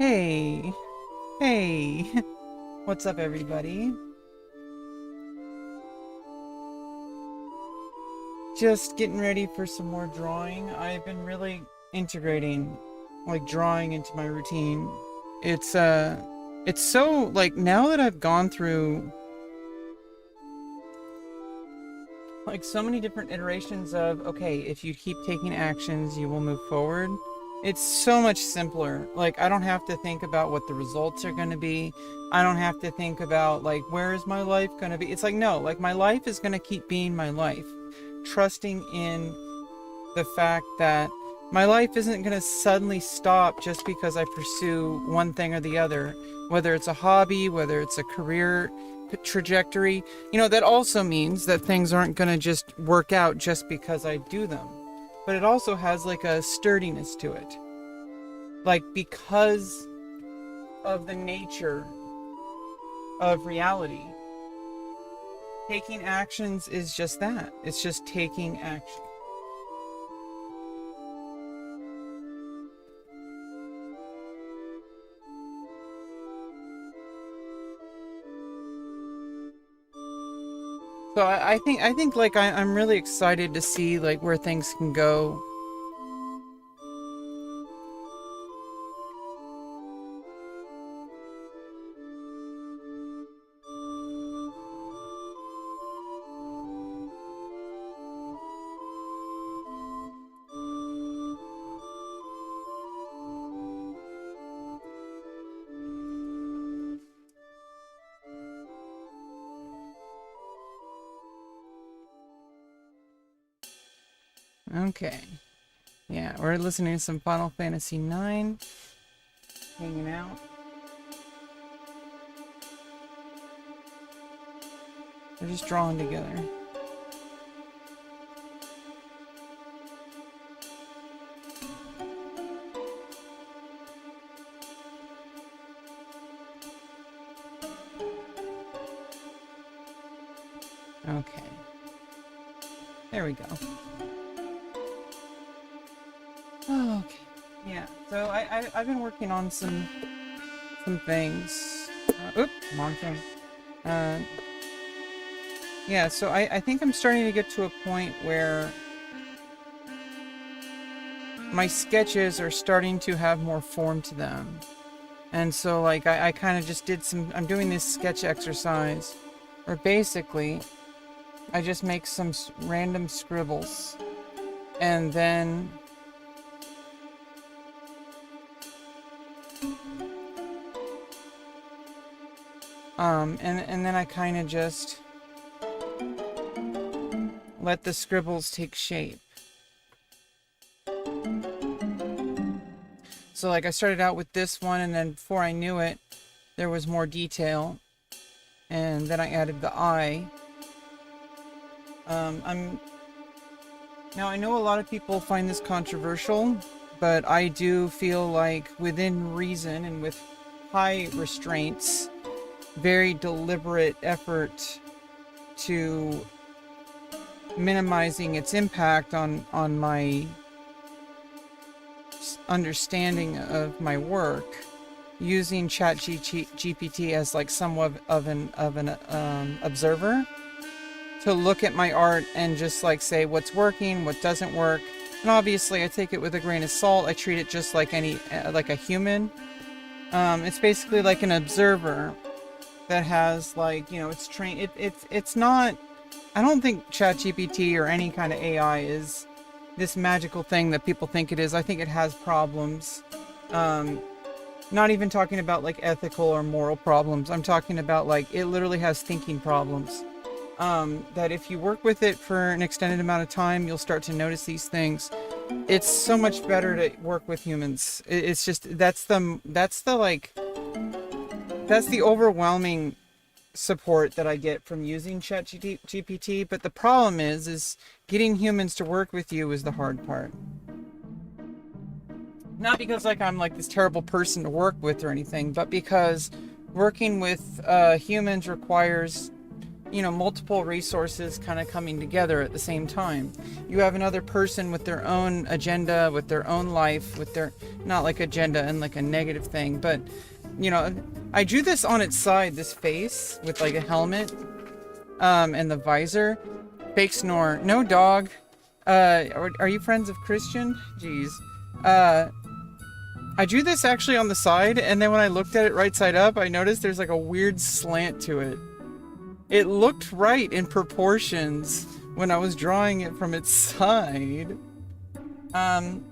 Hey, hey, what's up, everybody? Just getting ready for some more drawing. I've been really integrating, like, drawing into my routine. It's so, like, now that I've gone through, like, so many different iterations of, okay, if you keep taking actions, you will move forward. It's so much simpler. Like, I don't have to think about what the results are going to be. I don't have to think about, like, where is my life going to be? It's like, no, like, my life is going to keep being my life. Trusting in the fact that my life isn't going to suddenly stop just because I pursue one thing or the other, whether it's a hobby, whether it's a career trajectory. That also means that things aren't going to just work out just because I do them. But it also has like a sturdiness to it. Like, because of the nature of reality, taking actions is just that. It's just taking action. So I think like I'm really excited to see like where things can go. Okay. Yeah, we're listening to some Final Fantasy IX, hanging out. We're just drawing together. Okay. There we go. Okay. Yeah. So I've been working on some things. Oops, wrong thing. Yeah. So I think I'm starting to get to a point where my sketches are starting to have more form to them. And so like I kind of just I'm doing this sketch exercise where basically I just make some random scribbles and then and then I kind of just let the scribbles take shape. So like I started out with this one, and then before I knew it, there was more detail, and then I added the eye. Now I know a lot of people find this controversial, but I do feel like within reason and with high restraints, very deliberate effort to minimizing its impact on my understanding of my work, using ChatGPT as like somewhat of an observer to look at my art and just like say what's working, what doesn't work. And obviously I take it with a grain of salt. I treat it just like any like a human. It's basically like an observer that has like, it's trained. It's not. I don't think ChatGPT or any kind of AI is this magical thing that people think it is. I think it has problems. Not even talking about like ethical or moral problems. I'm talking about like it literally has thinking problems. That if you work with it for an extended amount of time, you'll start to notice these things. It's so much better to work with humans. It's just that's the overwhelming support that I get from using ChatGPT. But the problem is getting humans to work with you is the hard part. Not because like I'm like this terrible person to work with or anything, but because working with humans requires you know, multiple resources kind of coming together at the same time. You have another person with their own agenda, with their own life, with their, not like agenda and like a negative thing, but, you know, I drew this on its side, this face with like a helmet, and the visor. Fake snore. No dog. Are you friends of Christian? Jeez. I drew this actually on the side, and then when I looked at it right side up, I noticed there's like a weird slant to it. It looked right in proportions when I was drawing it from its side. And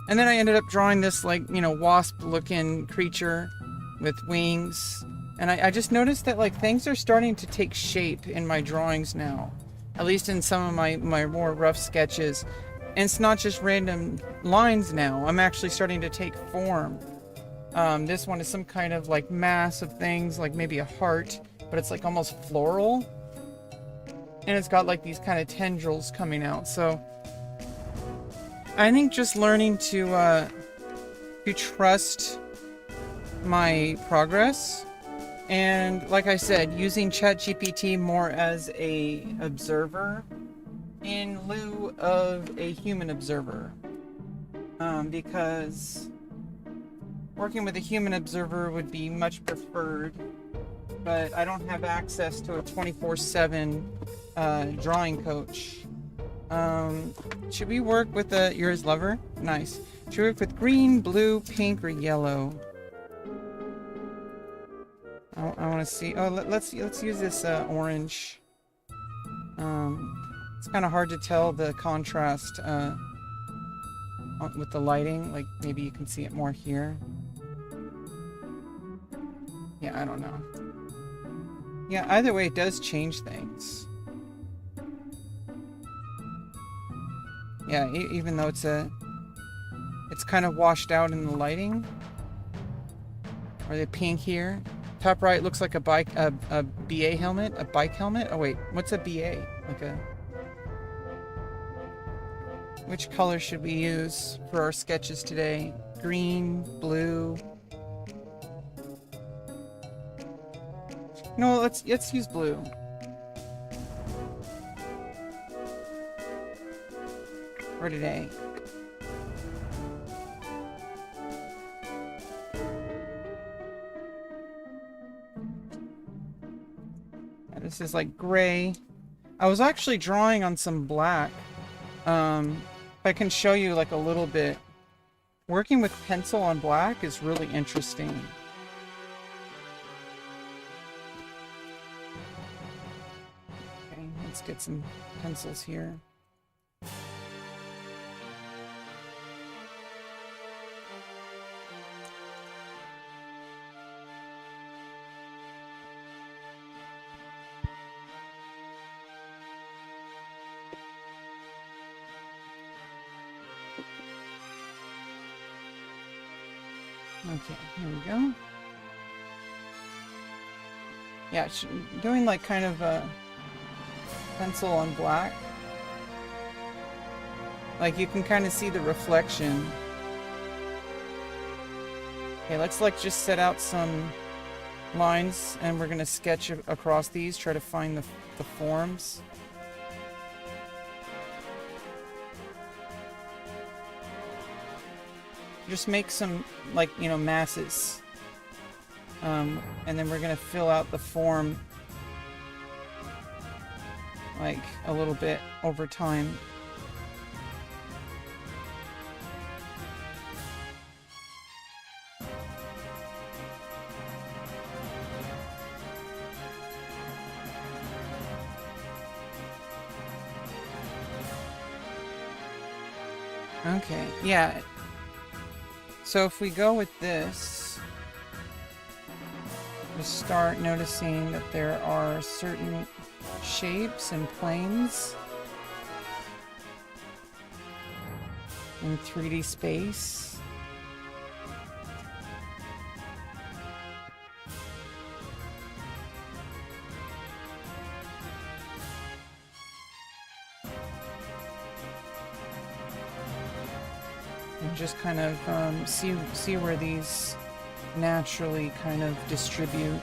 then I ended up drawing this, like, you know, wasp-looking creature with wings. And I just noticed that, like, things are starting to take shape in my drawings now. At least in some of my more rough sketches. And it's not just random lines now. I'm actually starting to take form. This one is some kind of, like, mass of things, like maybe a heart. But it's like almost floral, and it's got like these kind of tendrils coming out. So I think just learning to trust my progress, and like I said, using ChatGPT more as a observer in lieu of a human observer, because working with a human observer would be much preferred. But I don't have access to a 24/7 drawing coach. Should we work with you're his lover? Nice. Should we work with green, blue, pink, or yellow? I want to see. Oh, let's use this orange. It's kind of hard to tell the contrast with the lighting. Like maybe you can see it more here. Yeah, I don't know. Yeah, either way, it does change things. Yeah, even though it's kind of washed out in the lighting. Or the pink here. Top right looks like a BA helmet, a bike helmet. Oh wait, what's a BA? Like a... Which color should we use for our sketches today? Green, blue... No, let's use blue. For today. This is like gray. I was actually drawing on some black. If I can show you like a little bit. Working with pencil on black is really interesting. Let's get some pencils here. Okay, here we go. Yeah, doing like kind of a pencil on black. Like you can kind of see the reflection. Okay, let's like just set out some lines and we're gonna sketch across these, try to find the forms. Just make some, like, you know, masses. And then we're gonna fill out the form like a little bit over time. Okay, yeah. So if we go with this, just start noticing that there are certain shapes and planes in 3D space. And just kind of see where these naturally kind of distribute.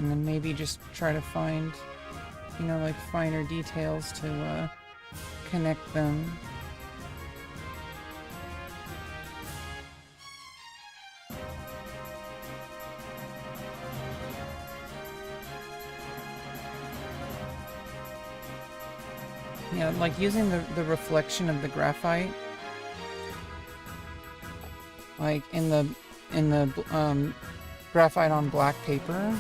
And then maybe just try to find, you know, like finer details to connect them. Yeah, like using the reflection of the graphite, like in the graphite on black paper,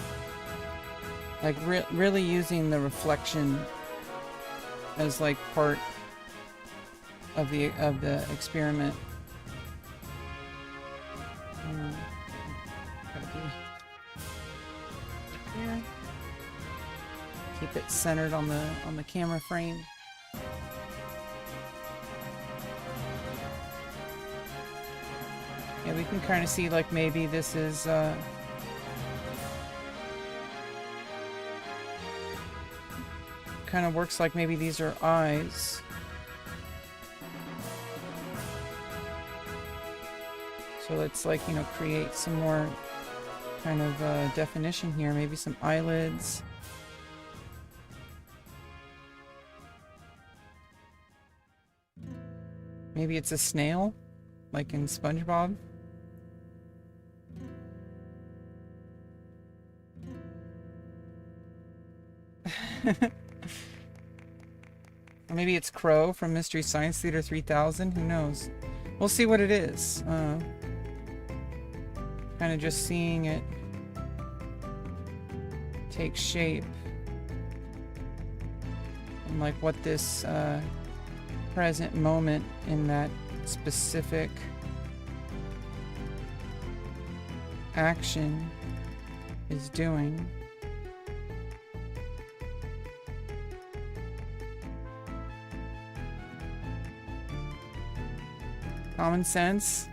like really using the reflection as like part of the experiment. Gotta be here. Keep it centered on the camera frame. Yeah, we can kind of see like maybe this is kind of works like maybe these are eyes. So let's like, you know, create some more kind of definition here. Maybe some eyelids. Maybe it's a snail, like in SpongeBob. Or maybe it's Crow from Mystery Science Theater 3000. Who knows? We'll see what it is. Kind of just seeing it take shape. And like what this present moment in that specific action is doing. Common sense.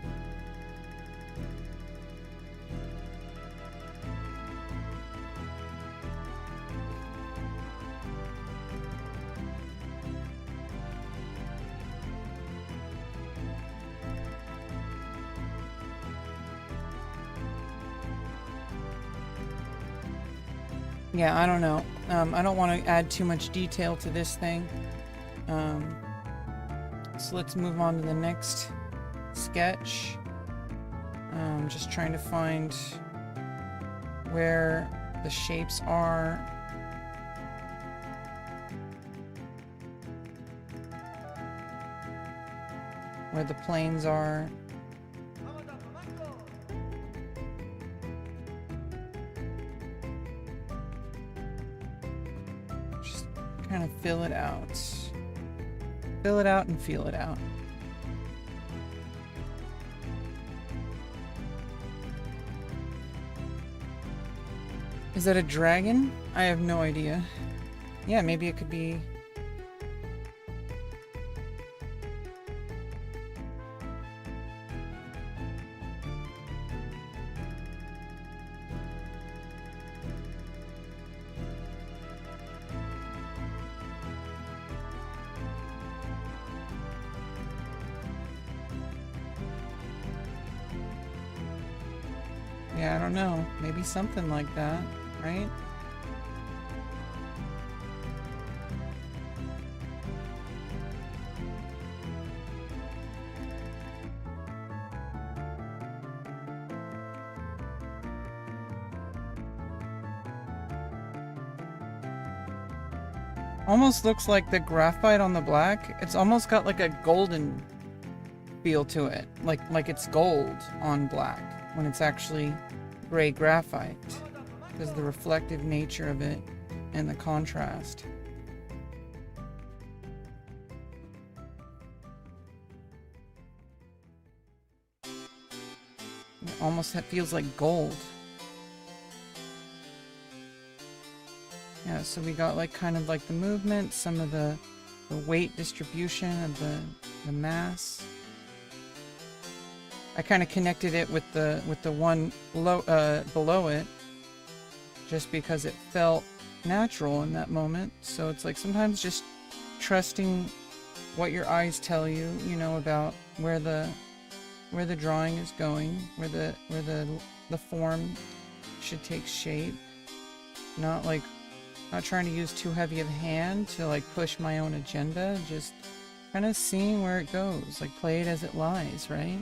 Yeah, I don't know. I don't want to add too much detail to this thing. So let's move on to the next sketch. Just trying to find where the shapes are. Where the planes are. Just kind of fill it out. Fill it out and feel it out. Is that a dragon? I have no idea. Yeah, maybe it could be... Yeah, I don't know. Maybe something like that, right? Almost looks like the graphite on the black. It's almost got like a golden feel to it. Like it's gold on black when it's actually gray graphite. Because of the reflective nature of it and the contrast. It almost feels like gold. Yeah, so we got like kind of like the movement, some of the weight distribution of the mass. I kind of connected it with the one below it, just because it felt natural in that moment. So it's like sometimes just trusting what your eyes tell you, you know, about where the drawing is going, where the form should take shape. Not trying to use too heavy of a hand to like push my own agenda, just kind of seeing where it goes, like play it as it lies, right?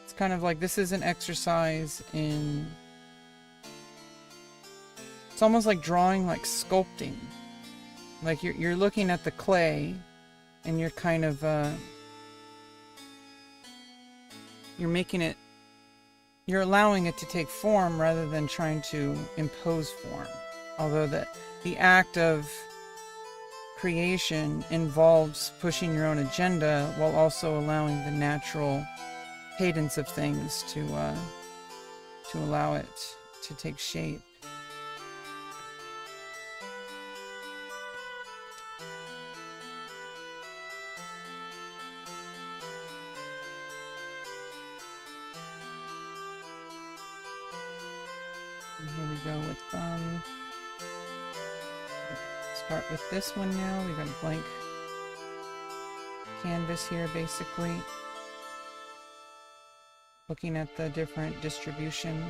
It's kind of like, this is an exercise in, it's almost like drawing, like sculpting. Like you're looking at the clay and you're kind of, you're making it, you're allowing it to take form rather than trying to impose form. Although the act of creation involves pushing your own agenda while also allowing the natural cadence of things to allow it to take shape. Here we go with start with this one now. We've got a blank canvas here, basically. Looking at the different distribution,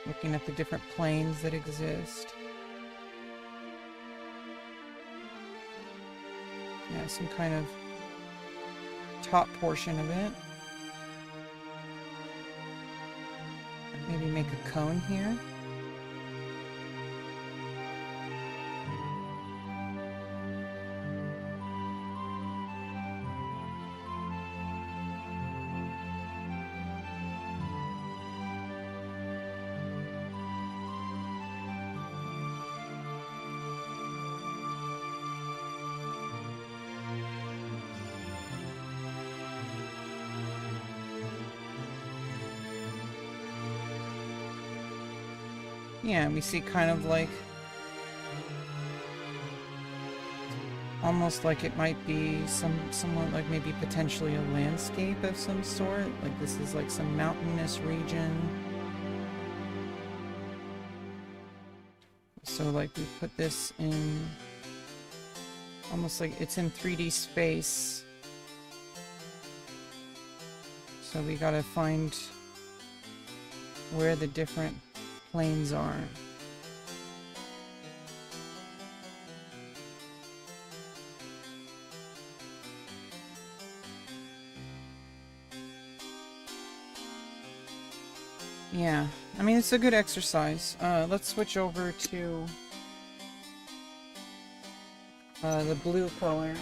looking at the different planes that exist. Yeah, some kind of top portion of it. Maybe make a cone here. Yeah, we see kind of like, almost like it might be somewhat like maybe potentially a landscape of some sort. Like this is like some mountainous region. So like we put this in, almost like it's in 3D space. So we gotta find where the different planes are. Yeah, I mean, it's a good exercise. Let's switch over to the blue color.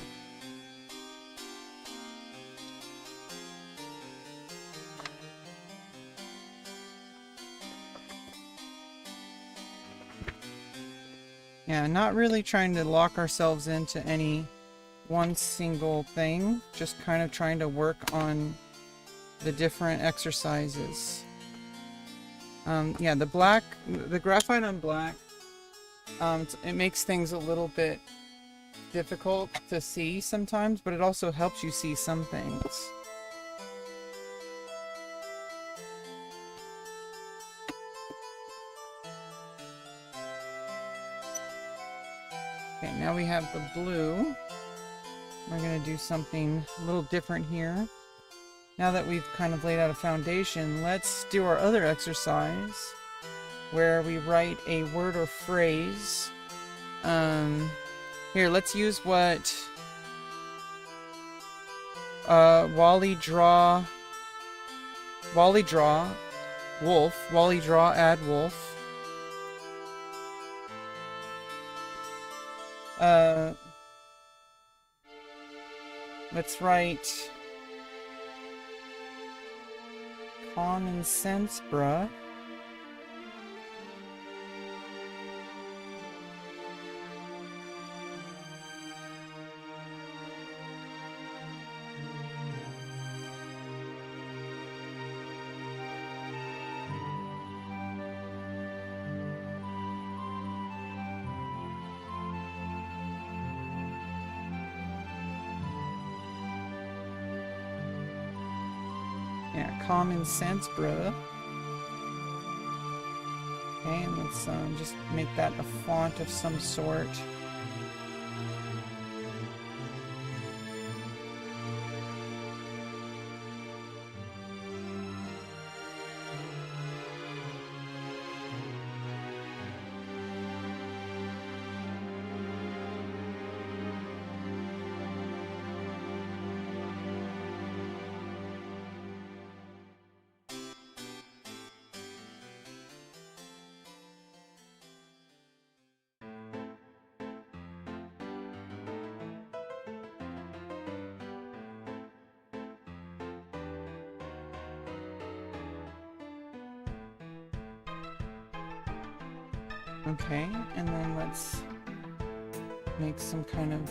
Yeah, not really trying to lock ourselves into any one single thing, just kind of trying to work on the different exercises. Yeah, the graphite on black, it makes things a little bit difficult to see sometimes, but it also helps you see some things. Okay, now we have the blue. We're going to do something a little different here. Now that we've kind of laid out a foundation, let's do our other exercise where we write a word or phrase. Here, let's use what Wally draw, wolf. Wally draw, add wolf. Let's write common sense, bruh. Yeah, common sense, bruh. Okay, and let's just make that a font of some sort. Okay, and then let's make some kind of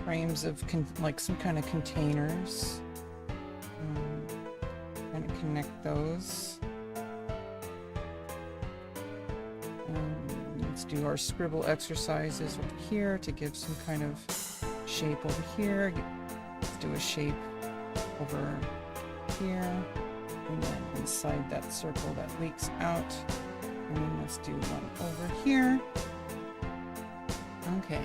frames of like some kind of containers. Kind of connect those. Let's do our scribble exercises over here to give some kind of shape over here. Let's do a shape over here. And then inside that circle that leaks out. And then let's do one over here. Okay.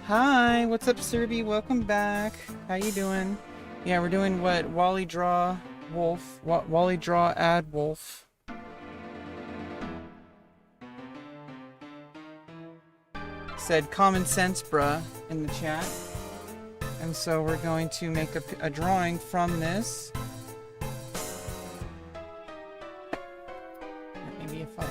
Hi, what's up, Serby? Welcome back. How you doing? Yeah, we're doing what? Wally Draw Wolf. Wally Draw Add Wolf. Said common sense, bruh, in the chat. And so we're going to make a drawing from this. Maybe if I...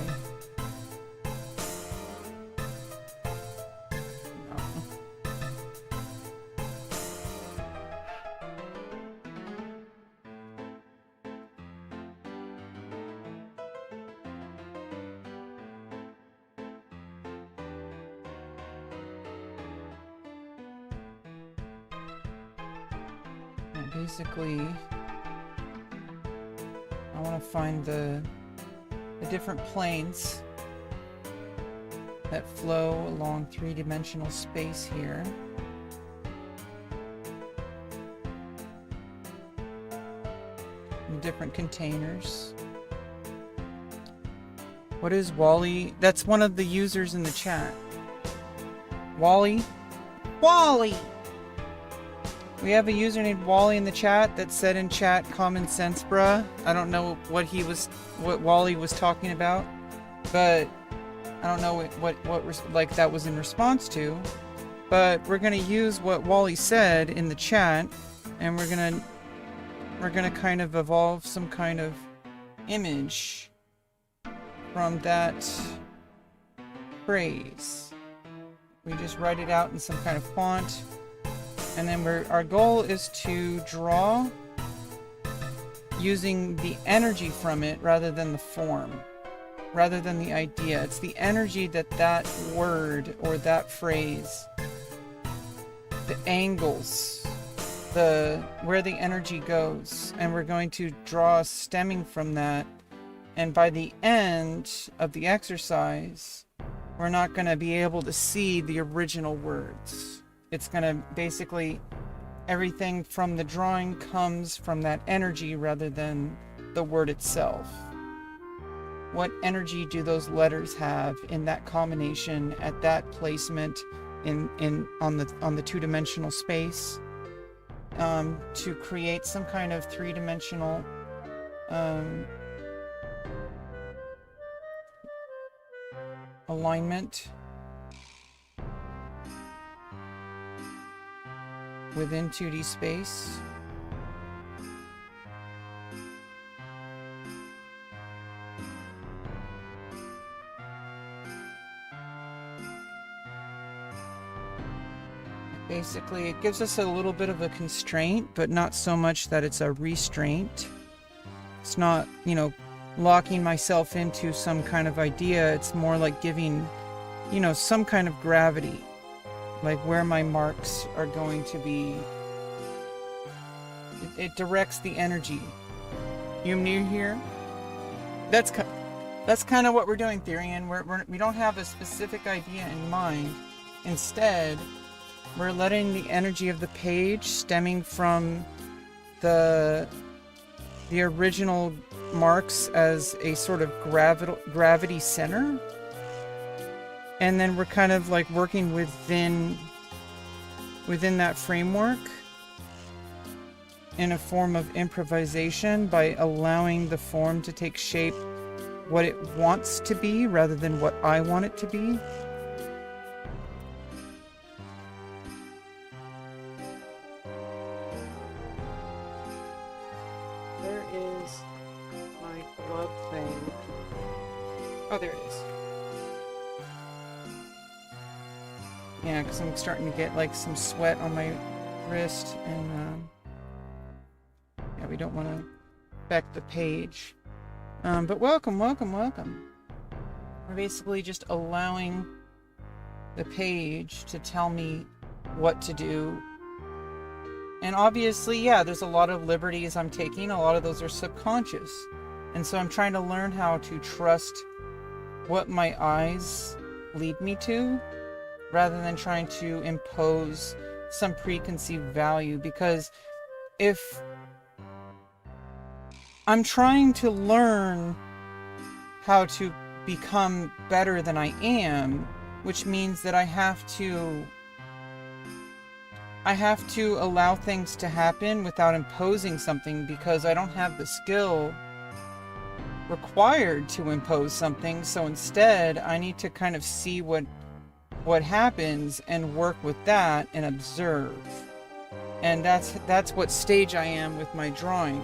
Basically, I want to find the different planes that flow along three-dimensional space here. In different containers. What is Wally? That's one of the users in the chat. Wally? Wally! We have a user named Wally in the chat that said in chat, common sense, bruh. I don't know what Wally was talking about, but I don't know what that was in response to. But we're gonna use what Wally said in the chat, and we're gonna kind of evolve some kind of image from that phrase. We just write it out in some kind of font. And then our goal is to draw using the energy from it rather than the form, rather than the idea. It's the energy that word or that phrase, the angles, where the energy goes. And we're going to draw stemming from that. And by the end of the exercise, we're not going to be able to see the original words. It's going to basically, everything from the drawing comes from that energy rather than the word itself. What energy do those letters have in that combination at that placement on the two-dimensional space to create some kind of three-dimensional alignment within 2D space. Basically, it gives us a little bit of a constraint, but not so much that it's a restraint. It's not, locking myself into some kind of idea. It's more like giving, some kind of gravity. Like where my marks are going to be. It directs the energy. You new here? That's kind of what we're doing, Therian. We don't have a specific idea in mind. Instead, we're letting the energy of the page stemming from the original marks as a sort of gravity center. And then we're kind of like working within that framework in a form of improvisation by allowing the form to take shape what it wants to be rather than what I want it to be. There is my glove thing. Oh, there it is. Yeah, because I'm starting to get like some sweat on my wrist, and Yeah, we don't want to affect the page. But welcome. We're basically just allowing the page to tell me what to do. And obviously, yeah, there's a lot of liberties I'm taking. A lot of those are subconscious. And so I'm trying to learn how to trust what my eyes lead me to, rather than trying to impose some preconceived value. Because if I'm trying to learn how to become better than I am, which means that I have to allow things to happen without imposing something, because I don't have the skill required to impose something. So instead, I need to kind of see what happens and work with that and observe. And that's what stage I am with my drawing.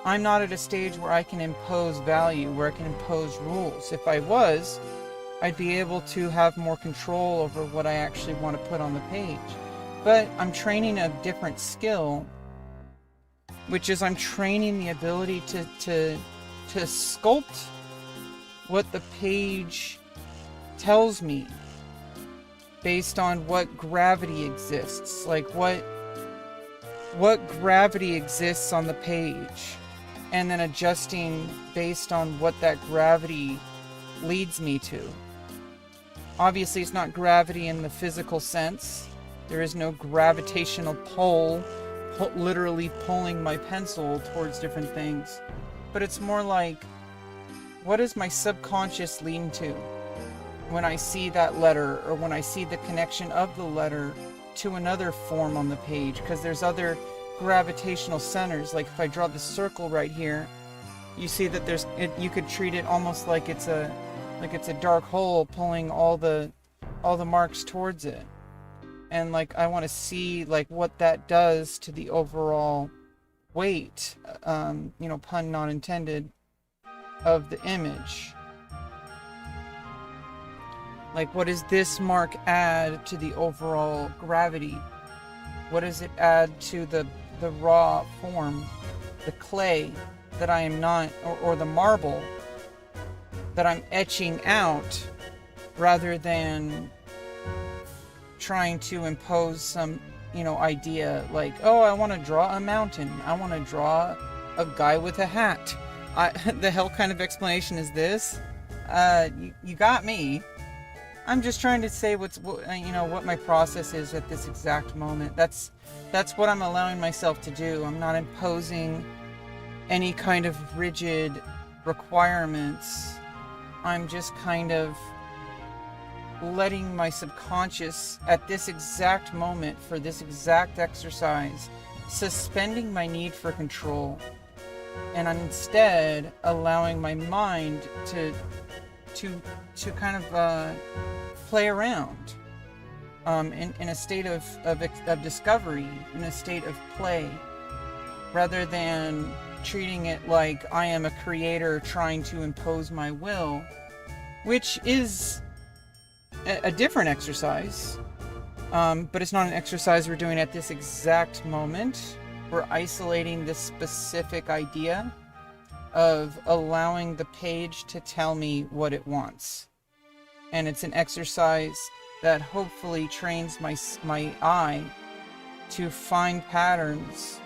I'm not at a stage where I can impose value, where I can impose rules. If I was, I'd be able to have more control over what I actually want to put on the page. But I'm training a different skill, which is I'm training the ability to sculpt what the page tells me based on what gravity exists. Like what gravity exists on the page, and then adjusting based on what that gravity leads me to. Obviously, it's not gravity in the physical sense. There is no gravitational pull, literally pulling my pencil towards different things. But it's more like, what is my subconscious lean to when I see that letter, or when I see the connection of the letter to another form on the page? Because there's other gravitational centers. Like if I draw the circle right here, you see that you could treat it almost like it's a dark hole pulling all the marks towards it. And like I want to see like what that does to the overall weight, pun not intended, of the image. Like, what does this mark add to the overall gravity? What does it add to the raw form, the clay that I am not, or the marble that I'm etching out, rather than trying to impose some, idea like, oh, I want to draw a mountain. I want to draw a guy with a hat. The hell kind of explanation is this? You got me. I'm just trying to say what my process is at this exact moment. That's what I'm allowing myself to do. I'm not imposing any kind of rigid requirements. I'm just kind of letting my subconscious at this exact moment, for this exact exercise, suspending my need for control, and I'm instead allowing my mind to kind of play around in a state of discovery, in a state of play, rather than treating it like I am a creator trying to impose my will, which is a different exercise, but it's not an exercise we're doing at this exact moment. We're isolating this specific idea of allowing the page to tell me what it wants. And it's an exercise that hopefully trains my eye to find patterns,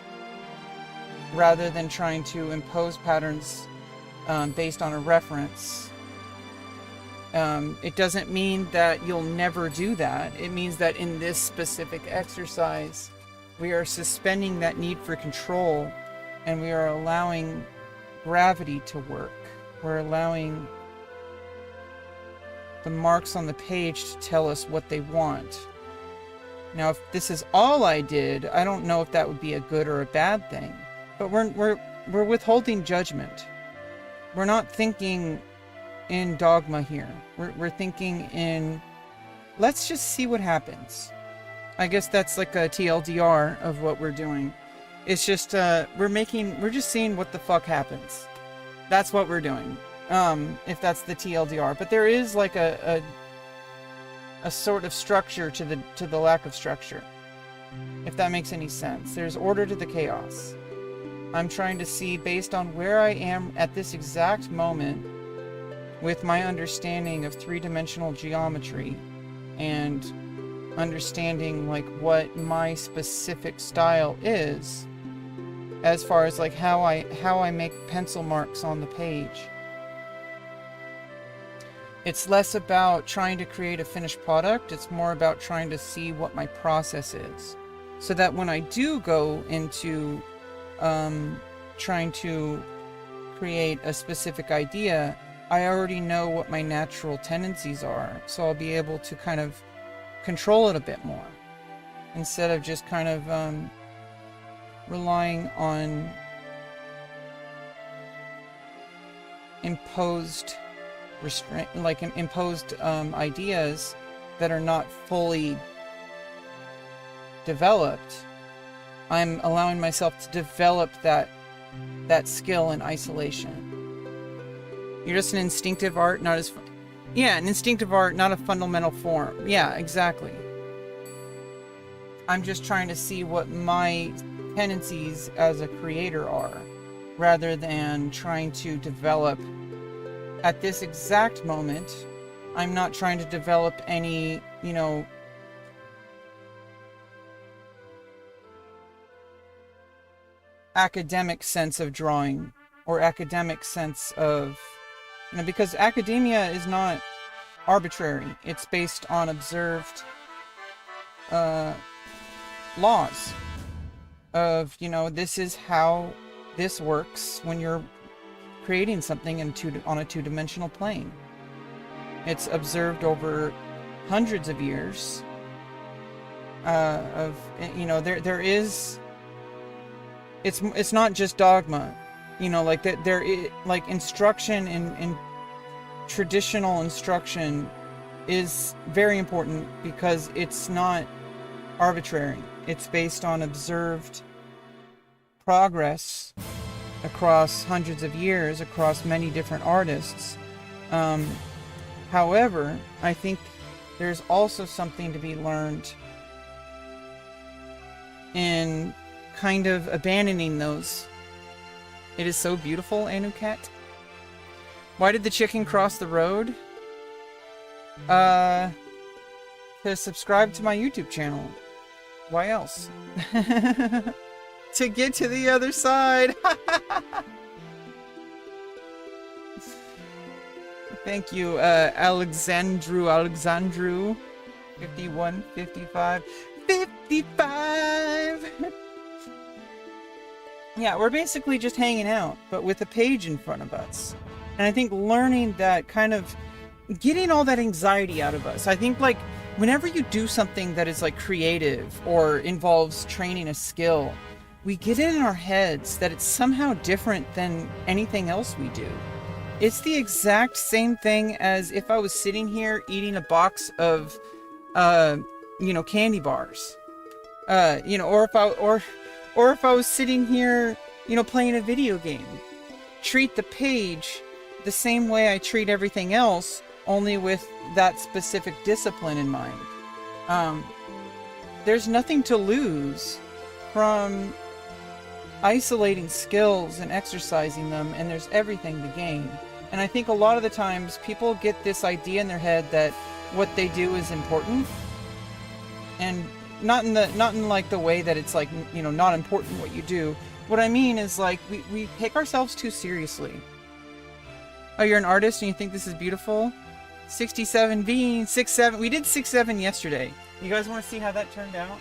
rather than trying to impose patterns based on a reference. It doesn't mean that you'll never do that. It means that in this specific exercise, we are suspending that need for control, and we are allowing gravity to work. We're allowing the marks on the page to tell us what they want. Now, if this is all I did, I don't know if that would be a good or a bad thing. But we're withholding judgment. We're not thinking in dogma here. We're thinking in, let's just see what happens. I guess that's like a TLDR of what we're doing. It's just we're just seeing what the fuck happens. That's what we're doing. If that's the TLDR. But there is like a sort of structure to the lack of structure. If that makes any sense. There's order to the chaos. I'm trying to see, based on where I am at this exact moment with my understanding of three-dimensional geometry and understanding like what my specific style is, as far as like how I make pencil marks on the page. It's less about trying to create a finished product. It's more about trying to see what my process is, so that when I do go into trying to create a specific idea, I already know what my natural tendencies are, so I'll be able to kind of control it a bit more, instead of just kind of relying on imposed ideas that are not fully developed. I'm allowing myself to develop that skill in isolation. You're just an instinctive art, not as... Yeah, an instinctive art, not a fundamental form. Yeah, exactly. I'm just trying to see what my tendencies as a creator are, rather than trying to develop... At this exact moment, I'm not trying to develop any, you know, academic sense of drawing, or academic sense of, you know, because academia is not arbitrary. It's based on observed laws of, you know, this is how this works when you're creating something on a two-dimensional plane. It's observed over hundreds of years of, you know, there is, it's not just dogma, you know, like that there is, like, instruction in traditional instruction is very important, because it's not arbitrary. It's based on observed progress across hundreds of years, across many different artists. However, I think there's also something to be learned in kind of abandoning those. It is so beautiful, Anukat. Why did the chicken cross the road? To subscribe to my YouTube channel. Why else? To get to the other side. Thank you, Alexandru, 51, 55, 55. Yeah, we're basically just hanging out, but with a page in front of us. And I think learning that, kind of getting all that anxiety out of us. I think, like, whenever you do something that is like creative or involves training a skill, we get it in our heads that it's somehow different than anything else we do. It's the exact same thing as if I was sitting here eating a box of, you know, candy bars. You know, or if I was sitting here, you know, playing a video game. Treat the page the same way I treat everything else, only with that specific discipline in mind. There's nothing to lose from isolating skills and exercising them, and there's everything to gain. And I think a lot of the times people get this idea in their head that what they do is important, and not in like the way that it's like, you know, not important what you do. What I mean is, like, we take ourselves too seriously. Oh, you're an artist and you think this is beautiful? 67 beans, 6-7. We did 6-7 yesterday. You guys want to see how that turned out?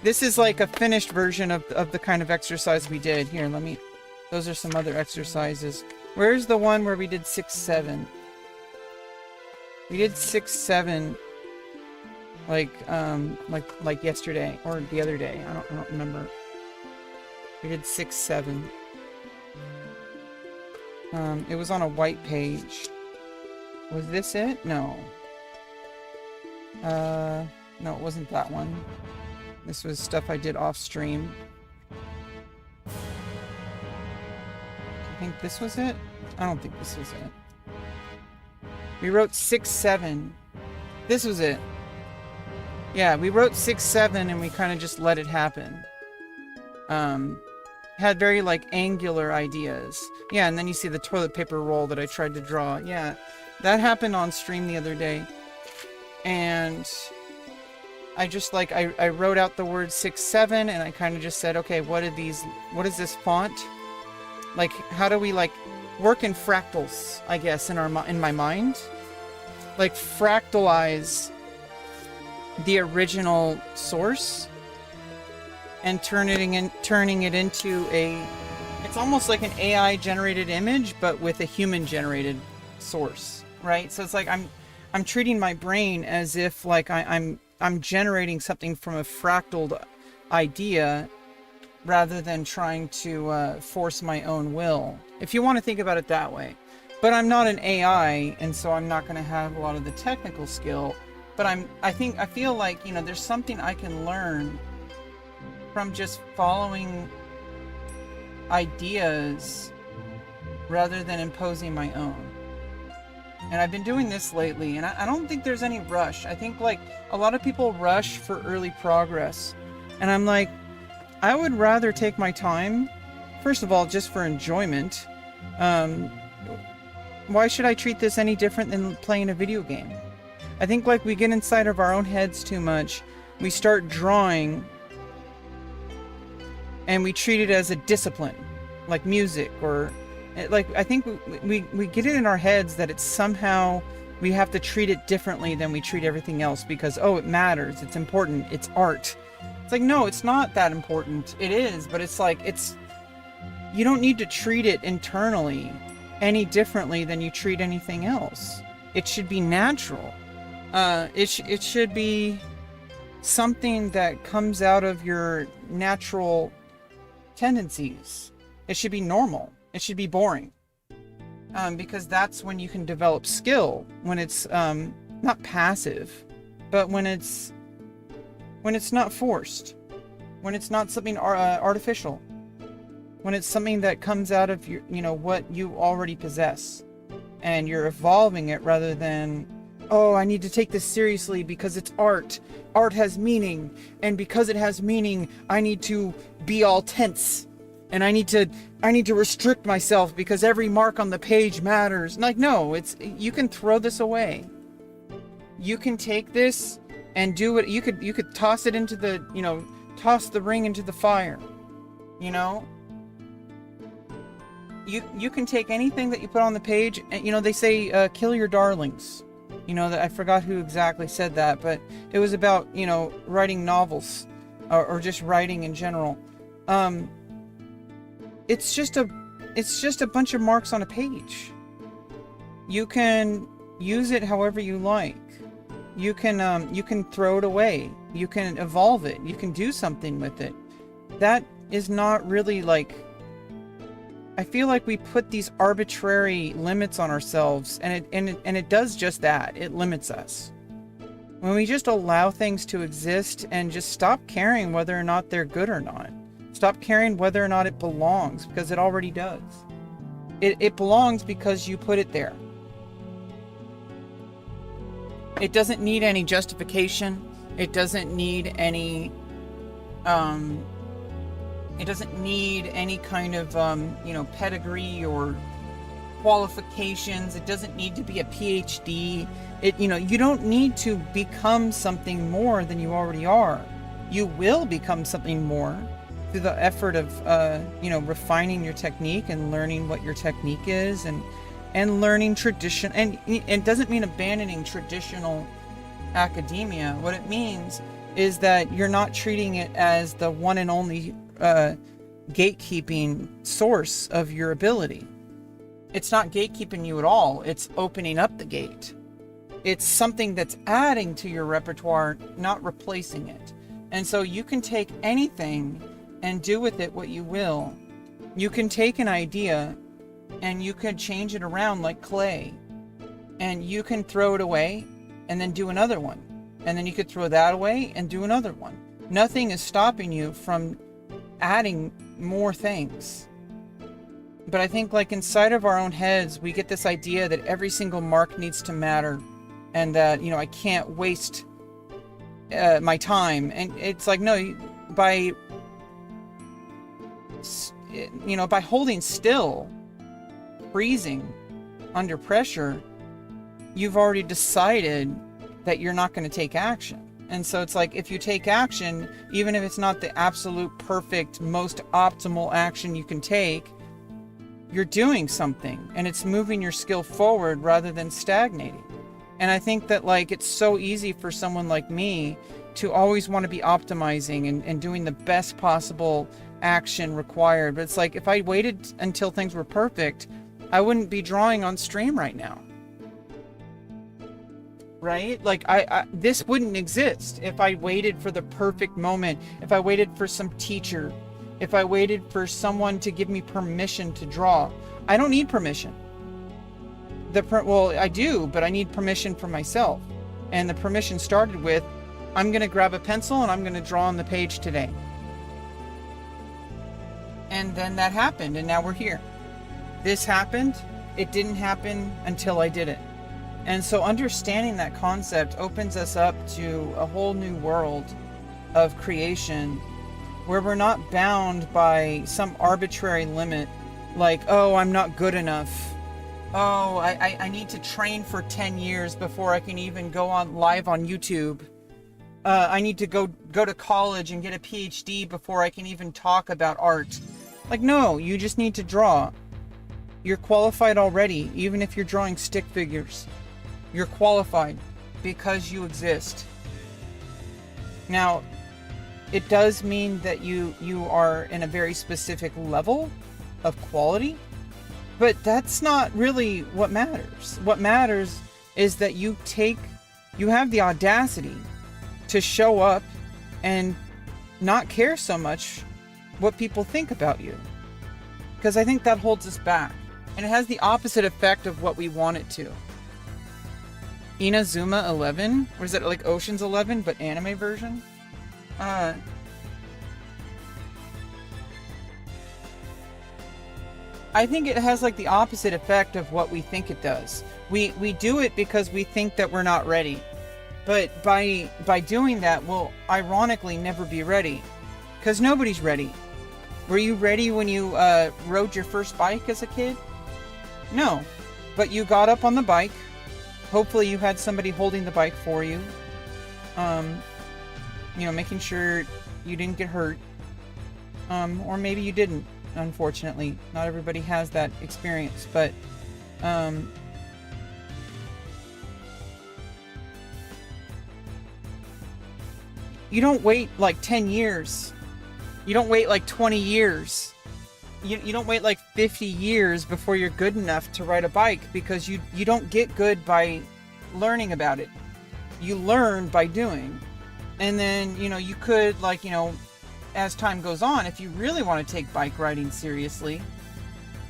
This is like a finished version of the kind of exercise we did. Here, those are some other exercises. Where's the one where we did 6-7? We did 6-7 like yesterday or the other day. I don't remember. We did 6-7. It was on a white page. Was this it? No. No, it wasn't that one. This was stuff I did off stream. I think this was it? I don't think this was it. We wrote 6-7. This was it. Yeah, we wrote 6-7 and we kind of just let it happen. had very like angular ideas. Yeah, and then you see the toilet paper roll that I tried to draw. Yeah, that happened on stream the other day. And I just like, I wrote out the word 6-7 and I kind of just said, okay, what is this font? Like, how do we like work in fractals, I guess, in my mind? Like fractalize the original source and turning it into it's almost like an AI generated image, but with a human generated source, right? So it's like I'm treating my brain as if like I'm generating something from a fractaled idea rather than trying to force my own will, if you want to think about it that way. But I'm not an AI, and so I'm not going to have a lot of the technical skill. But I feel like, you know, there's something I can learn from just following ideas rather than imposing my own. And I've been doing this lately, and I don't think there's any rush. I think like a lot of people rush for early progress. And I'm like, I would rather take my time, first of all, just for enjoyment. Why should I treat this any different than playing a video game? I think like we get inside of our own heads too much. We start drawing and we treat it as a discipline, like music, or like, I think we get it in our heads that it's somehow we have to treat it differently than we treat everything else because, oh, it matters, it's important, it's art. It's like, no, it's not that important. It is, but it's like, you don't need to treat it internally any differently than you treat anything else. It should be natural. It should be something that comes out of your natural tendencies. It should be normal. It should be boring. Because that's when you can develop skill, when it's not passive, but when it's not forced, when it's not something artificial, when it's something that comes out of your, you know, what you already possess, and you're evolving it rather than, oh, I need to take this seriously because it's art. Art has meaning, and because it has meaning, I need to be all tense, and I need to restrict myself because every mark on the page matters. Like, no, you can throw this away. You can take this and do it. You could toss it into the, you know, toss the ring into the fire, you know. You can take anything that you put on the page, and, you know, they say, kill your darlings. You know, that I forgot who exactly said that, but it was about, you know, writing novels or just writing in general. It's just a bunch of marks on a page. You can use it however you like. You can throw it away. You can evolve it. You can do something with it. That is not really like, I feel like we put these arbitrary limits on ourselves, and it does just that. It limits us. When we just allow things to exist and just stop caring whether or not they're good or not. Stop caring whether or not it belongs, because it already does. It belongs because you put it there. It doesn't need any justification. It doesn't need any it doesn't need any kind of, you know, pedigree or qualifications. It doesn't need to be a PhD. You know, you don't need to become something more than you already are. You will become something more through the effort of, you know, refining your technique and learning what your technique is, and learning tradition. And it doesn't mean abandoning traditional academia. What it means is that you're not treating it as the one and only gatekeeping source of your ability. It's not gatekeeping you at all. It's opening up the gate. It's something that's adding to your repertoire, not replacing it. And so you can take anything and do with it what you will. You can take an idea and you can change it around like clay, and you can throw it away and then do another one, and then you could throw that away and do another one. Nothing is stopping you from adding more things. But I think like inside of our own heads, we get this idea that every single mark needs to matter, and that, you know, I can't waste my time. And it's like, no, by by holding still, freezing under pressure, you've already decided that you're not going to take action. And so it's like, if you take action, even if it's not the absolute perfect, most optimal action you can take, you're doing something and it's moving your skill forward rather than stagnating. And I think that like, it's so easy for someone like me to always want to be optimizing and doing the best possible action required. But it's like, if I waited until things were perfect, I wouldn't be drawing on stream right now. Right? Like this wouldn't exist if I waited for the perfect moment, if I waited for some teacher, if I waited for someone to give me permission to draw. I don't need permission. Well, I do, but I need permission for myself. And the permission started with, I'm going to grab a pencil and I'm going to draw on the page today. And then that happened, and now we're here. This happened. It didn't happen until I did it. And so understanding that concept opens us up to a whole new world of creation where we're not bound by some arbitrary limit like, oh, I'm not good enough. Oh, I need to train for 10 years before I can even go on live on YouTube. I need to go to college and get a PhD before I can even talk about art. Like, no, you just need to draw. You're qualified already, even if you're drawing stick figures. You're qualified because you exist. Now, it does mean that you are in a very specific level of quality, but that's not really what matters. What matters is that you have the audacity to show up and not care so much what people think about you. Because I think that holds us back. And it has the opposite effect of what we want it to. Inazuma 11? Or is it like Ocean's 11, but anime version? I think it has like the opposite effect of what we think it does. We do it because we think that we're not ready. But by doing that, we'll ironically never be ready. Because nobody's ready. Were you ready when you rode your first bike as a kid? No. But you got up on the bike. Hopefully you had somebody holding the bike for you. Making sure you didn't get hurt. Or maybe you didn't, unfortunately. Not everybody has that experience, but you don't wait like 10 years. You don't wait like 20 years. You don't wait like 50 years before you're good enough to ride a bike, because you don't get good by learning about it. You learn by doing. And then, you could as time goes on, if you really want to take bike riding seriously,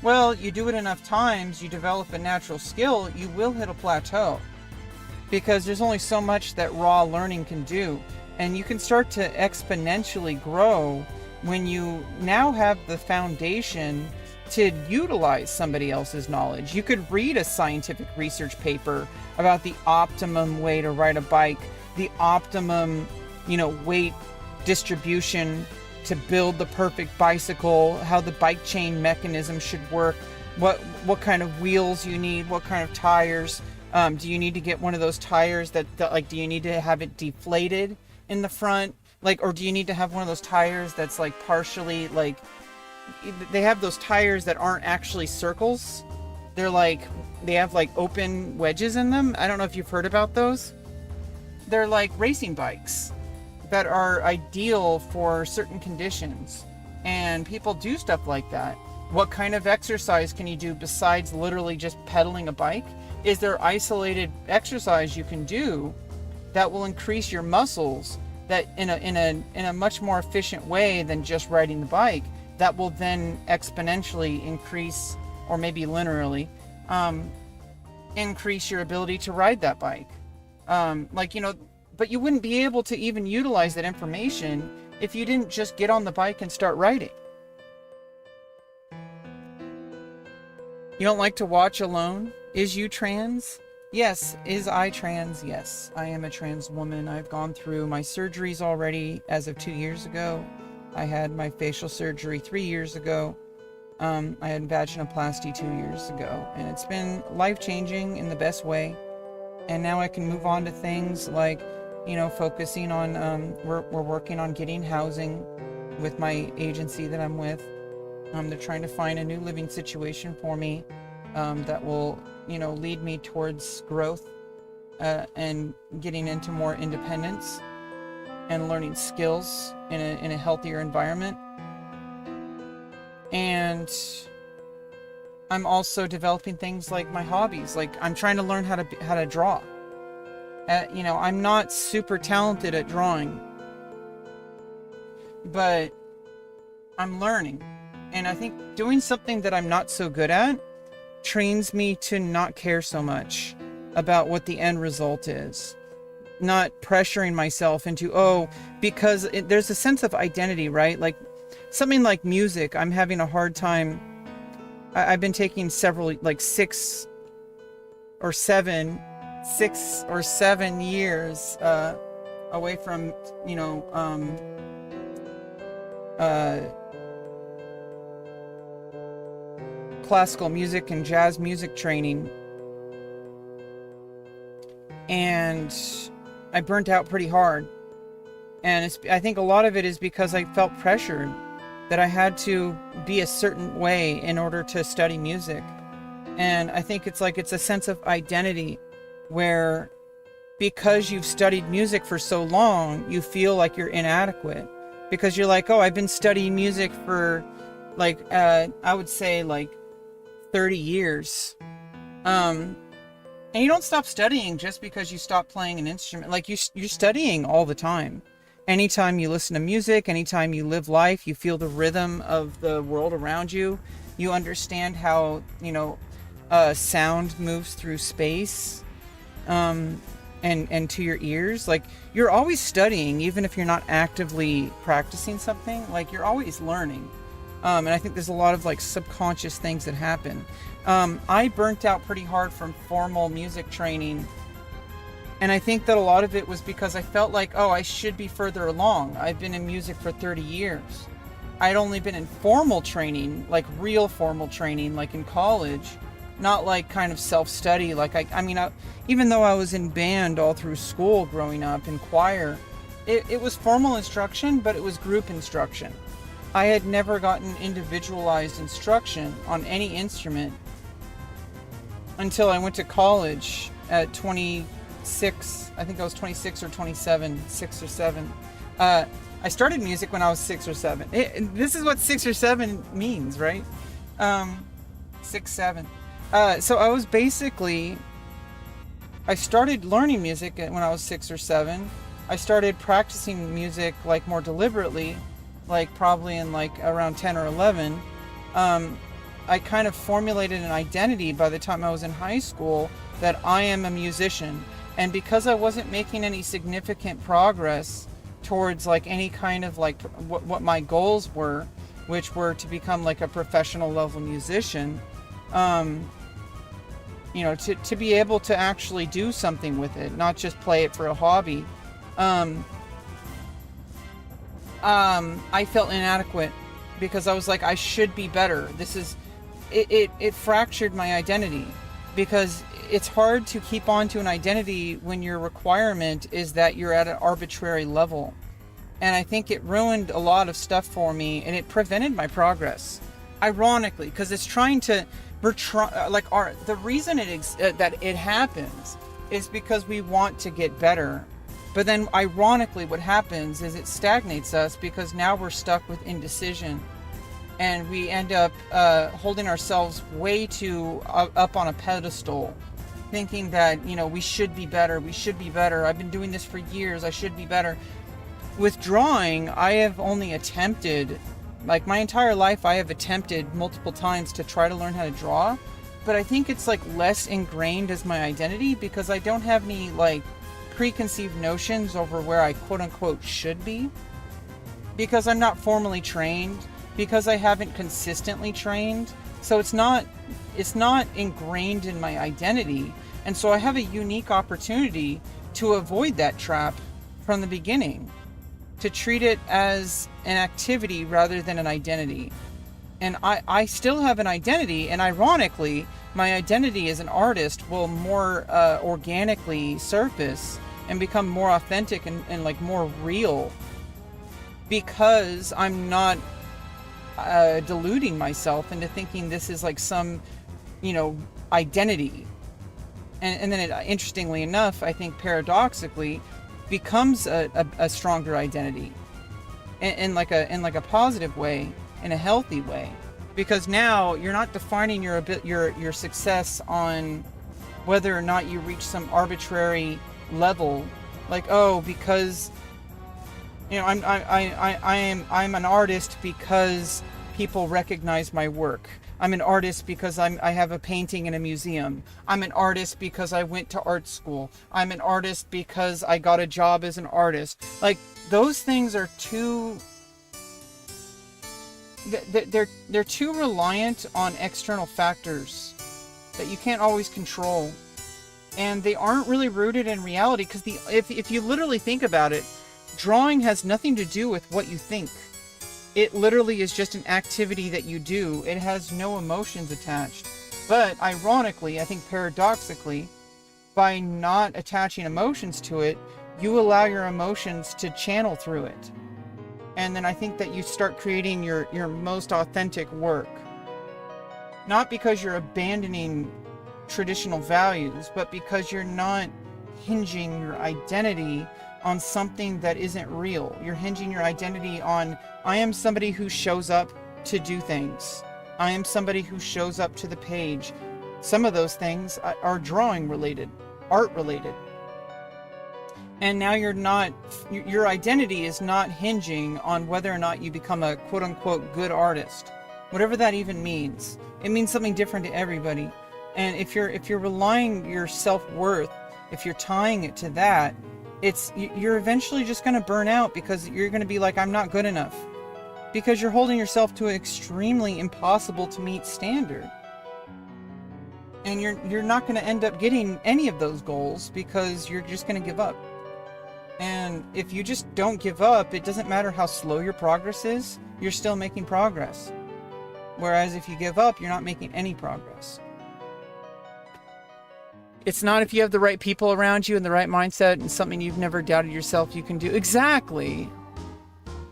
well, you do it enough times, you develop a natural skill, you will hit a plateau. Because there's only so much that raw learning can do. And you can start to exponentially grow when you now have the foundation to utilize somebody else's knowledge. You could read a scientific research paper about the optimum way to ride a bike, the optimum, weight distribution to build the perfect bicycle, how the bike chain mechanism should work, what kind of wheels you need, what kind of tires. Do you need to get one of those tires that do you need to have it deflated in the front? Or do you need to have one of those tires that's partially they have those tires that aren't actually circles. They have open wedges in them. I don't know if you've heard about those. They're like racing bikes that are ideal for certain conditions. And people do stuff like that. What kind of exercise can you do besides literally just pedaling a bike? Is there isolated exercise you can do that will increase your muscles, that in a much more efficient way than just riding the bike, that will then exponentially increase, or maybe linearly, increase your ability to ride that bike? But you wouldn't be able to even utilize that information if you didn't just get on the bike and start riding. You don't like to watch alone? Is you trans? Yes. Is I trans? Yes. I am a trans woman. I've gone through my surgeries already as of 2 years ago. I had my facial surgery 3 years ago. I had vaginoplasty 2 years ago, and it's been life-changing in the best way. And now I can move on to things like, focusing on, we're working on getting housing with my agency that I'm with. They're trying to find a new living situation for me that will, lead me towards growth and getting into more independence and learning skills in a healthier environment. And I'm also developing things like my hobbies. Like, I'm trying to learn how to draw. I'm not super talented at drawing, but I'm learning. And I think doing something that I'm not so good at trains me to not care so much about what the end result is. Not pressuring myself into, because there's a sense of identity, right? Like something like music, I'm having a hard time. I've been taking several, like 6 or 7 years away from, classical music and jazz music training. And I burnt out pretty hard. And I think a lot of it is because I felt pressured that I had to be a certain way in order to study music. And I think it's a sense of identity where, because you've studied music for so long, you feel like you're inadequate. Because you're like, I've been studying music for I would say 30 years. And you don't stop studying just because you stop playing an instrument. Like you're studying all the time. Anytime you listen to music, anytime you live life, you feel the rhythm of the world around you. You understand how, sound moves through space, and to your ears. Like, you're always studying, even if you're not actively practicing something. Like, you're always learning. And I think there's a lot of subconscious things that happen. I burnt out pretty hard from formal music training. And I think that a lot of it was because I felt like, I should be further along. I've been in music for 30 years. I'd only been in formal training, real formal training, in college, not kind of self-study. Even though I was in band all through school growing up, in choir, it was formal instruction, but it was group instruction. I had never gotten individualized instruction on any instrument until I went to college at 26. I think I was 26 or 27, 6 or 7. I started music when I was 6 or 7. This is what 6 or 7 means, right? 6, 7. So I was I started learning music when I was 6 or 7. I started practicing music more deliberately, probably in around 10 or 11. I kind of formulated an identity by the time I was in high school that I am a musician. And because I wasn't making any significant progress towards any kind of what my goals were, which were to become a professional level musician, to be able to actually do something with it, not just play it for a hobby. I felt inadequate because I was I should be better. It fractured my identity, because it's hard to keep on to an identity when your requirement is that you're at an arbitrary level. And I think it ruined a lot of stuff for me, and it prevented my progress. Ironically, because it's trying to, the reason that it happens is because we want to get better. But then ironically what happens is it stagnates us, because now we're stuck with indecision. And we end up holding ourselves way too up on a pedestal, thinking that, we should be better. I've been doing this for years. I should be better. With drawing, I have only attempted, my entire life, I have attempted multiple times to try to learn how to draw. But I think it's less ingrained as my identity, because I don't have any preconceived notions over where I quote unquote should be, because I'm not formally trained, because I haven't consistently trained. So it's not ingrained in my identity. And so I have a unique opportunity to avoid that trap from the beginning, to treat it as an activity rather than an identity. And I still have an identity, and ironically, my identity as an artist will more organically surface and become more authentic and like more real, because I'm not deluding myself into thinking this is like some, identity. And then it, interestingly enough, I think paradoxically, becomes a stronger identity in like a positive way, in a healthy way, because now you're not defining your success on whether or not you reach some arbitrary level, like, oh, because I'm an artist because people recognize my work. I'm an artist because I have a painting in a museum. I'm an artist because I went to art school. I'm an artist because I got a job as an artist. Like, those things are too... They're too reliant on external factors that you can't always control. And they aren't really rooted in reality, because if you literally think about it, drawing has nothing to do with what you think. It literally is just an activity that you do. It has no emotions attached. But ironically, I think paradoxically, by not attaching emotions to it, you allow your emotions to channel through it. And then I think that you start creating your most authentic work. Not because you're abandoning traditional values, but because you're not hinging your identity on something that isn't real. You're hinging your identity on, I am somebody who shows up to do things. I am somebody who shows up to the page. Some of those things are drawing related, art related. And now your identity is not hinging on whether or not you become a quote unquote good artist. Whatever that even means. It means something different to everybody. And if you're relying your self-worth, if you're tying it to that, you're eventually just going to burn out, because you're going to be like, I'm not good enough, because you're holding yourself to an extremely impossible to meet standard, and you're not going to end up getting any of those goals, because you're just going to give up. And if you just don't give up, it doesn't matter how slow your progress is, you're still making progress. Whereas if you give up, you're not making any progress. It's not if you have the right people around you and the right mindset and something you've never doubted yourself you can do. Exactly.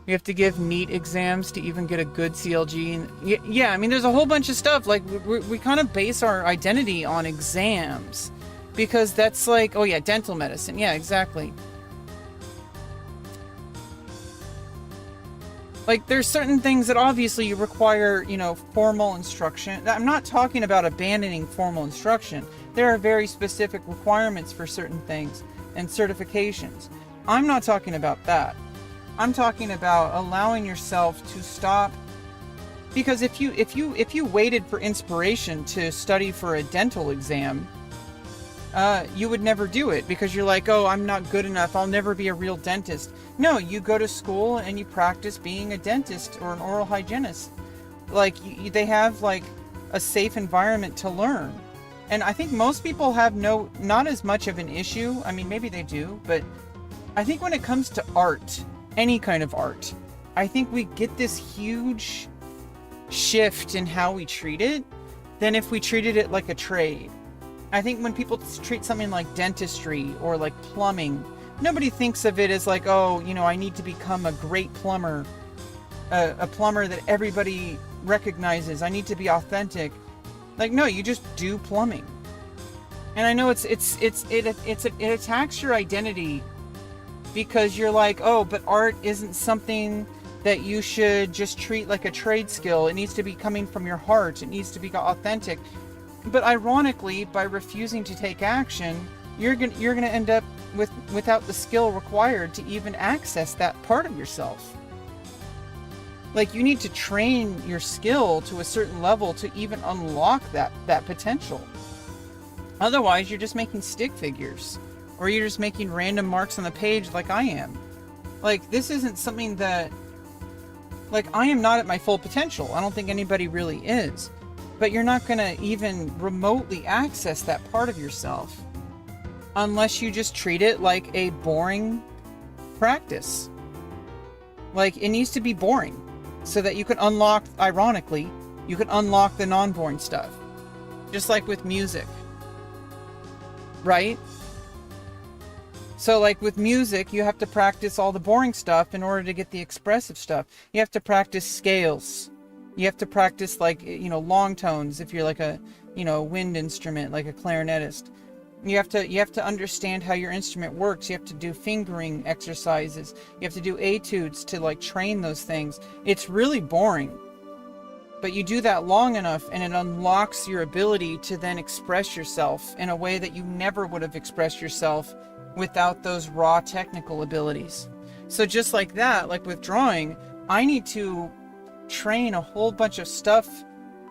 You have to give NEET exams to even get a good CLG. Yeah, I mean, there's a whole bunch of stuff. Like, we kind of base our identity on exams, because that's like, oh yeah, dental medicine. Yeah, exactly. Like, there's certain things that obviously you require, formal instruction. I'm not talking about abandoning formal instruction. There are very specific requirements for certain things and certifications. I'm not talking about that. I'm talking about allowing yourself to stop, because if you waited for inspiration to study for a dental exam, you would never do it, because you're like, oh, I'm not good enough, I'll never be a real dentist. No, you go to school and you practice being a dentist or an oral hygienist. Like, they have like a safe environment to learn. And I think most people have not as much of an issue. I mean, maybe they do, but I think when it comes to art, any kind of art, I think we get this huge shift in how we treat it than if we treated it like a trade. I think when people treat something like dentistry or like plumbing, nobody thinks of it as like, oh, I need to become a great plumber, a plumber that everybody recognizes. I need to be authentic. Like, no, you just do plumbing. And I know it attacks your identity, because you're like, oh, but art isn't something that you should just treat like a trade skill. It needs to be coming from your heart. It needs to be authentic. But ironically, by refusing to take action, you're gonna end up without the skill required to even access that part of yourself. Like, you need to train your skill to a certain level to even unlock that potential. Otherwise, you're just making stick figures, or you're just making random marks on the page like I am. Like, this isn't something that, like, I am not at my full potential. I don't think anybody really is. But you're not going to even remotely access that part of yourself unless you just treat it like a boring practice. Like, it needs to be boring. so that you can unlock, ironically, you can unlock the non-boring stuff. Just like with music, right? So like with music, you have to practice all the boring stuff in order to get the expressive stuff. You have to practice scales. You have to practice, like, long tones if you're like a, wind instrument, like a clarinetist. You have to understand how your instrument works. You have to do fingering exercises. You have to do etudes to like train those things. It's really boring. But you do that long enough and it unlocks your ability to then express yourself in a way that you never would have expressed yourself without those raw technical abilities. So just like that, like with drawing, I need to train a whole bunch of stuff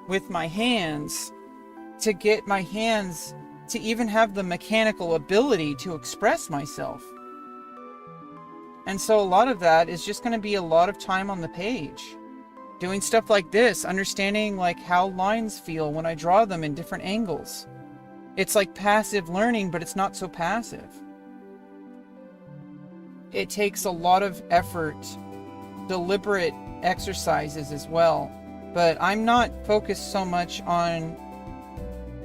with my hands to get my hands to even have the mechanical ability to express myself. And so a lot of that is just going to be a lot of time on the page. Doing stuff like this, understanding like how lines feel when I draw them in different angles. It's like passive learning, but it's not so passive. It takes a lot of effort, deliberate exercises as well. But I'm not focused so much on,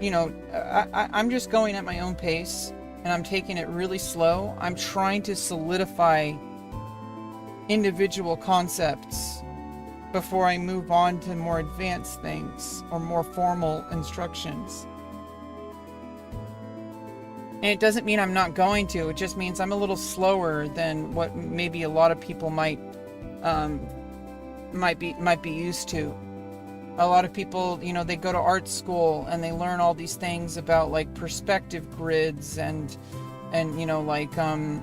I'm just going at my own pace and I'm taking it really slow. I'm trying to solidify individual concepts before I move on to more advanced things or more formal instructions. And it doesn't mean I'm not going to, it just means I'm a little slower than what maybe a lot of people might be used to. A lot of people, they go to art school and they learn all these things about like perspective grids and the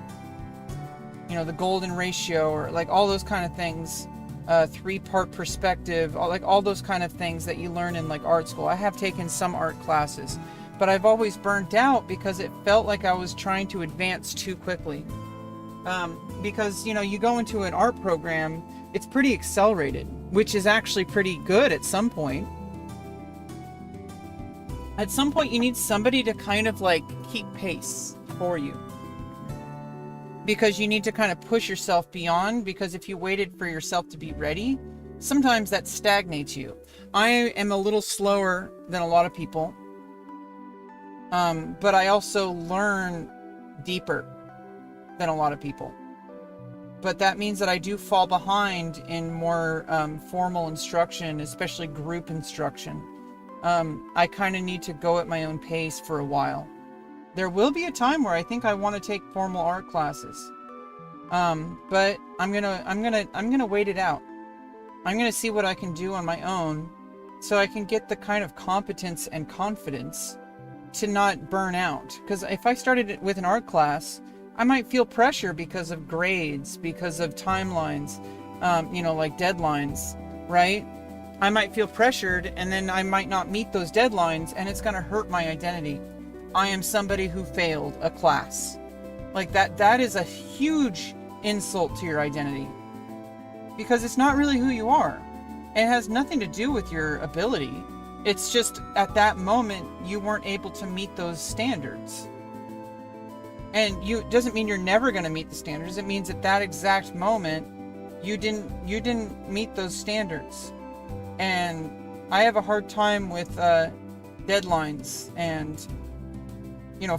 golden ratio, or like all those kind of things. 3-part perspective, all those kind of things that you learn in like art school. I have taken some art classes, but I've always burnt out because it felt like I was trying to advance too quickly. Because, you go into an art program, it's pretty accelerated, which is actually pretty good at some point. At some point, you need somebody to kind of like keep pace for you. Because you need to kind of push yourself beyond, because if you waited for yourself to be ready, sometimes that stagnates you. I am a little slower than a lot of people, but I also learn deeper than a lot of people. But that means that I do fall behind in more formal instruction, especially group instruction. I kind of need to go at my own pace for a while. There will be a time where I think I want to take formal art classes. But I'm gonna wait it out. I'm gonna see what I can do on my own so I can get the kind of competence and confidence to not burn out. Because if I started with an art class, I might feel pressure because of grades, because of timelines, like deadlines, right? I might feel pressured and then I might not meet those deadlines and it's gonna hurt my identity. I am somebody who failed a class. Like that is a huge insult to your identity, because it's not really who you are. It has nothing to do with your ability. It's just at that moment you weren't able to meet those standards. And it doesn't mean you're never going to meet the standards. It means at that exact moment you didn't meet those standards. And I have a hard time with deadlines, and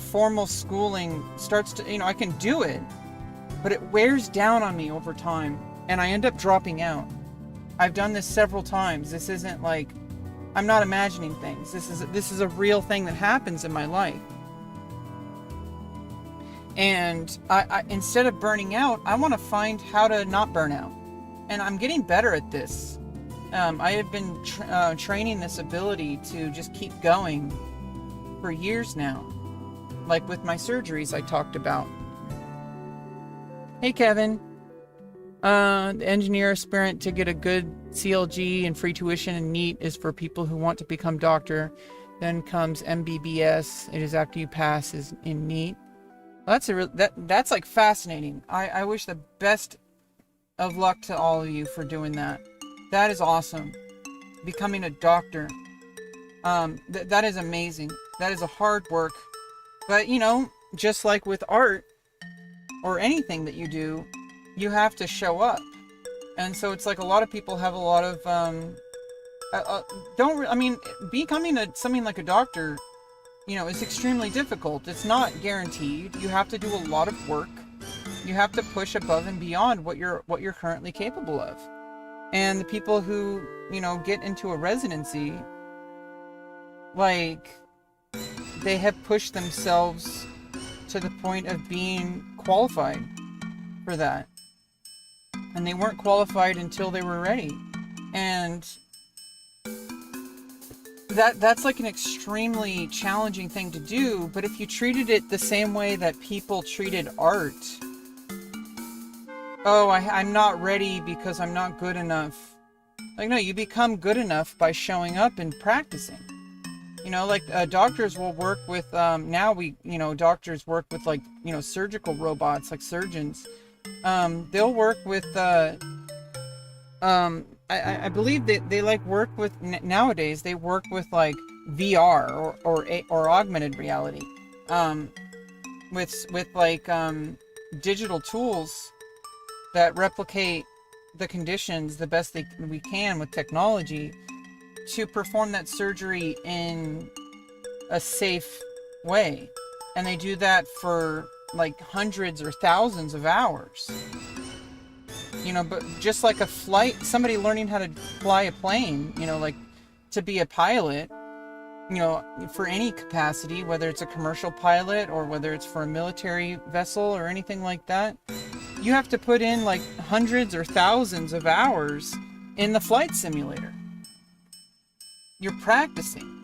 formal schooling starts to, I can do it, but it wears down on me over time and I end up dropping out. I've done this several times. This isn't like, I'm not imagining things. This is a real thing that happens in my life. And I instead of burning out, I want to find how to not burn out. And I'm getting better at this. I have been training this ability to just keep going for years now. Like with my surgeries I talked about. Hey Kevin. The engineer aspirant to get a good CLG and free tuition and NEET is for people who want to become doctor. Then comes MBBS. It is after you pass is in NEET. That's like fascinating. I wish the best of luck to all of you for doing that. That is awesome. Becoming a doctor. That is amazing. That is a hard work. But just like with art or anything that you do, you have to show up. And so it's like a lot of people have a lot of don't. I mean, becoming something like a doctor, is extremely difficult. It's not guaranteed. You have to do a lot of work. You have to push above and beyond what you're currently capable of. And the people who, get into a residency, like, they have pushed themselves to the point of being qualified for that. And they weren't qualified until they were ready. And that's like an extremely challenging thing to do. But if you treated it the same way that people treated art, I'm not ready because I'm not good enough. Like, no, you become good enough by showing up and practicing. Doctors will work with, doctors work with, like, surgical robots, like surgeons. They'll work with, I believe they like work with, nowadays, they work with, like, VR or augmented reality. With like, digital tools that replicate the conditions the best we can with technology to perform that surgery in a safe way. And they do that for like hundreds or thousands of hours. But just like a flight, somebody learning how to fly a plane, like to be a pilot, for any capacity, whether it's a commercial pilot or whether it's for a military vessel or anything like that, you have to put in like hundreds or thousands of hours in the flight simulator. You're practicing.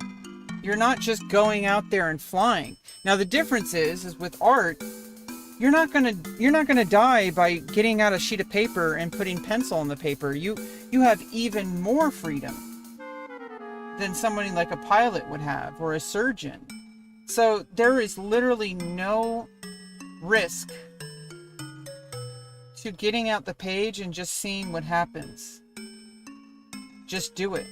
You're not just going out there and flying. Now the difference is with art, you're not gonna die by getting out a sheet of paper and putting pencil on the paper. You have even more freedom than somebody like a pilot would have, or a surgeon. So there is literally no risk to getting out the page and just seeing what happens. Just do it.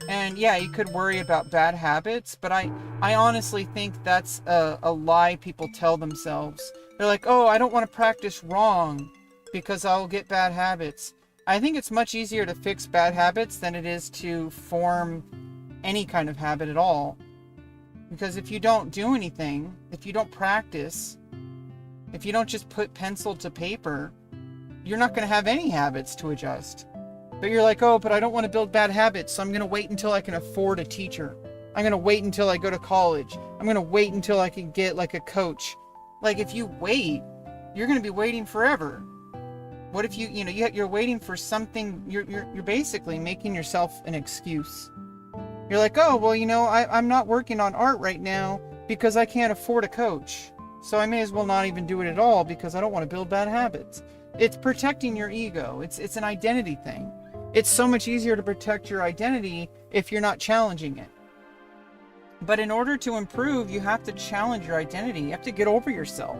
And yeah, you could worry about bad habits, but I honestly think that's a lie people tell themselves. They're like, oh, I don't want to practice wrong because I'll get bad habits. I think it's much easier to fix bad habits than it is to form any kind of habit at all. Because if you don't do anything, if you don't practice, if you don't just put pencil to paper, you're not going to have any habits to adjust. But you're like, oh, but I don't want to build bad habits, so I'm going to wait until I can afford a teacher. I'm going to wait until I go to college. I'm going to wait until I can get like a coach. Like, if you wait, you're going to be waiting forever. What if you're waiting for something? You're basically making yourself an excuse. You're like, oh, well, I'm not working on art right now because I can't afford a coach. So I may as well not even do it at all because I don't want to build bad habits. It's protecting your ego. It's an identity thing. It's so much easier to protect your identity if you're not challenging it. But in order to improve, you have to challenge your identity. You have to get over yourself.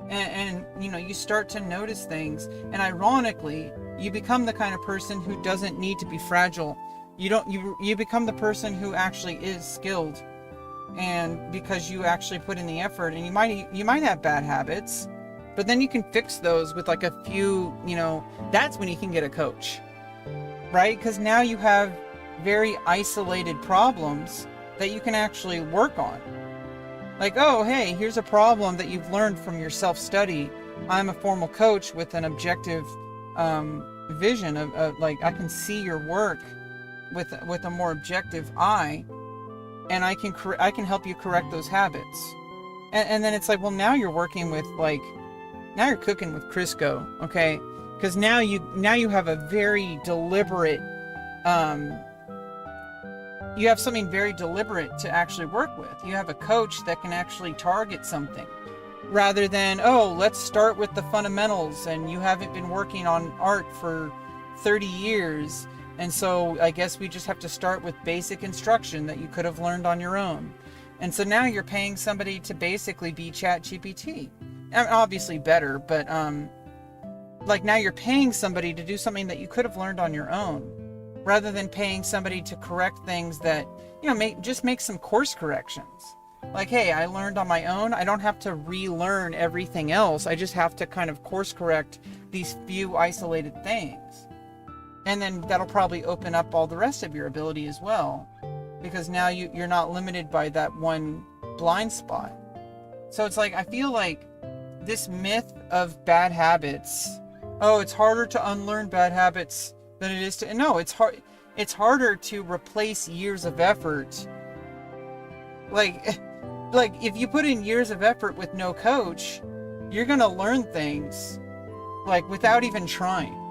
And you start to notice things. And ironically, you become the kind of person who doesn't need to be fragile. You become the person who actually is skilled. And because you actually put in the effort, and you might have bad habits, but then you can fix those with like a few, that's when you can get a coach. Right? Because now you have very isolated problems that you can actually work on. Like, oh, hey, here's a problem that you've learned from your self-study. I'm a formal coach with an objective vision of like, I can see your work with a more objective eye, and I can help you correct those habits. And then it's like, well, now you're working with now you're cooking with Crisco, okay? Because now you have a very deliberate, you have something very deliberate to actually work with. You have a coach that can actually target something, rather than, oh, let's start with the fundamentals, and you haven't been working on art for 30 years, and so I guess we just have to start with basic instruction that you could have learned on your own. And so now you're paying somebody to basically be ChatGPT. Obviously better, but now you're paying somebody to do something that you could have learned on your own, rather than paying somebody to correct things that, just make some course corrections. Like, hey, I learned on my own. I don't have to relearn everything else. I just have to kind of course correct these few isolated things. And then that'll probably open up all the rest of your ability as well, because now you're not limited by that one blind spot. So it's like, I feel like this myth of bad habits, oh, it's harder to unlearn bad habits than it is to, no, it's harder to replace years of effort. Like if you put in years of effort with no coach, you're gonna learn things like without even trying.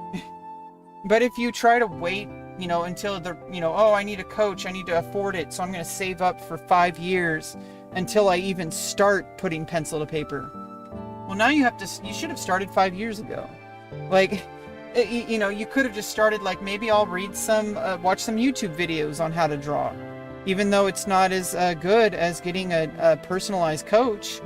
But if you try to wait, until oh, I need a coach, I need to afford it, so I'm going to save up for 5 years until I even start putting pencil to paper. Well, now you should have started 5 years ago. Like, you could have just started, like, maybe I'll read watch some YouTube videos on how to draw. Even though it's not as good as getting a personalized coach,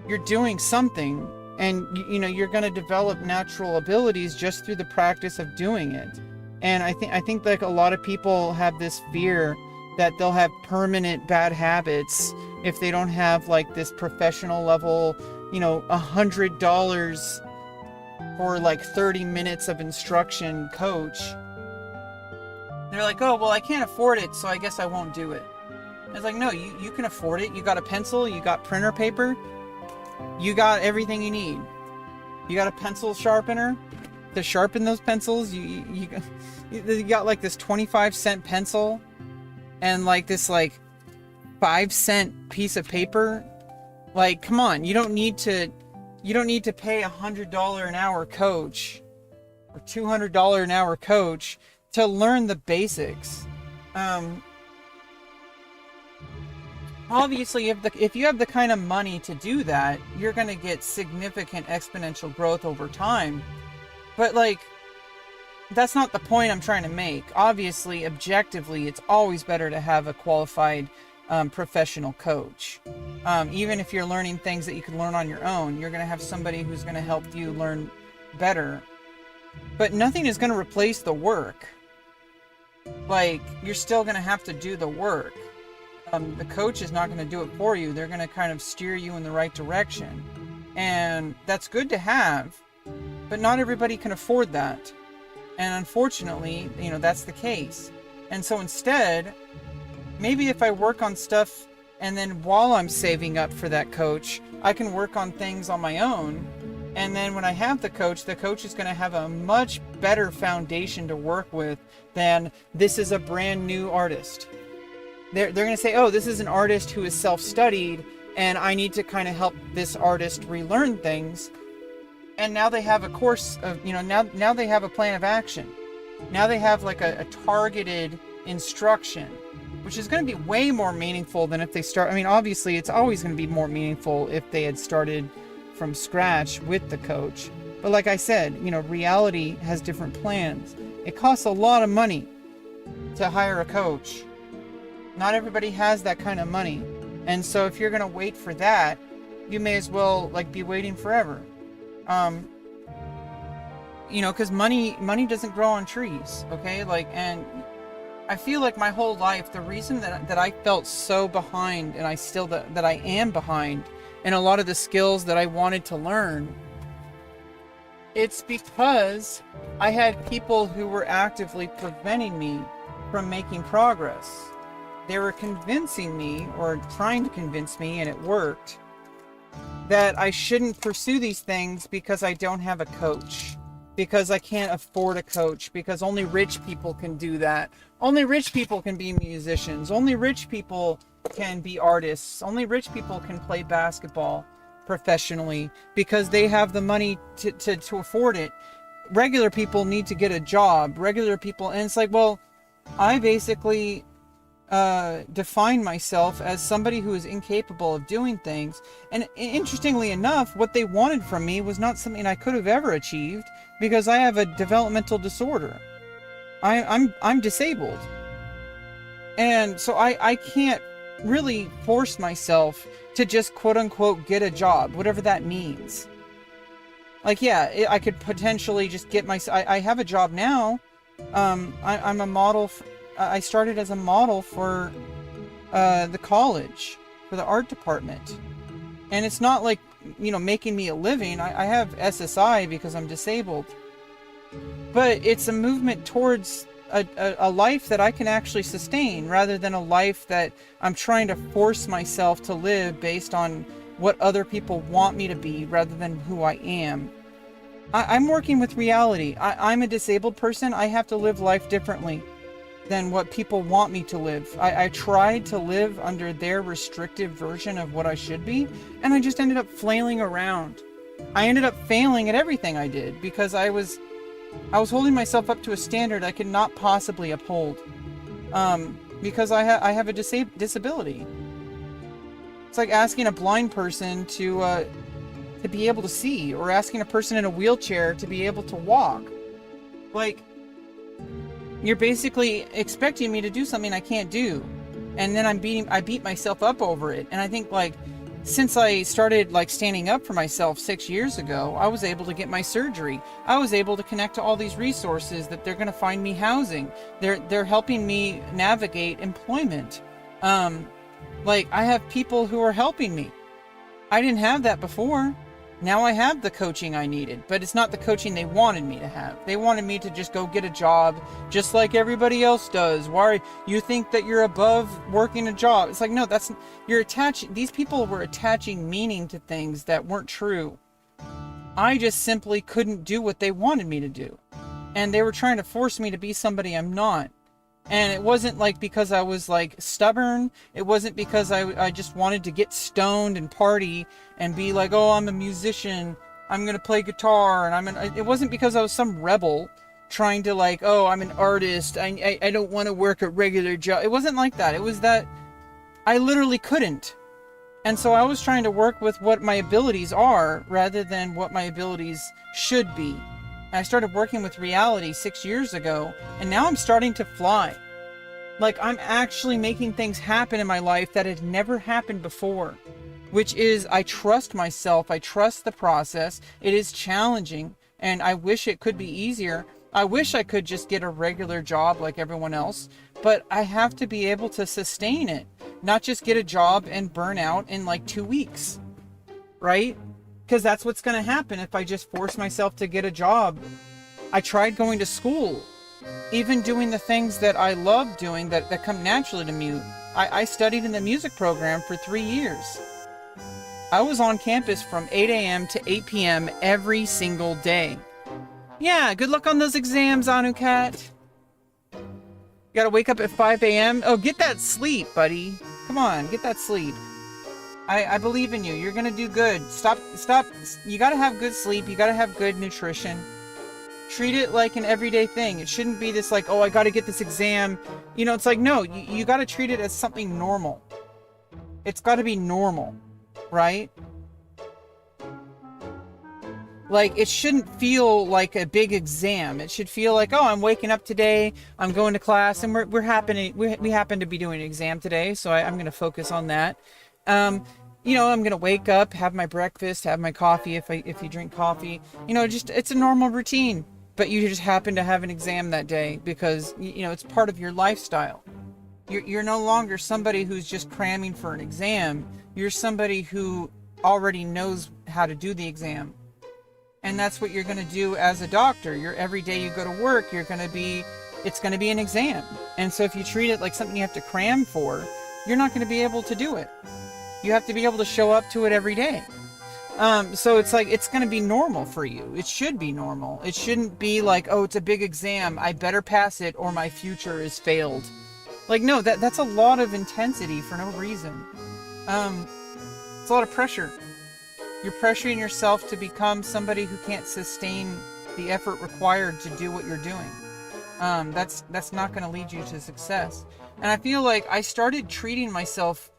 you're doing something. And you're going to develop natural abilities just through the practice of doing it. And I think like a lot of people have this fear that they'll have permanent bad habits if they don't have like this professional level, $100 for like 30 minutes of instruction coach. They're like, oh, well, I can't afford it, so I guess I won't do it. It's like, no, you can afford it. You got a pencil, you got printer paper. You got everything you need. You got a pencil sharpener to sharpen those pencils. You got like this 25-cent pencil and like this like 5-cent piece of paper. Like, come on, you don't need to pay $100 an hour coach or $200 an hour coach to learn the basics. Obviously, if you have the kind of money to do that, you're going to get significant exponential growth over time. But like, that's not the point I'm trying to make. Obviously, objectively, it's always better to have a qualified professional coach. Even if you're learning things that you could learn on your own, you're going to have somebody who's going to help you learn better. But nothing is going to replace the work. Like, you're still going to have to do the work. The coach is not going to do it for you. They're going to kind of steer you in the right direction. And that's good to have, but not everybody can afford that. And unfortunately, that's the case. And so instead, maybe if I work on stuff and then while I'm saving up for that coach, I can work on things on my own. And then when I have the coach is going to have a much better foundation to work with than this is a brand new artist. They're going to say, oh, this is an artist who is self-studied, and I need to kind of help this artist relearn things. And now they have a course of, now they have a plan of action. Now they have like a targeted instruction, which is going to be way more meaningful than if they start. I mean, obviously, it's always going to be more meaningful if they had started from scratch with the coach. But like I said, reality has different plans. It costs a lot of money to hire a coach. Not everybody has that kind of money. And so if you're going to wait for that, you may as well like be waiting forever. Because money doesn't grow on trees. Okay. Like, and I feel like my whole life, the reason that I felt so behind, and that I am behind in a lot of the skills that I wanted to learn, it's because I had people who were actively preventing me from making progress. They were convincing me, or trying to convince me, and it worked, that I shouldn't pursue these things because I don't have a coach, because I can't afford a coach, because only rich people can do that. Only rich people can be musicians. Only rich people can be artists. Only rich people can play basketball professionally because they have the money to afford it. Regular people need to get a job. Regular people, and it's like, well, I basically define myself as somebody who is incapable of doing things. And interestingly enough, what they wanted from me was not something I could have ever achieved, because I have a developmental disorder. I'm disabled. And so I can't really force myself to just quote unquote get a job, whatever that means. Like, yeah, I could potentially just get I have a job now. I'm a model. I started as a model for the college, for the art department. And it's not like, making me a living. I have SSI because I'm disabled. But it's a movement towards a life that I can actually sustain, rather than a life that I'm trying to force myself to live based on what other people want me to be rather than who I am. I'm working with reality. I'm a disabled person. I have to live life differently than what people want me to live. I tried to live under their restrictive version of what I should be, and I just ended up flailing around. I ended up failing at everything I did because I was holding myself up to a standard I could not possibly uphold, because I have a disability. It's like asking a blind person to be able to see, or asking a person in a wheelchair to be able to walk. Like, you're basically expecting me to do something I can't do, and then I beat myself up over it. And I think, like, since I started standing up for myself 6 years ago, I was able to get my surgery. I was able to connect to all these resources that they're going to find me housing. They're helping me navigate employment. I have people who are helping me. I didn't have that before. Now I have the coaching I needed, but it's not the coaching they wanted me to have. They wanted me to just go get a job just like everybody else does. Why you think that you're above working a job? It's like, no, these people were attaching meaning to things that weren't true. I just simply couldn't do what they wanted me to do. And they were trying to force me to be somebody I'm not. And it wasn't because I was stubborn. It wasn't because I just wanted to get stoned and party and be like, oh, I'm a musician, I'm gonna play guitar, and it wasn't because I was some rebel trying to oh, I'm an artist, I don't want to work a regular job. It wasn't like that. It was that I literally couldn't. And so I was trying to work with what my abilities are rather than what my abilities should be. I started working with reality 6 years ago, and now I'm starting to fly. I'm actually making things happen in my life that had never happened before, which is I trust myself. I trust the process. It is challenging, and I wish it could be easier. I wish I could just get a regular job like everyone else, but I have to be able to sustain it, not just get a job and burn out in 2 weeks, right? Because that's what's going to happen if I just force myself to get a job. I tried going to school, even doing the things that I love doing that come naturally to me. I studied in the music program for 3 years. I was on campus from 8 a.m. to 8 p.m. every single day. Yeah, good luck on those exams, Anukat. You gotta wake up at 5 a.m. Oh, get that sleep, buddy. Come on, get that sleep. I believe in you. You're gonna do good. Stop. You gotta have good sleep. You gotta have good nutrition. Treat it like an everyday thing. It shouldn't be this oh, I gotta get this exam. It's no, you gotta treat it as something normal. It's gotta be normal, right? It shouldn't feel like a big exam. It should feel like, oh, I'm waking up today, I'm going to class, and we happen to be doing an exam today, so I'm gonna focus on that. I'm gonna wake up, have my breakfast, have my coffee if you drink coffee. It's a normal routine. But you just happen to have an exam that day because it's part of your lifestyle. You're no longer somebody who's just cramming for an exam. You're somebody who already knows how to do the exam. And that's what you're gonna do as a doctor. Every day you go to work, it's gonna be an exam. And so if you treat it like something you have to cram for, you're not gonna be able to do it. You have to be able to show up to it every day. So it's it's going to be normal for you. It should be normal. It shouldn't be oh, it's a big exam, I better pass it or my future is failed. No, that's a lot of intensity for no reason. It's a lot of pressure. You're pressuring yourself to become somebody who can't sustain the effort required to do what you're doing. That's not going to lead you to success. And I feel like I started treating myself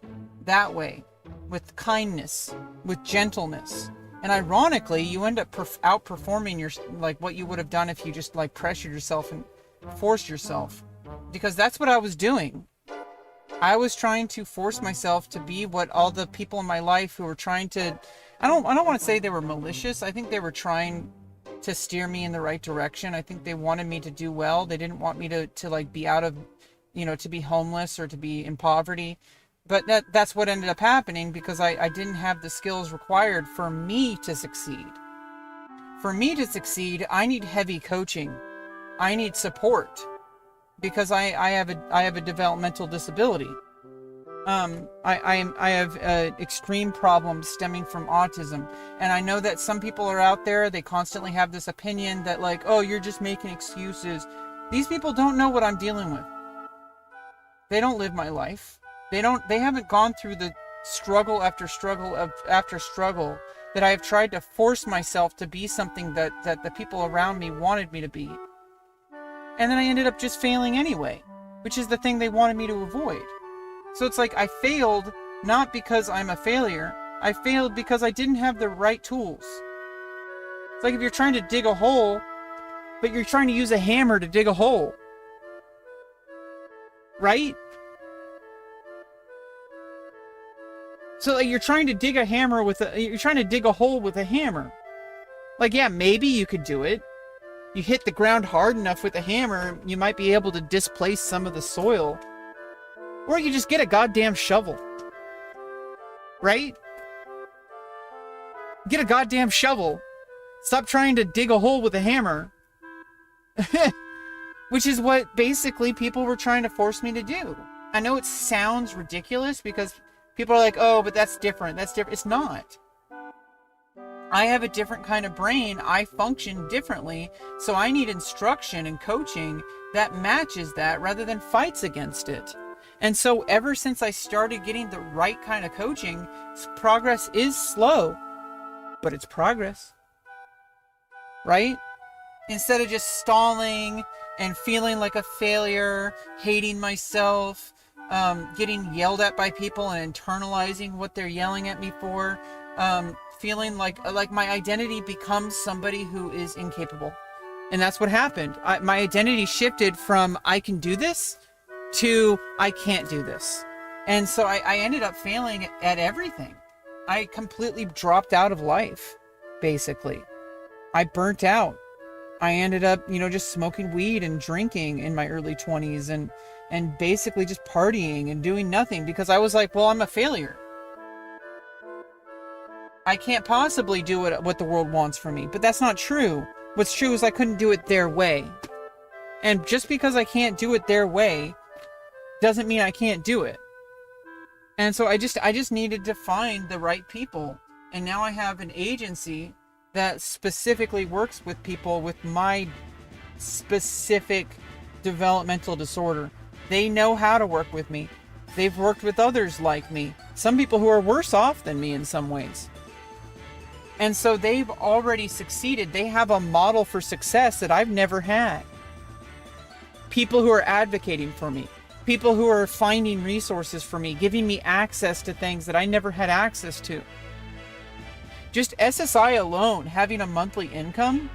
that way, with kindness, with gentleness. And ironically, you end up outperforming your what you would have done if you just pressured yourself and forced yourself. Because that's what I was doing. I was trying to force myself to be what all the people in my life who were trying to, I don't want to say they were malicious. I think they were trying to steer me in the right direction. I think they wanted me to do well. They didn't want me to be out of, to be homeless or to be in poverty. But that's what ended up happening, because I didn't have the skills required for me to succeed. For me to succeed, I need heavy coaching. I need support, because I have a developmental disability. I have extreme problems stemming from autism, and I know that some people are out there, they constantly have this opinion that like, oh, you're just making excuses. These people don't know what I'm dealing with. They don't live my life. They haven't gone through the struggle after struggle after struggle that I have tried to force myself to be something that the people around me wanted me to be. And then I ended up just failing anyway, which is the thing they wanted me to avoid. So it's like I failed not because I'm a failure. I failed because I didn't have the right tools. It's like if you're trying to dig a hole, but you're trying to use a hammer to dig a hole. Right? So like you're trying to dig a hole with a hammer. Like, yeah, maybe you could do it. You hit the ground hard enough with a hammer, you might be able to displace some of the soil. Or you just get a goddamn shovel. Right? Get a goddamn shovel. Stop trying to dig a hole with a hammer. Which is what basically people were trying to force me to do. I know it sounds ridiculous because people are like, oh, but that's different. That's different. It's not. I have a different kind of brain. I function differently. So I need instruction and coaching that matches that rather than fights against it. And so ever since I started getting the right kind of coaching, progress is slow, but it's progress. Right? Instead of just stalling and feeling like a failure, hating myself, getting yelled at by people and internalizing what they're yelling at me for, feeling like my identity becomes somebody who is incapable. And that's what happened. My identity shifted from I can do this to I can't do this. And so I ended up failing at everything. I completely dropped out of life, basically. I burnt out. I ended up, just smoking weed and drinking in my early 20s and basically just partying and doing nothing because I was like, well, I'm a failure. I can't possibly do what the world wants from me. But that's not true. What's true is I couldn't do it their way. And just because I can't do it their way doesn't mean I can't do it. And so I just needed to find the right people. And now I have an agency that specifically works with people with my specific developmental disorder. They know how to work with me. They've worked with others like me. Some people who are worse off than me in some ways. And so they've already succeeded. They have a model for success that I've never had. People who are advocating for me. People who are finding resources for me, giving me access to things that I never had access to. Just SSI alone, having a monthly income,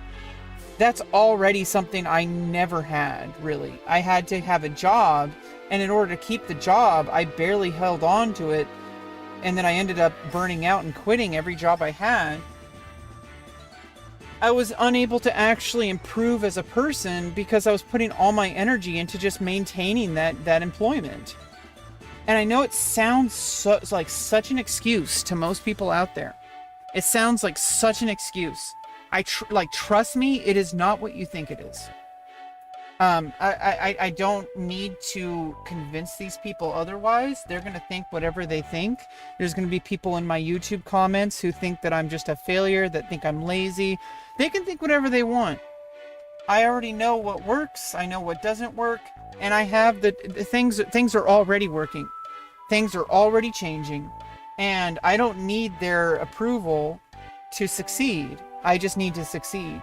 that's already something I never had, really. I had to have a job, and in order to keep the job, I barely held on to it, and then I ended up burning out and quitting every job I had. I was unable to actually improve as a person because I was putting all my energy into just maintaining that employment. And I know it sounds like such an excuse to most people out there. It sounds like such an excuse. Trust me, it is not what you think it is. I don't need to convince these people otherwise. They're going to think whatever they think. There's going to be people in my YouTube comments who think that I'm just a failure, that think I'm lazy. They can think whatever they want. I already know what works. I know what doesn't work. And I have the things are already working. Things are already changing. And I don't need their approval to succeed. I just need to succeed.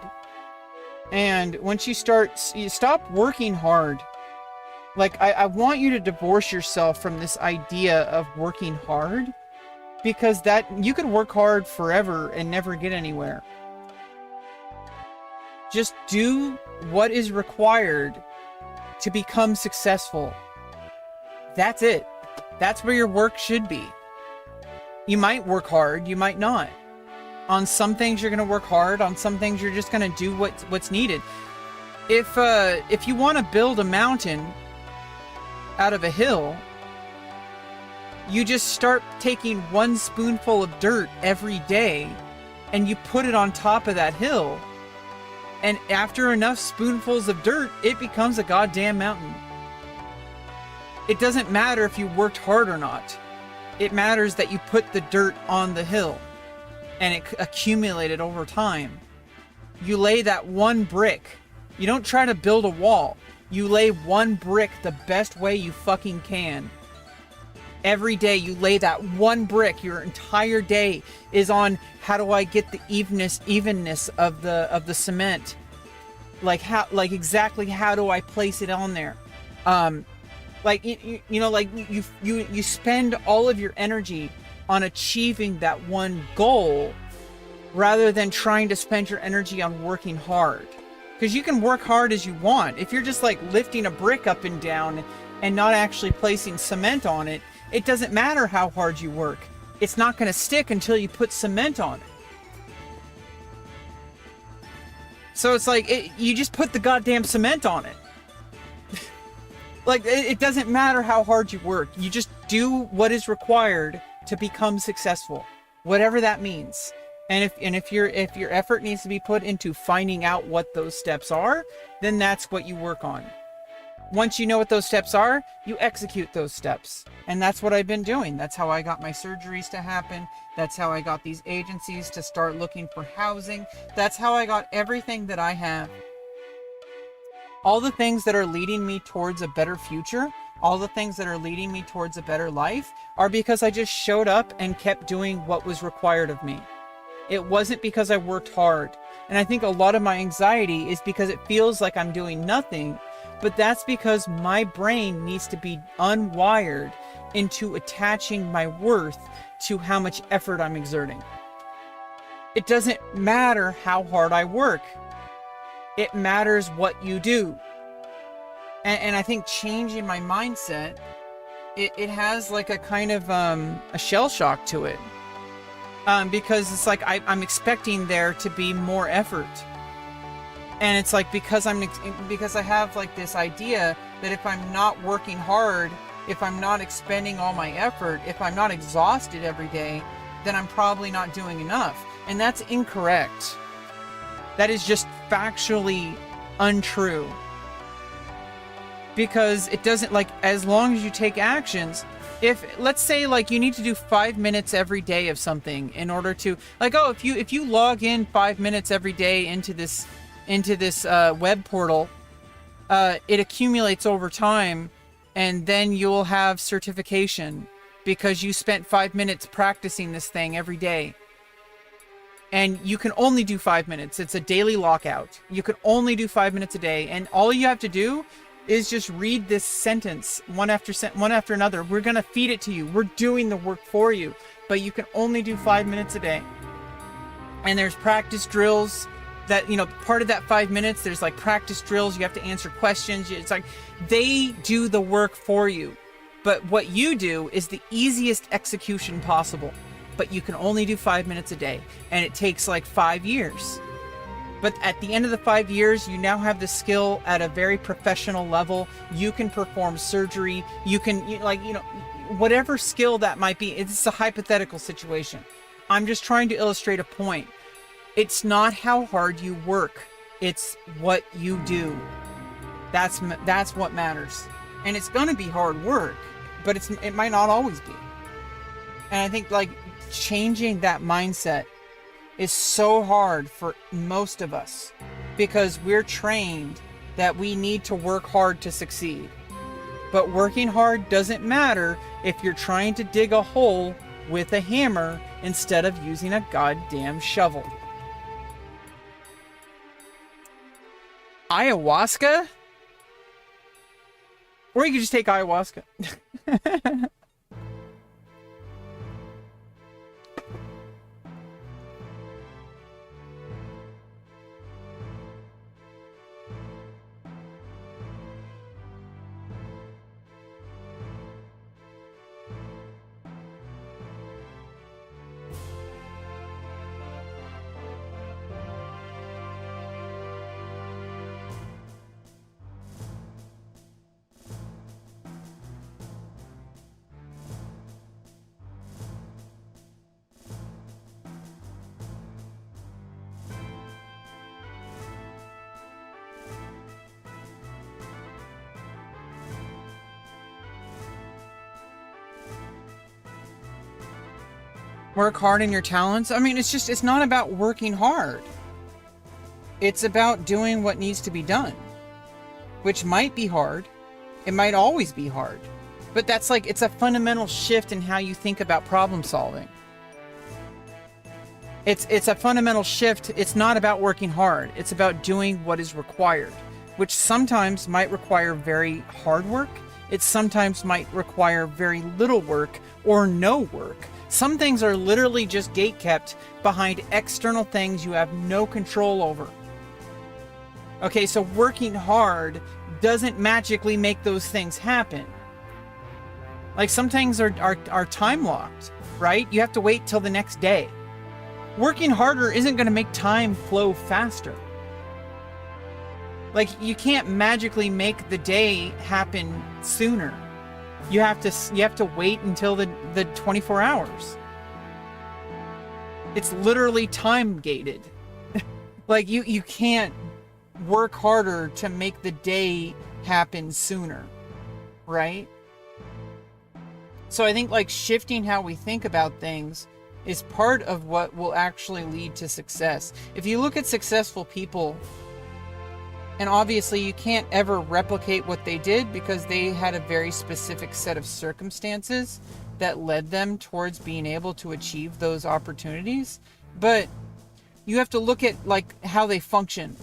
And once you stop working hard. Like, I want you to divorce yourself from this idea of working hard, because that you could work hard forever and never get anywhere. Just do what is required to become successful. That's it. That's where your work should be. You might work hard, you might not. On some things you're going to work hard, on some things you're just going to do what's needed. If you want to build a mountain out of a hill, You just start taking one spoonful of dirt every day and you put it on top of that hill. And after enough spoonfuls of dirt, it becomes a goddamn mountain. It doesn't matter if you worked hard or not. It matters that you put the dirt on the hill and it accumulated over time. You lay that one brick. You don't try to build a wall. You lay one brick the best way you fucking can. Every day you lay that one brick. Your entire day is on how do I get the evenness of the cement? Like exactly how do I place it on there? You spend all of your energy on achieving that one goal rather than trying to spend your energy on working hard. Because you can work hard as you want. If you're just like lifting a brick up and down and not actually placing cement on it, it doesn't matter how hard you work. It's not going to stick until you put cement on it. So it's like, you just put the goddamn cement on it. Like, it doesn't matter how hard you work. You just do what is required to become successful, whatever that means. And if your effort needs to be put into finding out what those steps are, then that's what you work on. Once you know what those steps are, you execute those steps. And that's what I've been doing. That's how I got my surgeries to happen. That's how I got these agencies to start looking for housing. That's how I got everything that I have. All the things that are leading me towards a better future, all the things that are leading me towards a better life, are because I just showed up and kept doing what was required of me. It wasn't because I worked hard. And I think a lot of my anxiety is because it feels like I'm doing nothing, but that's because my brain needs to be unwired into attaching my worth to how much effort I'm exerting. It doesn't matter how hard I work. It matters what you do. And I think changing my mindset, it has like a kind of a shell shock to it. Because it's like I'm expecting there to be more effort. And it's like because I have like this idea that if I'm not working hard, if I'm not expending all my effort, if I'm not exhausted every day, then I'm probably not doing enough. And that's incorrect. That is just factually untrue. Because it doesn't, like, as long as you take actions, if let's say like you need to do 5 minutes every day of something in order to, like, oh, if you log in 5 minutes every day into this web portal, it accumulates over time, and then you'll have certification because you spent 5 minutes practicing this thing every day. And you can only do 5 minutes. It's a daily lockout. You can only do 5 minutes a day, and all you have to do is just read this sentence one after another. We're gonna feed it to you. We're doing the work for you, but you can only do 5 minutes a day. And there's practice drills that, you know, part of that 5 minutes, there's like practice drills. You have to answer questions. It's like they do the work for you, but what you do is the easiest execution possible. But you can only do 5 minutes a day, and it takes like 5 years. But at the end of the 5 years, you now have the skill at a very professional level. You can perform surgery. You can, whatever skill that might be. It's a hypothetical situation. I'm just trying to illustrate a point. It's not how hard you work. It's what you do. That's what matters. And it's going to be hard work, but it might not always be. And I think like changing that mindset is so hard for most of us because we're trained that we need to work hard to succeed. But working hard doesn't matter if you're trying to dig a hole with a hammer instead of using a goddamn shovel. Ayahuasca? Or you could just take ayahuasca. work hard in your talents. I mean, it's not about working hard. It's about doing what needs to be done, which might be hard. It might always be hard, but that's like, it's a fundamental shift in how you think about problem solving. It's a fundamental shift. It's not about working hard. It's about doing what is required, which sometimes might require very hard work. It sometimes might require very little work or no work. Some things are literally just gatekept behind external things you have no control over. Okay, so working hard doesn't magically make those things happen. Like, some things are time locked, right? You have to wait till the next day. Working harder isn't going to make time flow faster. Like, you can't magically make the day happen sooner. You have to wait until the 24 hours. It's literally time gated. Like, you can't work harder to make the day happen sooner, right? So I think, like, shifting how we think about things is part of what will actually lead to success. If you look at successful people, and obviously you can't ever replicate what they did because they had a very specific set of circumstances that led them towards being able to achieve those opportunities, but you have to look at, like, how they function.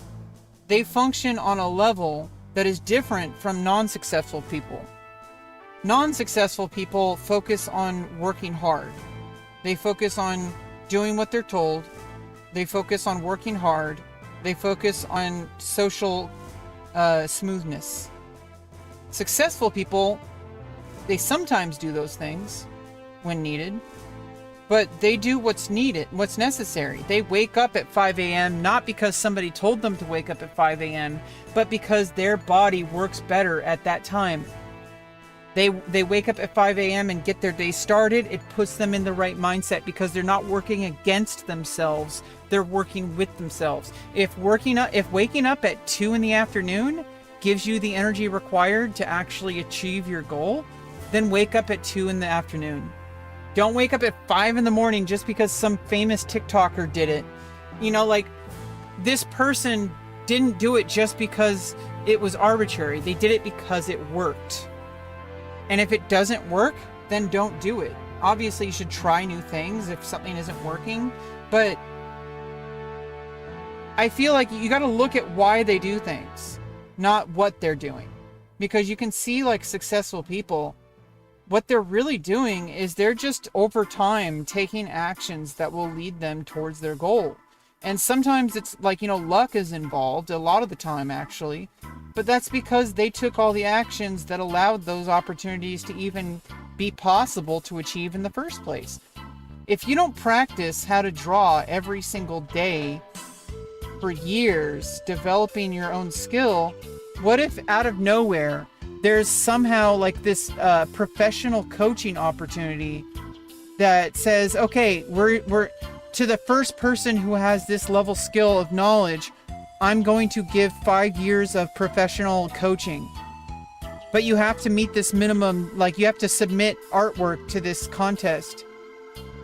They function on a level that is different from non-successful people. Non-successful people focus on working hard. They focus on doing what they're told. They focus on working hard. They focus on social smoothness. Successful people, they sometimes do those things when needed, but they do what's needed, what's necessary. They wake up at 5 a.m. not because somebody told them to wake up at 5 a.m., but because their body works better at that time. They wake up at 5 a.m. and get their day started. It puts them in the right mindset because they're not working against themselves. They're working with themselves. If waking up at 2 in the afternoon gives you the energy required to actually achieve your goal, then wake up at 2 in the afternoon. Don't wake up at 5 in the morning just because some famous TikToker did it. You know, like, this person didn't do it just because it was arbitrary. They did it because it worked. And if it doesn't work, then don't do it. Obviously, you should try new things if something isn't working, but I feel like you got to look at why they do things, not what they're doing. Because you can see, like, successful people, what they're really doing is they're just over time taking actions that will lead them towards their goal. And sometimes it's like, you know, luck is involved, a lot of the time actually, but that's because they took all the actions that allowed those opportunities to even be possible to achieve in the first place. If you don't practice how to draw every single day for years, developing your own skill, what if out of nowhere there's somehow like this professional coaching opportunity that says, okay, we're to the first person who has this level skill of knowledge, I'm going to give 5 years of professional coaching. But you have to meet this minimum, like, you have to submit artwork to this contest.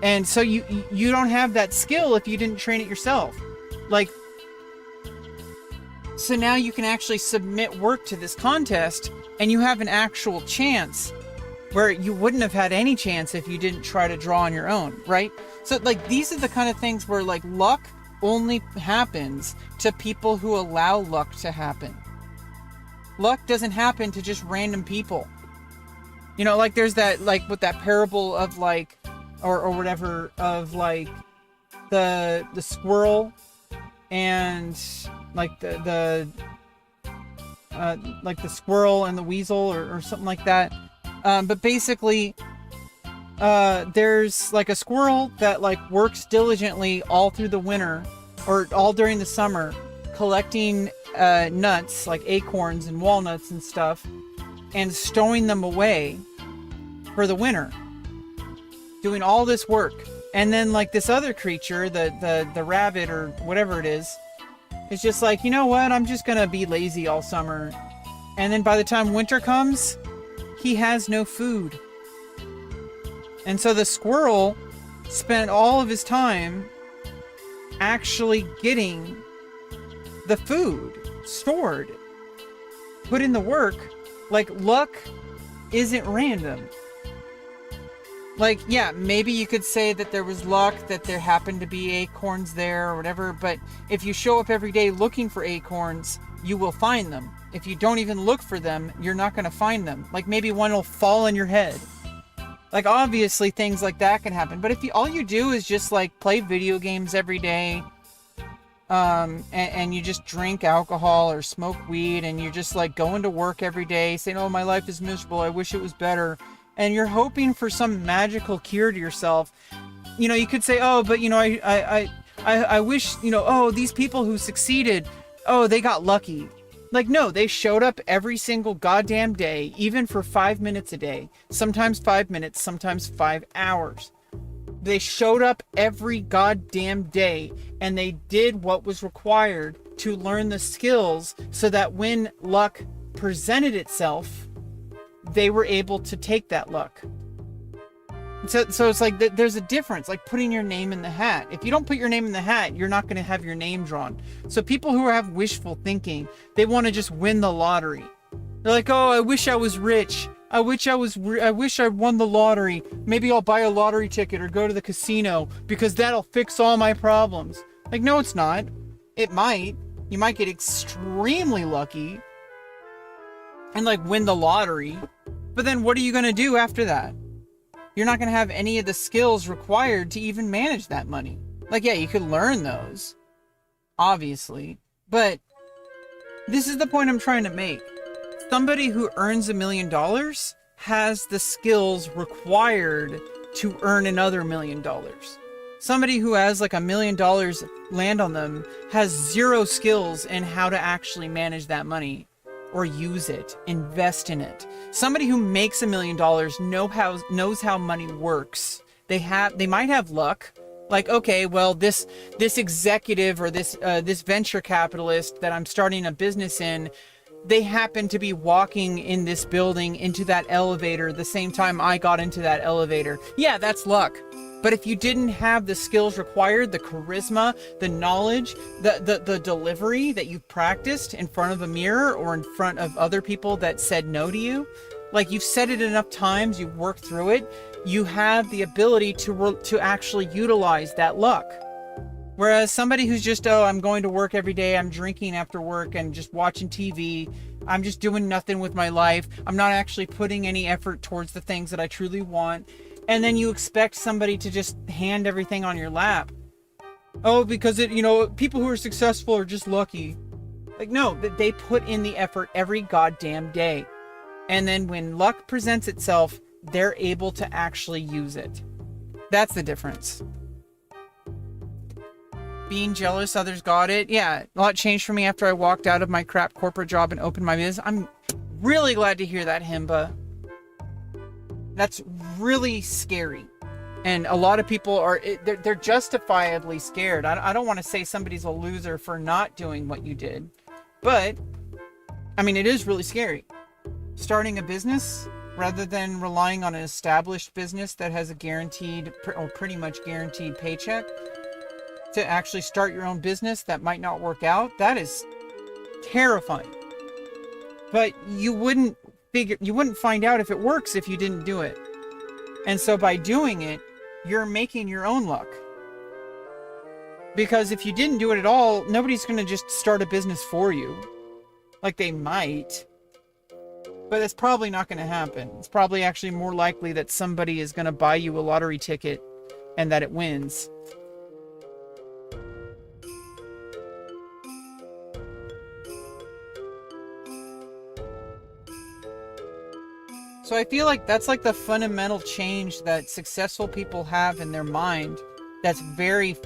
And so you don't have that skill if you didn't train it yourself. Like, so now you can actually submit work to this contest and you have an actual chance where you wouldn't have had any chance if you didn't try to draw on your own, right? So, like, these are the kind of things where, like, luck only happens to people who allow luck to happen. Luck doesn't happen to just random people. You know, like, there's that, like, with that parable of, like, or whatever, of, like, the squirrel and, like, the squirrel and the weasel or something like that. But basically, there's like a squirrel that, like, works diligently all through the winter or all during the summer, collecting nuts, like acorns and walnuts and stuff, and stowing them away for the winter, doing all this work. And then, like, this other creature, the rabbit or whatever it is just like, you know what, I'm just gonna be lazy all summer. And then by the time winter comes, he has no food. And so the squirrel spent all of his time actually getting the food stored, put in the work. Like, luck isn't random. Like, yeah, maybe you could say that there was luck, that there happened to be acorns there or whatever, but if you show up every day looking for acorns, you will find them. If you don't even look for them, you're not going to find them. Like, maybe one will fall on your head. Like, obviously things like that can happen, but if all you do is just like play video games every day, and you just drink alcohol or smoke weed, and you're just like going to work every day saying, oh, my life is miserable, I wish it was better, and you're hoping for some magical cure to yourself, you know, you could say, oh, but you know, I wish, you know, oh, these people who succeeded, oh, they got lucky. Like, no, they showed up every single goddamn day, even for 5 minutes a day, sometimes 5 minutes, sometimes 5 hours. They showed up every goddamn day, and they did what was required to learn the skills so that when luck presented itself, they were able to take that luck. So it's like there's a difference, like putting your name in the hat. If you don't put your name in the hat, you're not going to have your name drawn. So people who have wishful thinking, they want to just win the lottery. They're like, oh, I wish I was rich. I wish I won the lottery. Maybe I'll buy a lottery ticket or go to the casino because that'll fix all my problems. Like, no, it's not. It might. You might get extremely lucky and like win the lottery. But then what are you going to do after that? You're not going to have any of the skills required to even manage that money. Like, yeah, you could learn those, obviously. But this is the point I'm trying to make. Somebody who earns $1 million has the skills required to earn another $1 million. Somebody who has like $1 million land on them has zero skills in how to actually manage that money or use it, invest in it. Somebody who makes $1 million knows how money works. They might have luck. Like, okay, well, this executive or this venture capitalist that I'm starting a business in, they happen to be walking in this building into that elevator the same time I got into that elevator. Yeah, that's luck. But if you didn't have the skills required, the charisma, the knowledge, the delivery that you've practiced in front of a mirror or in front of other people that said no to you, like you've said it enough times, you've worked through it, you have the ability to actually utilize that luck. Whereas somebody who's just, oh, I'm going to work every day, I'm drinking after work and just watching TV, I'm just doing nothing with my life, I'm not actually putting any effort towards the things that I truly want, and then you expect somebody to just hand everything on your lap. Oh, because people who are successful are just lucky. Like, no, they put in the effort every goddamn day. And then when luck presents itself, they're able to actually use it. That's the difference. Being jealous others got it. Yeah, a lot changed for me after I walked out of my crap corporate job and opened my business. I'm really glad to hear that, Himba. That's really scary. And a lot of people they're justifiably scared. I don't want to say somebody's a loser for not doing what you did. But, I mean, it is really scary. Starting a business rather than relying on an established business that has a guaranteed or pretty much guaranteed paycheck, to actually start your own business that might not work out, that is terrifying. But you wouldn't find out if it works if you didn't do it. And so by doing it, you're making your own luck. Because if you didn't do it at all, nobody's going to just start a business for you. Like, they might. But it's probably not going to happen. It's probably actually more likely that somebody is going to buy you a lottery ticket and that it wins. So I feel like that's like the fundamental change that successful people have in their mind that's very,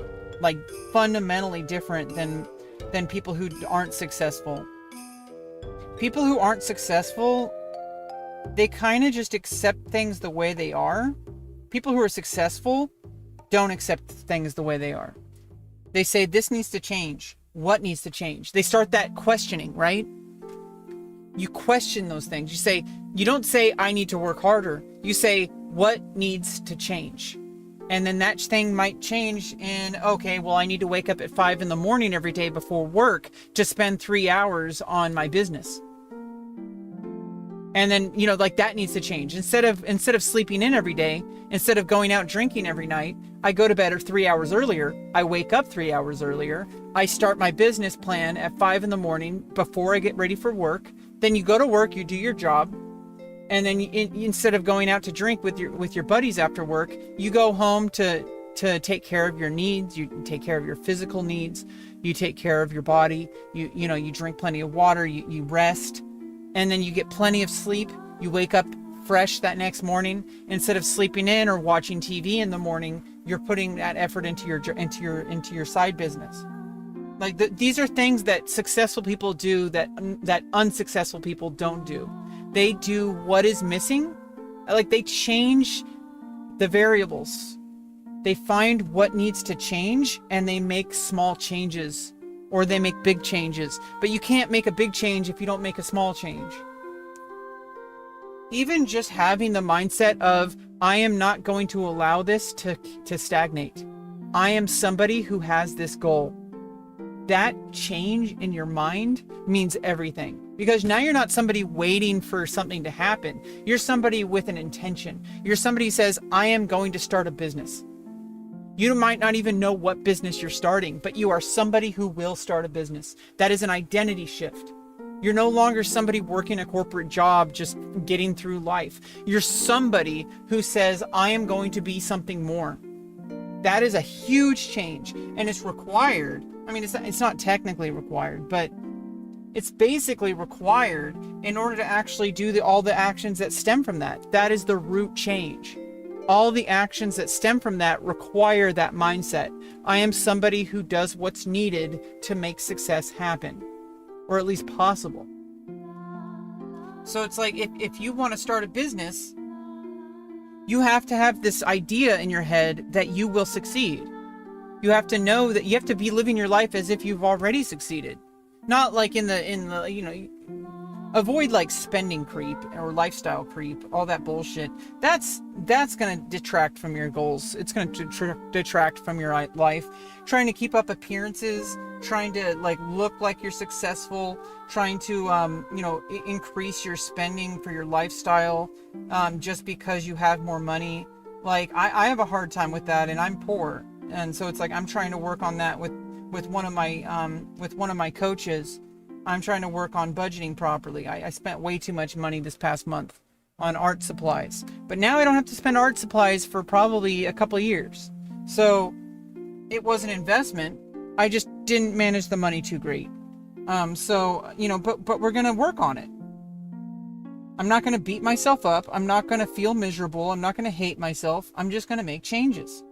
like, fundamentally different than people who aren't successful. People who aren't successful, they kind of just accept things the way they are. People who are successful don't accept things the way they are. They say, this needs to change. What needs to change? They start that questioning, right? You question those things. You don't say, I need to work harder. You say, what needs to change? And then that thing might change in, okay, well, I need to wake up at 5 in the morning every day before work to spend 3 hours on my business. And then, like that needs to change. Instead of sleeping in every day, instead of going out drinking every night, I go to bed 3 hours earlier. I wake up 3 hours earlier. I start my business plan at 5 in the morning before I get ready for work. Then you go to work, you do your job. And then instead of going out to drink with your buddies after work, you go home to take care of your needs. You take care of your physical needs. You take care of your body. You drink plenty of water. You rest, and then you get plenty of sleep. You wake up fresh that next morning. Instead of sleeping in or watching TV in the morning, you're putting that effort into your side business. Like these are things that successful people do that unsuccessful people don't do. They do what is missing. Like they change the variables. They find what needs to change and they make small changes, or they make big changes. But you can't make a big change if you don't make a small change. Even just having the mindset of, I am not going to allow this to stagnate. I am somebody who has this goal. That change in your mind means everything, because now you're not somebody waiting for something to happen. You're somebody with an intention. You're somebody who says, I am going to start a business. You might not even know what business you're starting, but you are somebody who will start a business. That is an identity shift. You're no longer somebody working a corporate job, just getting through life. You're somebody who says, I am going to be something more. That is a huge change, and it's required. I mean, it's not technically required, but it's basically required in order to actually do all the actions that stem from that. That is the root change. All the actions that stem from that require that mindset. I am somebody who does what's needed to make success happen, or at least possible. So it's like, if you want to start a business, you have to have this idea in your head that you will succeed. You have to know that you have to be living your life as if you've already succeeded. Not like avoid like spending creep or lifestyle creep, all that bullshit. That's going to detract from your goals. It's going to detract from your life. Trying to keep up appearances, trying to like look like you're successful, trying to increase your spending for your lifestyle just because you have more money. Like I have a hard time with that, and I'm poor. And so it's like I'm trying to work on that with one of my coaches. I'm trying to work on budgeting properly. I spent way too much money this past month on art supplies, but now I don't have to spend art supplies for probably a couple of years. So it was an investment. I just didn't manage the money too great. But we're going to work on it. I'm not going to beat myself up. I'm not going to feel miserable. I'm not going to hate myself. I'm just going to make changes.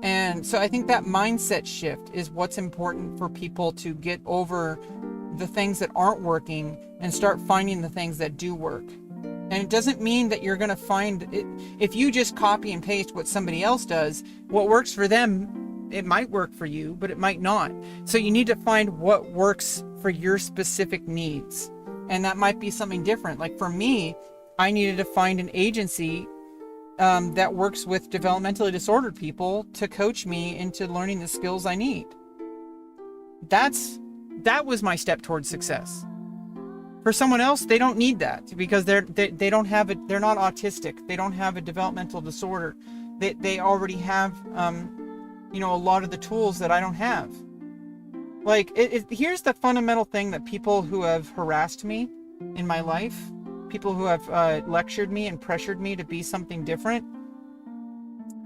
And so I think that mindset shift is what's important for people to get over the things that aren't working and start finding the things that do work. And it doesn't mean that you're going to find it. If you just copy and paste what somebody else does, what works for them, it might work for you, but it might not. So you need to find what works for your specific needs. And that might be something different. Like for me, I needed to find an agency that works with developmentally disordered people to coach me into learning the skills I need. That was my step towards success. For someone else, they don't need that because they don't have it. They're not autistic. They don't have a developmental disorder. They already have a lot of the tools that I don't have. Like here's the fundamental thing that people who have harassed me in my life, people who have lectured me and pressured me to be something different,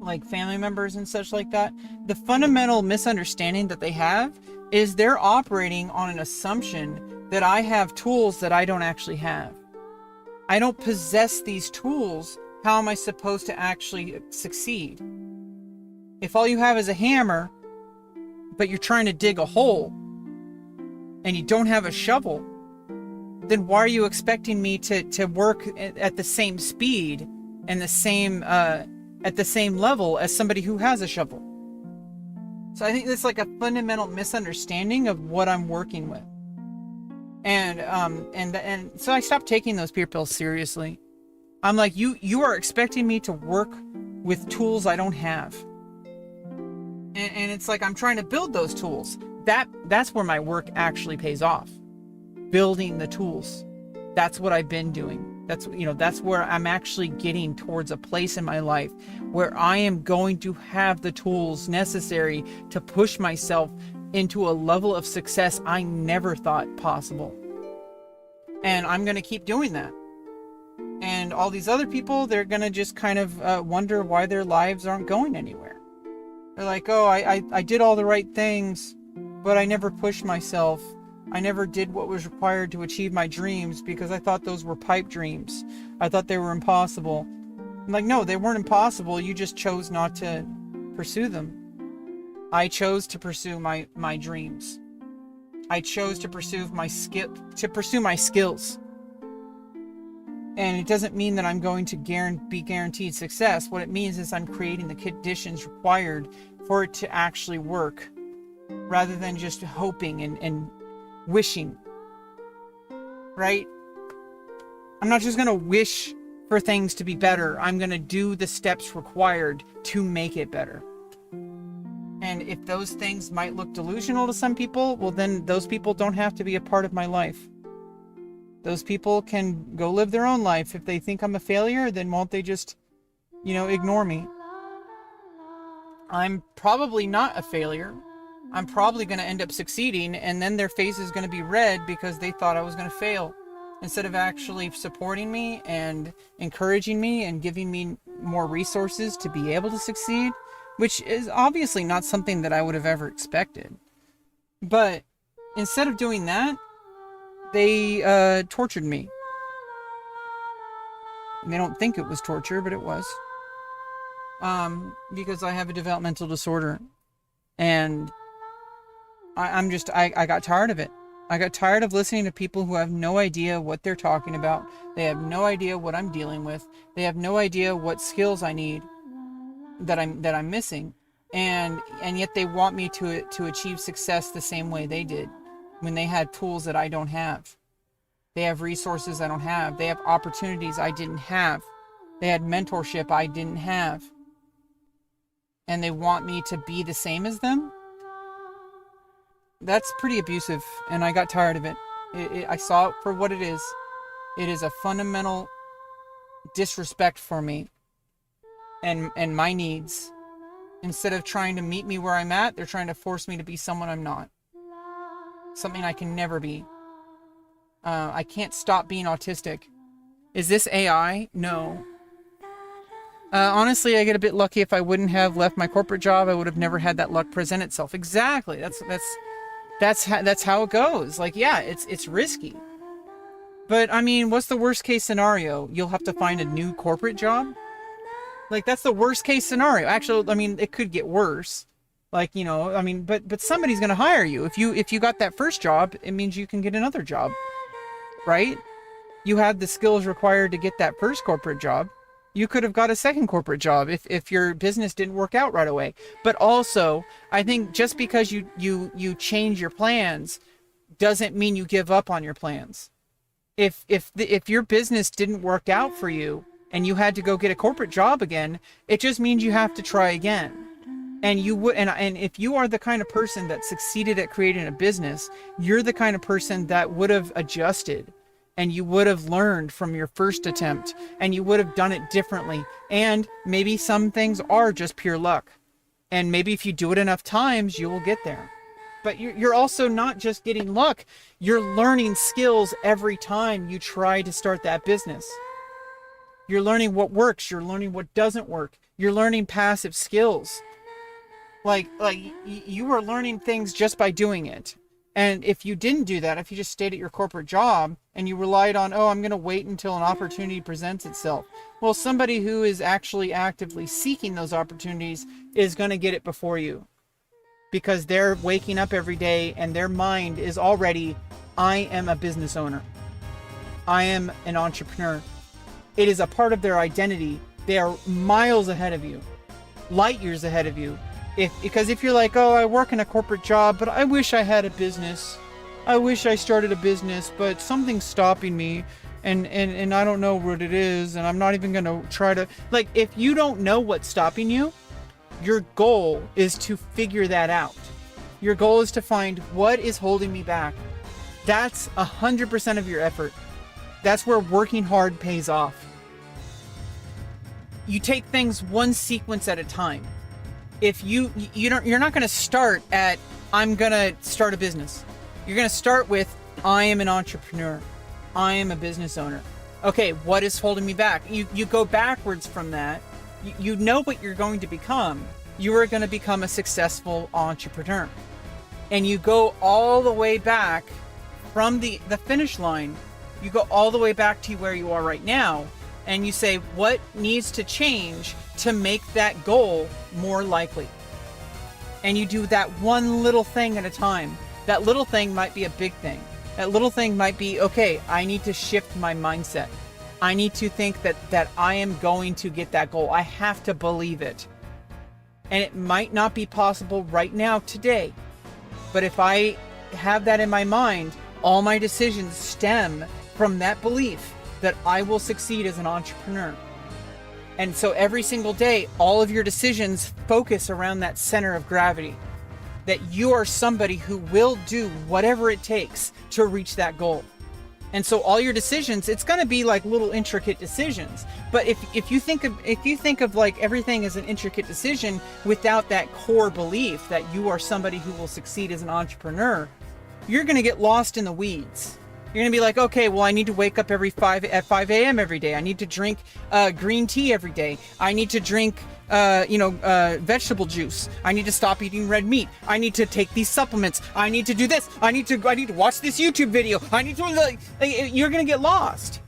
like family members and such like that, the fundamental misunderstanding that they have is they're operating on an assumption that I have tools that I don't actually have. I don't possess these tools. How am I supposed to actually succeed? If all you have is a hammer, but you're trying to dig a hole and you don't have a shovel, then why are you expecting me to work at the same speed and at the same level as somebody who has a shovel? So I think that's like a fundamental misunderstanding of what I'm working with. And so I stopped taking those people seriously. I'm like, you are expecting me to work with tools I don't have. And it's like I'm trying to build those tools. That's where my work actually pays off. Building the tools. That's what I've been doing. That's where I'm actually getting towards a place in my life where I am going to have the tools necessary to push myself into a level of success I never thought possible. And I'm going to keep doing that. And all these other people, they're going to just kind of wonder why their lives aren't going anywhere. They're like, oh, I did all the right things, but I never pushed myself. I never did what was required to achieve my dreams because I thought those were pipe dreams. I thought they were impossible. I'm like, no, they weren't impossible. You just chose not to pursue them. I chose to pursue my dreams. I chose to pursue my skills. And it doesn't mean that I'm going to be guaranteed success. What it means is I'm creating the conditions required for it to actually work, rather than just hoping and wishing, right? I'm not just going to wish for things to be better. I'm going to do the steps required to make it better. And if those things might look delusional to some people, well, then those people don't have to be a part of my life. Those people can go live their own life. If they think I'm a failure, then won't they just, ignore me? I'm probably not a failure. I'm probably going to end up succeeding, and then their face is going to be red because they thought I was going to fail. Instead of actually supporting me and encouraging me and giving me more resources to be able to succeed, which is obviously not something that I would have ever expected. But instead of doing that, they tortured me. And they don't think it was torture, but it was. Because I have a developmental disorder. And I got tired of it. I got tired of listening to people who have no idea what they're talking about. They have no idea what I'm dealing with. They have no idea what skills I need that I'm missing. And yet they want me to achieve success the same way they did, when they had tools that I don't have. They have resources I don't have. They have opportunities I didn't have. They had mentorship I didn't have. And they want me to be the same as them? That's pretty abusive, and I got tired of it. I saw it for what it is. It is a fundamental disrespect for me and my needs. Instead of trying to meet me where I'm at, they're trying to force me to be someone I'm not. Something I can never be. I can't stop being autistic. Is this AI? No. Honestly, I get a bit lucky. If I wouldn't have left my corporate job, I would have never had that luck present itself. Exactly. That's how it goes. Like, yeah, it's risky. But I mean, what's the worst case scenario? You'll have to find a new corporate job? Like, that's the worst case scenario. Actually, I mean, it could get worse. Like, but somebody's going to hire you. If you got that first job, it means you can get another job, right? You had the skills required to get that first corporate job. You could have got a second corporate job if your business didn't work out right away. But also, I think just because you change your plans doesn't mean you give up on your plans. If your business didn't work out for you and you had to go get a corporate job again, it just means you have to try again. And if you are the kind of person that succeeded at creating a business, you're the kind of person that would have adjusted, and you would have learned from your first attempt, and you would have done it differently. And maybe some things are just pure luck. And maybe if you do it enough times, you will get there. But you're also not just getting luck. You're learning skills every time you try to start that business. You're learning what works. You're learning what doesn't work. You're learning passive skills. Like you are learning things just by doing it. And if you didn't do that, if you just stayed at your corporate job and you relied on, I'm going to wait until an opportunity presents itself. Well, somebody who is actually actively seeking those opportunities is going to get it before you, because they're waking up every day and their mind is already, I am a business owner. I am an entrepreneur. It is a part of their identity. They are miles ahead of you, light years ahead of you. Because if you're like, I work in a corporate job, but I wish I had a business. I wish I started a business, but something's stopping me. and I don't know what it is, and I'm not even going to try to, like, if you don't know what's stopping you, your goal is to figure that out. Your goal is to find what is holding me back. That's 100% of your effort. That's where working hard pays off. You take things one sequence at a time. If you're not going to start at, I'm going to start a business. You're going to start with, I am an entrepreneur. I am a business owner. Okay, what is holding me back? You go backwards from that. You know what you're going to become. You are going to become a successful entrepreneur. And you go all the way back from the finish line. You go all the way back to where you are right now. And you say, what needs to change to make that goal more likely? And you do that one little thing at a time. That little thing might be a big thing. That little thing might be, okay, I need to shift my mindset. I need to think that I am going to get that goal. I have to believe it. And it might not be possible right now, today. But if I have that in my mind, all my decisions stem from that belief that I will succeed as an entrepreneur. And so every single day, all of your decisions focus around that center of gravity, that you are somebody who will do whatever it takes to reach that goal. And so all your decisions, it's going to be like little intricate decisions. But if you think of like everything as an intricate decision without that core belief that you are somebody who will succeed as an entrepreneur, you're going to get lost in the weeds. You're going to be like, okay, well, I need to wake up at 5 a.m. every day. I need to drink green tea every day. I need to drink, vegetable juice. I need to stop eating red meat. I need to take these supplements. I need to do this. I need to watch this YouTube video. You're going to get lost.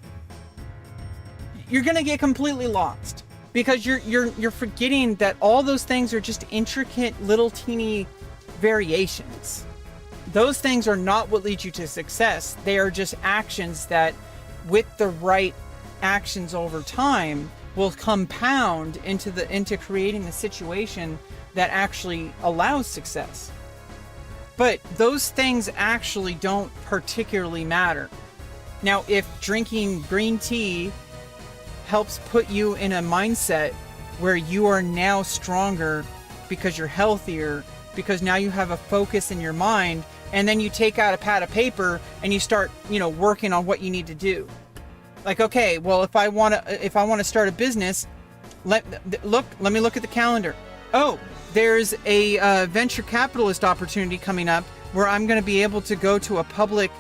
You're going to get completely lost because you're forgetting that all those things are just intricate little teeny variations. Those things are not what leads you to success. They are just actions that, with the right actions over time, will compound into creating the situation that actually allows success. But those things actually don't particularly matter. Now, if drinking green tea helps put you in a mindset where you are now stronger because you're healthier, because now you have a focus in your mind, and then you take out a pad of paper and you start, working on what you need to do. Like, okay, well, if I want to start a business, let me look at the calendar. Oh, there's a venture capitalist opportunity coming up where I'm going to be able to go to a public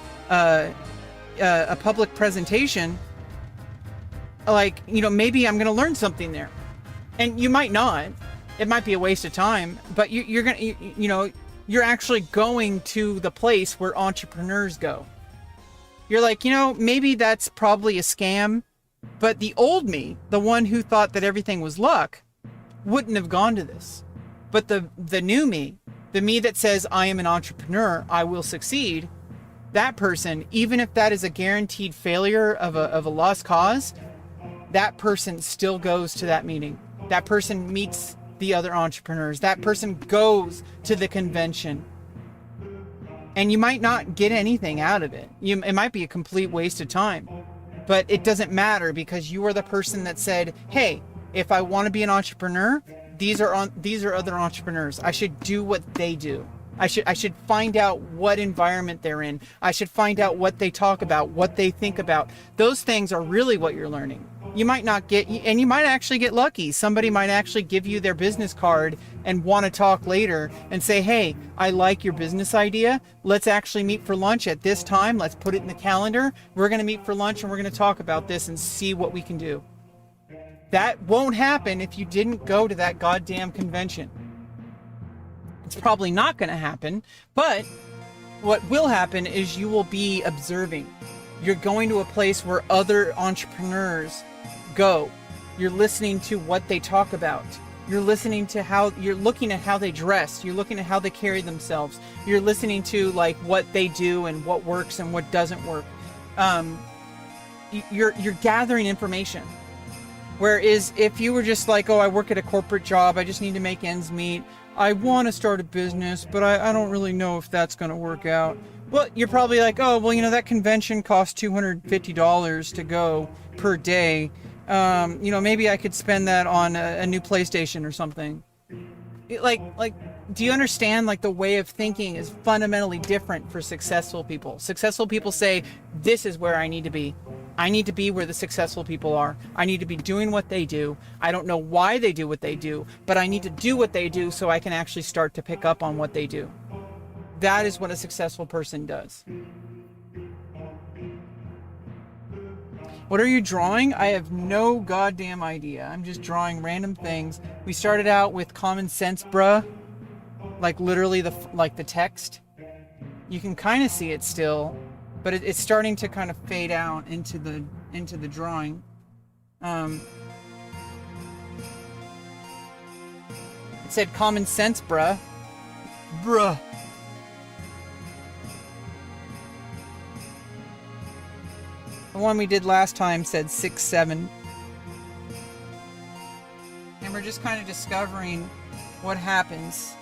presentation. Like, maybe I'm going to learn something there, and you might not. It might be a waste of time, but you're actually going to the place where entrepreneurs go. You're like, maybe that's probably a scam, but the old me, the one who thought that everything was luck, wouldn't have gone to this. But the new me, the me that says, I am an entrepreneur, I will succeed, that person, even if that is a guaranteed failure of a lost cause, that person still goes to that meeting. That person meets the other entrepreneurs. That person goes to the convention. And you might not get anything out of it. It might be a complete waste of time. But it doesn't matter because you are the person that said, hey, if I want to be an entrepreneur, these are other entrepreneurs. I should do what they do. I should find out what environment they're in. I should find out what they talk about, what they think about. Those things are really what you're learning. You might not get, and you might actually get lucky. Somebody might actually give you their business card and want to talk later and say, hey, I like your business idea. Let's actually meet for lunch at this time. Let's put it in the calendar. We're going to meet for lunch and we're going to talk about this and see what we can do. That won't happen if you didn't go to that goddamn convention. It's probably not going to happen, but what will happen is you will be observing. You're going to a place where other entrepreneurs go. You're listening to what they talk about. You're looking at how they dress. You're looking at how they carry themselves. You're listening to like what they do and what works and what doesn't work. You're gathering information. Whereas if you were just like, oh, I work at a corporate job, I just need to make ends meet. I want to start a business, but I don't really know if that's going to work out. Well, you're probably like, oh, well, that convention costs $250 to go per day. Maybe I could spend that on a new PlayStation or something. Like, do you understand? Like, the way of thinking is fundamentally different for successful people. Successful people say, this is where I need to be. I need to be where the successful people are. I need to be doing what they do. I don't know why they do what they do, but I need to do what they do so I can actually start to pick up on what they do. That is what a successful person does. What are you drawing? I have no goddamn idea. I'm just drawing random things. We started out with common sense, bruh. Like literally the text. You can kind of see it still, but it's starting to kind of fade out into the drawing. It said common sense, bruh. Bruh. The one we did last time said 6-7. And we're just kind of discovering what happens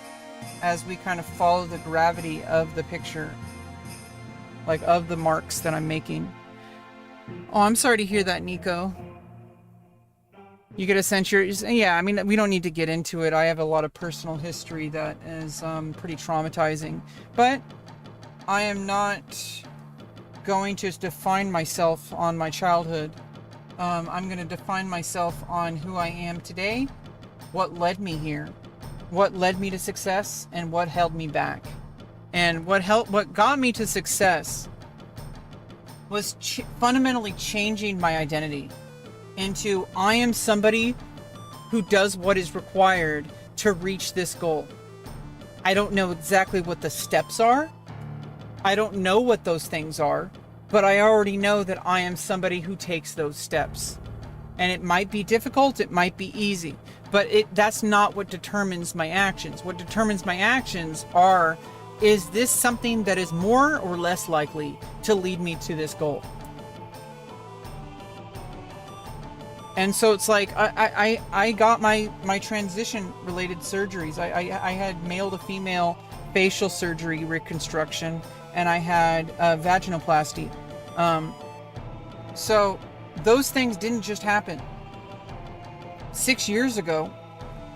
as we kind of follow the gravity of the picture. Like, of the marks that I'm making. Oh, I'm sorry to hear that, Nico. You get a sense yeah, I mean, we don't need to get into it. I have a lot of personal history that is pretty traumatizing. But I am not going to define myself on my childhood. I'm going to define myself on who I am today, what led me here, what led me to success, and what held me back. And what got me to success was fundamentally changing my identity into, I am somebody who does what is required to reach this goal. I don't know exactly what the steps are. I don't know what those things are, but I already know that I am somebody who takes those steps. And it might be difficult, it might be easy, but that's not what determines my actions. What determines my actions is this something that is more or less likely to lead me to this goal? And so it's like, I got my transition related surgeries. I had male to female facial surgery reconstruction, and I had vaginoplasty. So those things didn't just happen. 6 years ago,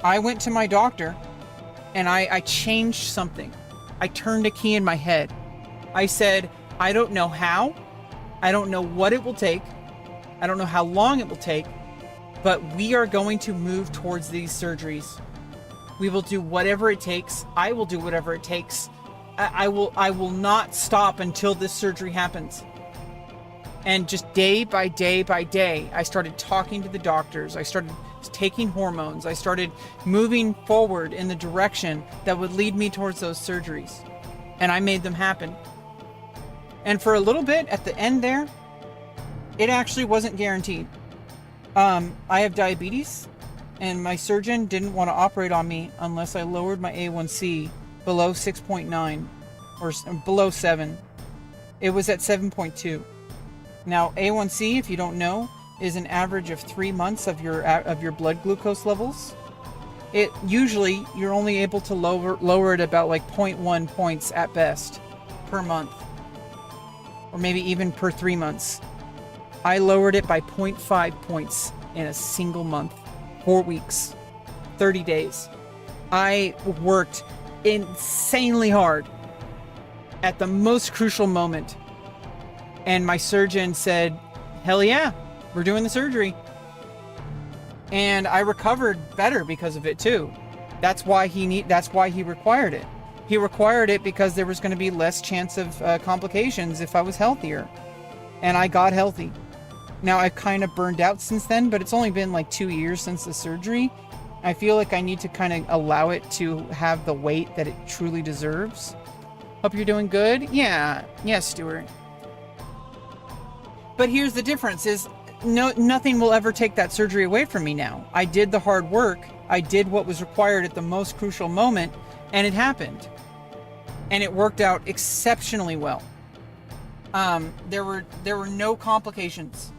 I went to my doctor and I changed something. I turned a key in my head. I said, I don't know how. I don't know what it will take. I don't know how long it will take, but we are going to move towards these surgeries. We will do whatever it takes. I will do whatever it takes. I will not stop until this surgery happens. And just day by day by day, I started talking to the doctors. I started taking hormones. I started moving forward in the direction that would lead me towards those surgeries. And I made them happen. And for a little bit at the end there, it actually wasn't guaranteed. I have diabetes, and my surgeon didn't want to operate on me unless I lowered my A1C below 6.9 or below 7. It was at 7.2. Now, A1C, if you don't know, is an average of 3 months of your blood glucose levels. It usually, you're only able to lower it about like 0.1 points at best per month, or maybe even per 3 months. I lowered it by 0.5 points in a single month, 4 weeks, 30 days. I worked insanely hard at the most crucial moment. And my surgeon said, hell yeah, we're doing the surgery. And I recovered better because of it too. That's why he required it. He required it because there was going to be less chance of complications if I was healthier. And I got healthy. Now I've kind of burned out since then, but it's only been like 2 years since the surgery. I feel like I need to kind of allow it to have the weight that it truly deserves. Hope you're doing good. Yeah, Stuart. But here's the difference is nothing will ever take that surgery away from me now. I did the hard work. I did what was required at the most crucial moment, and it happened. And it worked out exceptionally well. There were no complications.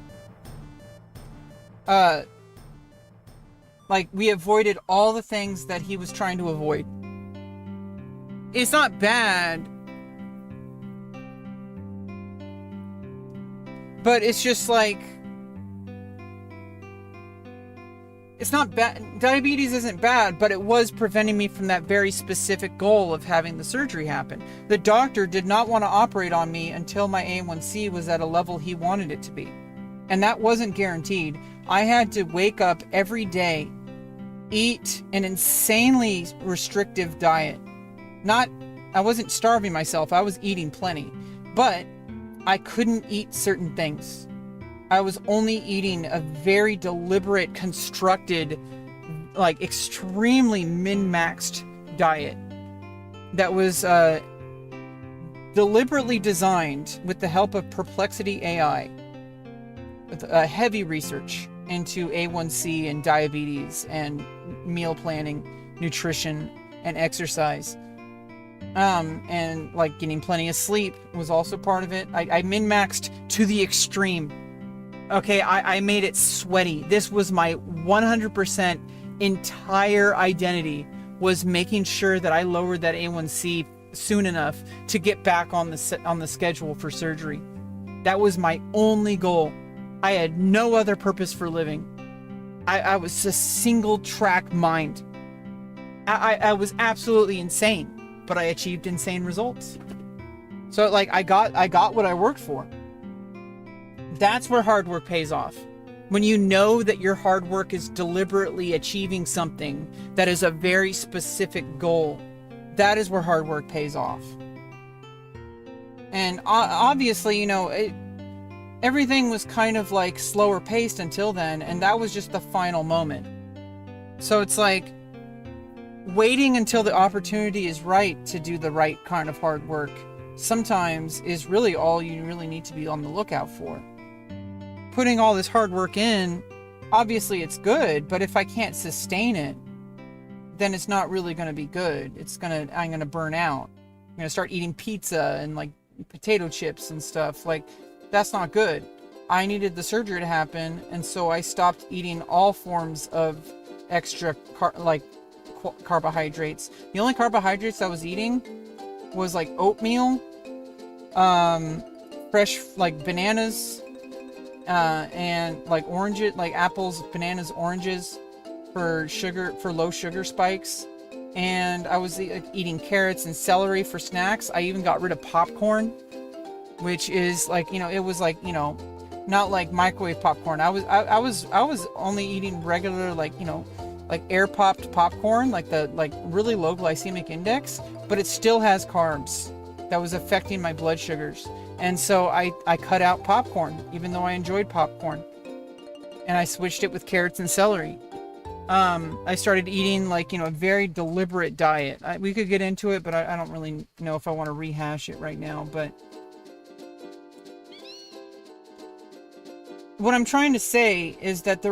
Like, we avoided all the things that he was trying to avoid. It's not bad But it's just like, it's not bad. Diabetes isn't bad, but it was preventing me from that very specific goal of having the surgery happen. The doctor did not want to operate on me until my A1C was at a level he wanted it to be. And that wasn't guaranteed. I had to wake up every day, eat an insanely restrictive diet. I wasn't starving myself, I was eating plenty. But I couldn't eat certain things. I was only eating a very deliberate, constructed, like extremely min-maxed diet that was deliberately designed with the help of Perplexity AI, with heavy research into A1C and diabetes and meal planning, nutrition, and exercise. And like getting plenty of sleep was also part of it. I min-maxed to the extreme. Okay, I made it sweaty. This was my 100% entire identity, was making sure that I lowered that A1C soon enough to get back on the schedule for surgery. That was my only goal. I had no other purpose for living. I was a single track mind. I was absolutely insane, but I achieved insane results. So like I got what I worked for. That's where hard work pays off. When you know that your hard work is deliberately achieving something that is a very specific goal, that is where hard work pays off. And obviously, you know, everything was kind of like slower paced until then, and that was just the final moment. So it's like waiting until the opportunity is right to do the right kind of hard work sometimes is really all you really need to be on the lookout for. Putting all this hard work in, obviously it's good, but if I can't sustain it, then it's not really going to be good. I'm going to burn out. I'm going to start eating pizza and like potato chips and stuff. Like, that's not good. I needed the surgery to happen, and so I stopped eating all forms of extra carbohydrates. The only carbohydrates I was eating was like oatmeal, fresh like bananas, and like oranges, like apples, bananas, oranges for sugar, for low sugar spikes. And I was eating carrots and celery for snacks. I even got rid of popcorn, which is like, you know, it was like, you know, not like microwave popcorn. I was only eating regular, like, you know, like air popped popcorn, like the really low glycemic index, but it still has carbs that was affecting my blood sugars. And so I cut out popcorn, even though I enjoyed popcorn, and I switched it with carrots and celery. I started eating like, you know, a very deliberate diet. We could get into it, but I don't really know if I want to rehash it right now. But what I'm trying to say is that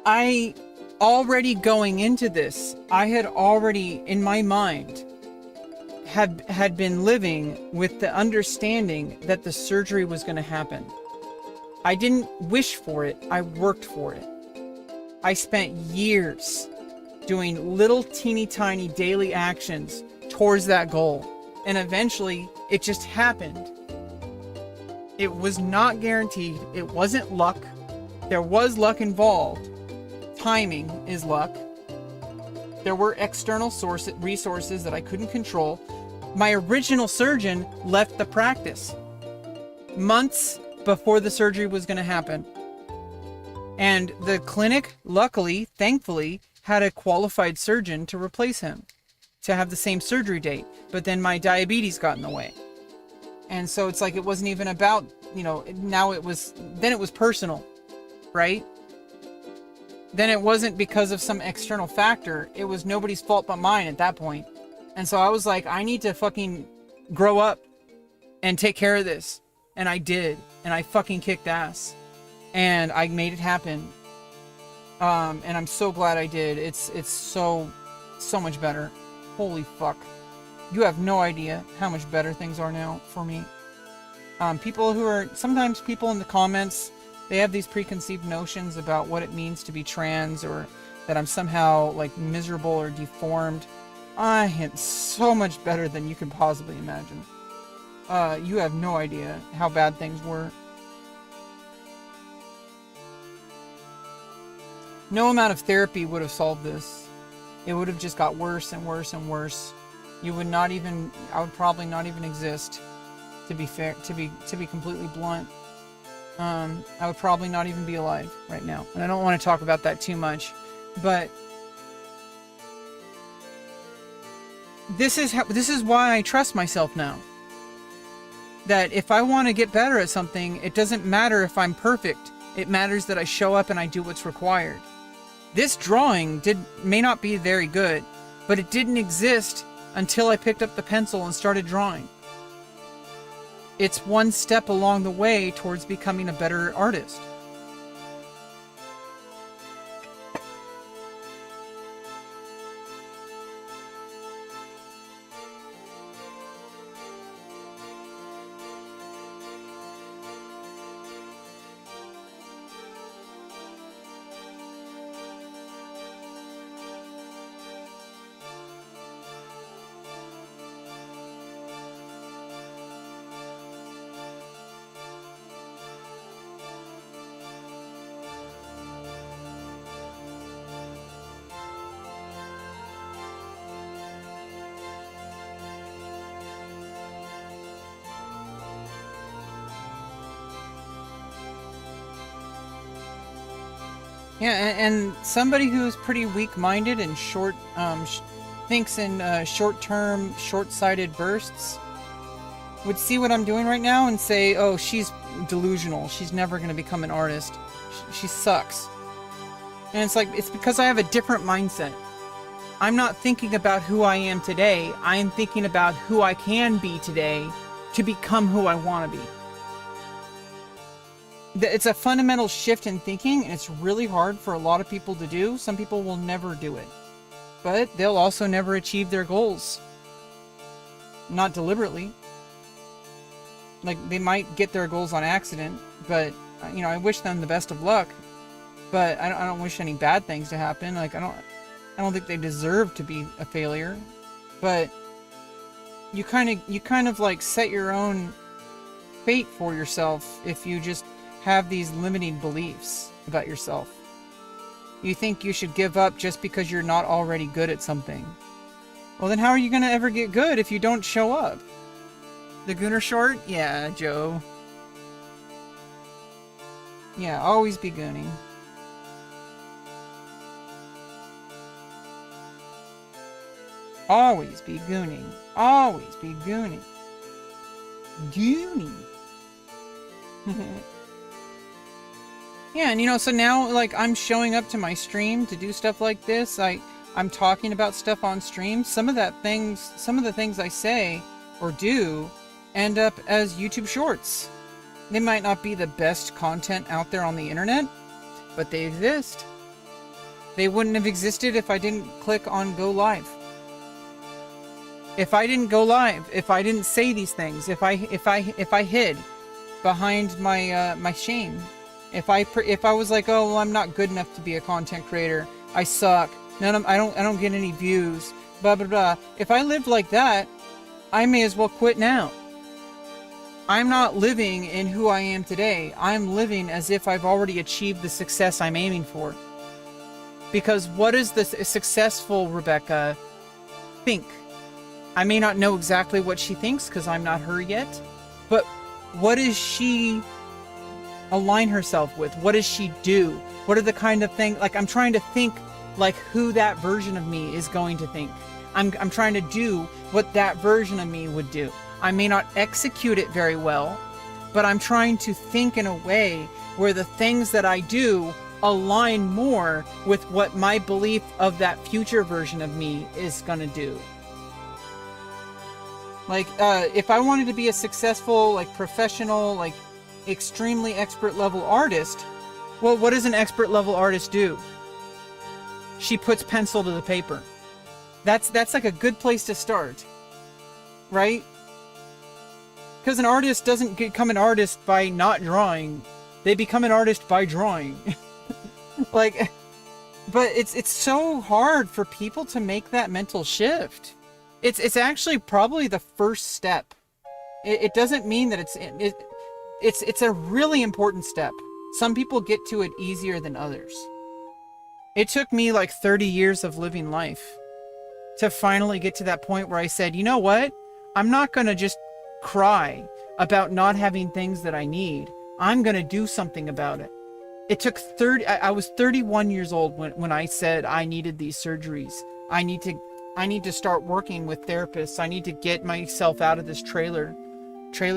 I already going into this, I had already in my mind had been living with the understanding that the surgery was going to happen. I didn't wish for it, I worked for it. I spent years doing little teeny tiny daily actions towards that goal, and eventually it just happened. It was not guaranteed, it wasn't luck. There was luck involved. Timing is luck. There were external resources that I couldn't control. My original surgeon left the practice months before the surgery was going to happen. And the clinic, luckily, thankfully, had a qualified surgeon to replace him, to have the same surgery date. But then my diabetes got in the way. And so it's like, it wasn't even about, you know, then it was personal, right? Then it wasn't because of some external factor. It was nobody's fault but mine at that point. And so I was like, I need to fucking grow up and take care of this. And I did. And I fucking kicked ass. And I made it happen. And I'm so glad I did. It's so much better. Holy fuck. You have no idea how much better things are now for me. Sometimes people in the comments, they have these preconceived notions about what it means to be trans, or that I'm somehow like miserable or deformed. I am so much better than you can possibly imagine. you have no idea how bad things were. No amount of therapy would have solved this. It would have just got worse and worse and worse. You would not even, I would probably not even exist, to be fair, to be completely blunt. I would probably not even be alive right now. And I don't want to talk about that too much, but this is why I trust myself now. That if I want to get better at something, it doesn't matter if I'm perfect. It matters that I show up and I do what's required. This drawing may not be very good, but it didn't exist until I picked up the pencil and started drawing. It's one step along the way towards becoming a better artist. Yeah, and somebody who's pretty weak-minded and short, thinks in short-term, short-sighted bursts would see what I'm doing right now and say, oh, she's delusional. She's never going to become an artist. She sucks. And it's like, it's because I have a different mindset. I'm not thinking about who I am today. I am thinking about who I can be today to become who I want to be. It's a fundamental shift in thinking, and it's really hard for a lot of people to do. Some people will never do it, but they'll also never achieve their goals. Not deliberately. Like, they might get their goals on accident, but, you know, I wish them the best of luck, but I don't wish any bad things to happen. Like, I don't think they deserve to be a failure, but you kind of like set your own fate for yourself if you just have these limiting beliefs about yourself. You think you should give up just because you're not already good at something. Well, then how are you going to ever get good if you don't show up? The Gooner short? Yeah, Joe. Yeah, always be gooning. Always be gooning. Always be gooning. Gooning. Yeah, and you know, so now, like, I'm showing up to my stream to do stuff like this. I'm talking about stuff on stream. Some of the things I say or do end up as YouTube shorts. They might not be the best content out there on the internet, but they exist. They wouldn't have existed if I didn't click on go live. If I didn't go live, if I didn't say these things, if I hid behind my shame, if I was like, oh, well, I'm not good enough to be a content creator, I suck, I don't get any views, blah blah blah. If I lived like that, I may as well quit now. I'm not living in who I am today. I'm living as if I've already achieved the success I'm aiming for. Because what does the successful Rebecca think? I may not know exactly what she thinks because I'm not her yet, but what does she align herself with? What does she do? What are the kind of things, like, I'm trying to think like who that version of me is going to think. I'm trying to do what that version of me would do. I may not execute it very well, but I'm trying to think in a way where the things that I do align more with what my belief of that future version of me is gonna do. Like, if I wanted to be a successful, like, professional, like, extremely expert level artist, well, what does an expert level artist do? She puts pencil to the paper. That's like a good place to start, right? Because an artist doesn't become an artist by not drawing. They become an artist by drawing. Like, but it's so hard for people to make that mental shift. It's actually probably the first step It doesn't mean that it's a really important step. Some people get to it easier than others. It took me like 30 years of living life to finally get to that point where I said, you know what? I'm not going to just cry about not having things that I need. I'm going to do something about it. It took I was 31 years old when I said I needed these surgeries. I need to start working with therapists. I need to get myself out of this trailer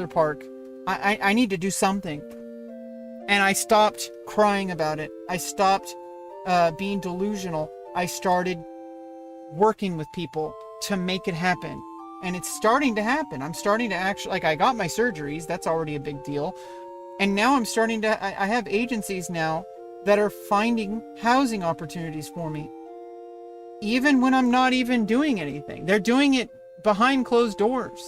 park. I need to do something. And I stopped crying about it. I stopped being delusional. I started working with people to make it happen. And it's starting to happen. I'm starting to actually, like, I got my surgeries. That's already a big deal. And now I'm starting to, I have agencies now that are finding housing opportunities for me. Even when I'm not even doing anything. They're doing it behind closed doors.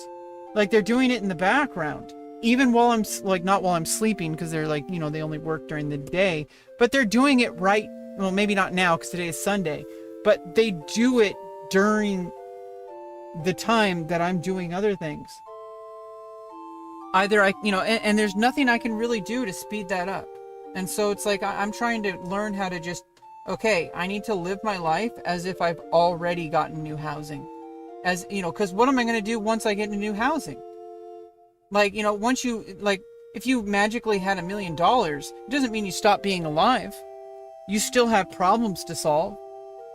Like, they're doing it in the background. Even while I'm, like, not while I'm sleeping, because they're like, you know, they only work during the day. But they're doing it right, well, maybe not now because today is Sunday. But they do it during the time that I'm doing other things. Either and there's nothing I can really do to speed that up. And so it's like, I'm trying to learn how to just, okay, I need to live my life as if I've already gotten new housing. As, you know, because what am I going to do once I get into new housing? Like, you know, once you, like, if you magically had $1 million, it doesn't mean you stop being alive. You still have problems to solve.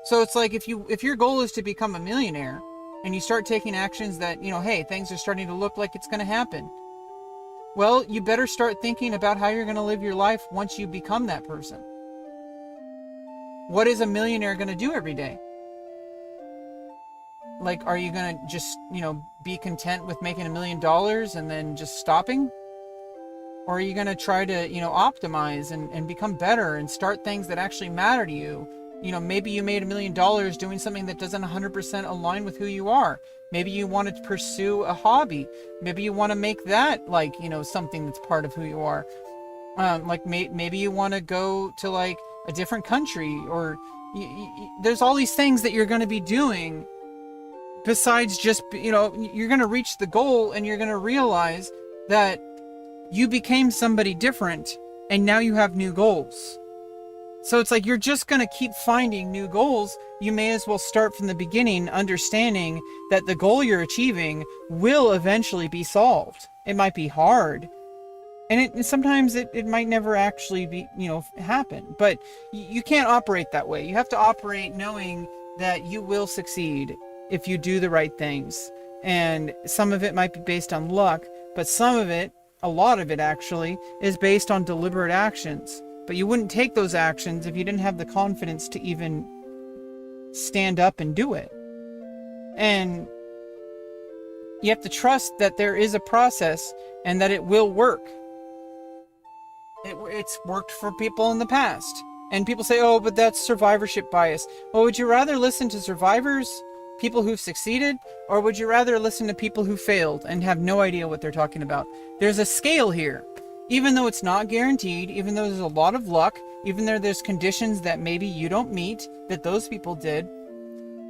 So it's like, if your goal is to become a millionaire and you start taking actions that, you know, hey, things are starting to look like it's going to happen. Well, you better start thinking about how you're going to live your life once you become that person. What is a millionaire going to do every day? Like, are you going to just, you know, be content with making $1 million and then just stopping? Or are you going to try to, you know, optimize and become better and start things that actually matter to you? You know, maybe you made $1 million doing something that doesn't 100% align with who you are. Maybe you want to pursue a hobby. Maybe you want to make that, like, you know, something that's part of who you are. Like, maybe you want to go to, like, a different country, or there's all these things that you're going to be doing besides just, you know, you're going to reach the goal and you're going to realize that you became somebody different and now you have new goals. So it's like, you're just going to keep finding new goals. You may as well start from the beginning, understanding that the goal you're achieving will eventually be solved. It might be hard. And sometimes it might never actually be, you know, happen. But you can't operate that way. You have to operate knowing that you will succeed if you do the right things. And some of it might be based on luck, but some of it, a lot of it actually, is based on deliberate actions. But you wouldn't take those actions if you didn't have the confidence to even stand up and do it. And you have to trust that there is a process and that it will work. It's worked for people in the past. And people say, oh, but that's survivorship bias. Well, would you rather listen to survivors, people who've succeeded, or would you rather listen to people who failed and have no idea what they're talking about? There's a scale here. Even though it's not guaranteed, even though there's a lot of luck, even though there's conditions that maybe you don't meet, that those people did,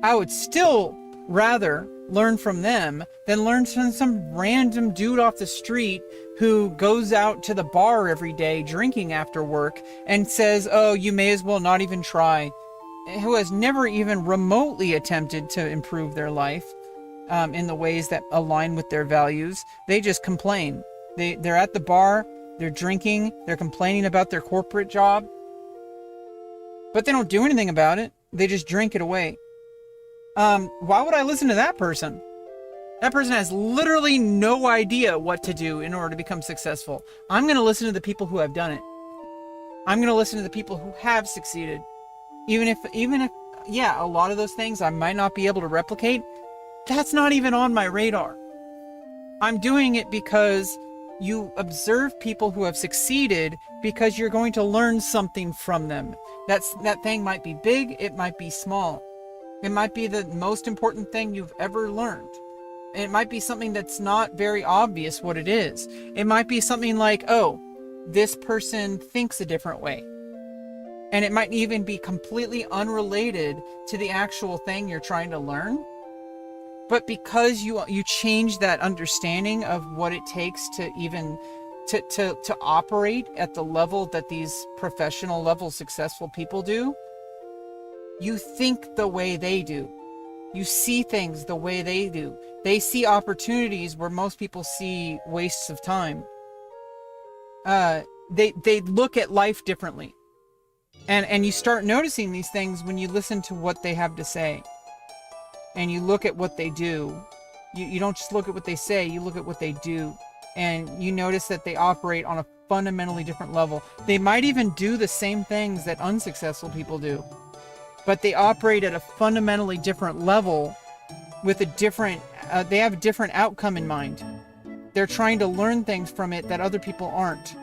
I would still rather learn from them than learn from some random dude off the street who goes out to the bar every day drinking after work and says, oh, you may as well not even try, who has never even remotely attempted to improve their life in the ways that align with their values. They just complain. They're at the bar, they're drinking, they're complaining about their corporate job, but they don't do anything about it. They just drink it away. Why would I listen to that person? That person has literally no idea what to do in order to become successful. I'm going to listen to the people who have done it. I'm going to listen to the people who have succeeded. Even if, yeah, a lot of those things I might not be able to replicate, that's not even on my radar. I'm doing it because you observe people who have succeeded because you're going to learn something from them. That thing might be big, it might be small. It might be the most important thing you've ever learned. And it might be something that's not very obvious what it is. It might be something like, oh, this person thinks a different way. And it might even be completely unrelated to the actual thing you're trying to learn. But because you change that understanding of what it takes to even to operate at the level that these professional level successful people do, you think the way they do. You see things the way they do. They see opportunities where most people see wastes of time. They look at life differently. And you start noticing these things when you listen to what they have to say. And you look at what they do. You don't just look at what they say, you look at what they do. And you notice that they operate on a fundamentally different level. They might even do the same things that unsuccessful people do, but they operate at a fundamentally different level with a different, they have a different outcome in mind. They're trying to learn things from it that other people aren't.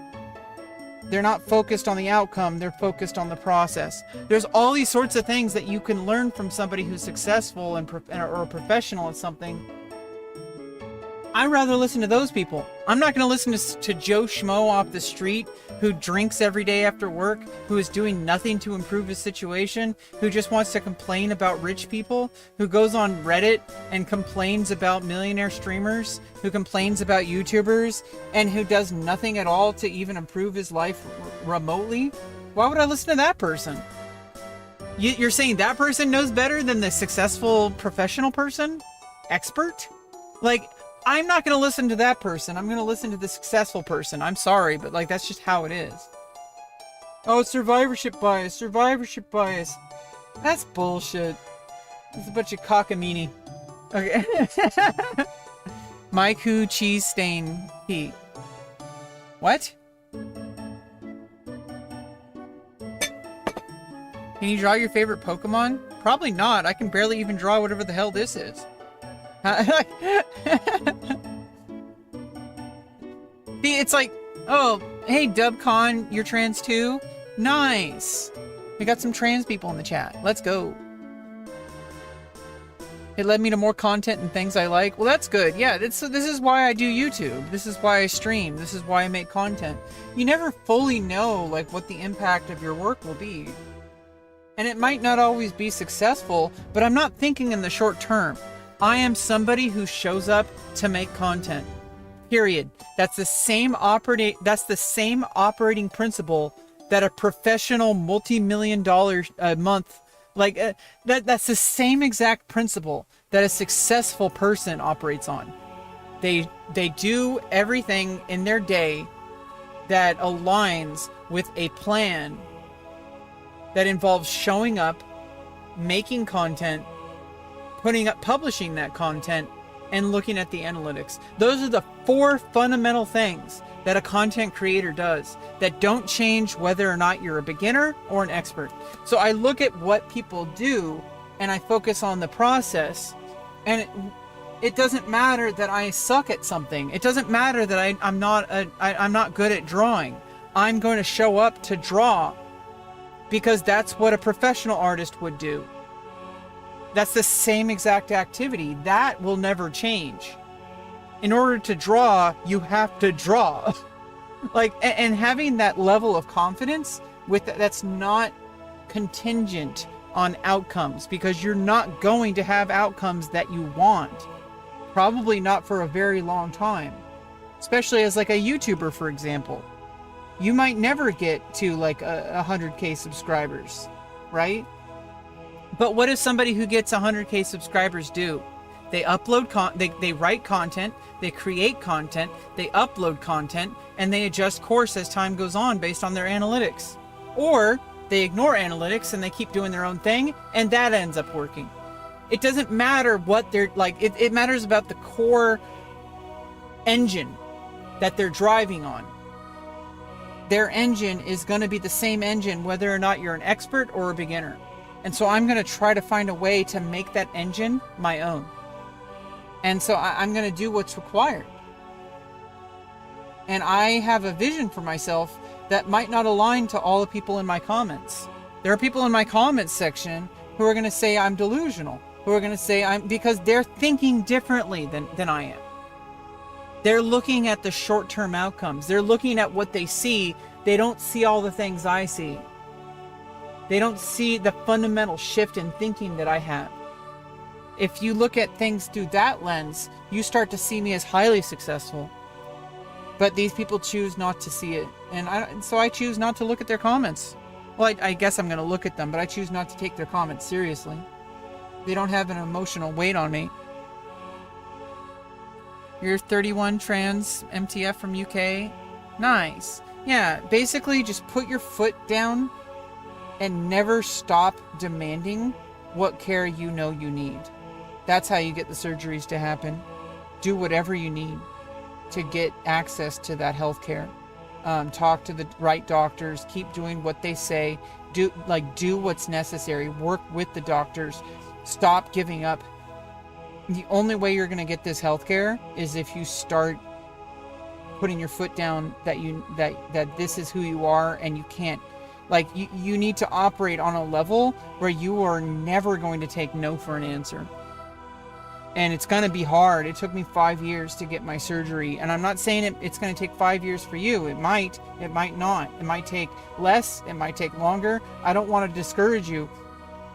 They're not focused on the outcome, they're focused on the process. There's all these sorts of things that you can learn from somebody who's successful and or a professional at something. I'd rather listen to those people. I'm not going to listen to Joe Schmo off the street who drinks every day after work, who is doing nothing to improve his situation, who just wants to complain about rich people, who goes on Reddit and complains about millionaire streamers, who complains about YouTubers, and who does nothing at all to even improve his life remotely. Why would I listen to that person? You're saying that person knows better than the successful professional person? Expert? Like, I'm not going to listen to that person. I'm going to listen to the successful person. I'm sorry, but like, that's just how it is. Oh, survivorship bias, survivorship bias. That's bullshit. It's a bunch of cockamamie. Okay. Mike Who Cheese Stain Heat. What? Can you draw your favorite Pokemon? Probably not. I can barely even draw whatever the hell this is. It's like, oh, hey Dubcon, you're trans too? Nice. We got some trans people in the chat. Let's go. It led me to more content and things I like. Well, that's good. Yeah, this is why I do YouTube. This is why I stream. This is why I make content. You never fully know like what the impact of your work will be. And it might not always be successful, but I'm not thinking in the short term. I am somebody who shows up to make content. Period. That's the same operating principle that a professional multi-million-dollar a month, like that's the same exact principle that a successful person operates on. They do everything in their day that aligns with a plan that involves showing up, making content, publishing that content, and looking at the analytics. Those are the 4 fundamental things that a content creator does that don't change whether or not you're a beginner or an expert. So I look at what people do and I focus on the process, and it doesn't matter that I suck at something. It doesn't matter that I'm not good at drawing. I'm going to show up to draw because that's what a professional artist would do. That's the same exact activity. That will never change. In order to draw, you have to draw. Like, and having that level of confidence that's not contingent on outcomes, because you're not going to have outcomes that you want. Probably not for a very long time. Especially as like a YouTuber, for example. You might never get to like 100K subscribers, right? But what does somebody who gets 100K subscribers do? They upload they write content, they create content, they upload content, and they adjust course as time goes on based on their analytics. Or they ignore analytics and they keep doing their own thing, and that ends up working. It doesn't matter what they're like, it matters about the core engine that they're driving on. Their engine is going to be the same engine whether or not you're an expert or a beginner. And so I'm going to try to find a way to make that engine my own. And so I'm going to do what's required. And I have a vision for myself that might not align to all the people in my comments. There are people in my comments section who are going to say I'm delusional, who are going to say because they're thinking differently than I am. They're looking at the short-term outcomes. They're looking at what they see. They don't see all the things I see. They don't see the fundamental shift in thinking that I have. if you look at things through that lens, you start to see me as highly successful. But these people choose not to see it. And so I choose not to look at their comments. Well, I guess I'm going to look at them, but I choose not to take their comments seriously. They don't have an emotional weight on me. You're 31 trans MTF from UK. Nice. Yeah, basically just put your foot down and never stop demanding what care you know you need. That's how you get the surgeries to happen. Do whatever you need to get access to that health care. Talk to the right doctors, keep doing what they say, do what's necessary, work with the doctors, stop giving up. The only way you're going to get this health care is if you start putting your foot down that this is who you are, and you can't, you need to operate on a level where you are never going to take no for an answer. And it's going to be hard. It took me 5 years to get my surgery. And I'm not saying it's going to take 5 years for you. It might not. It might take less. It might take longer. I don't want to discourage you,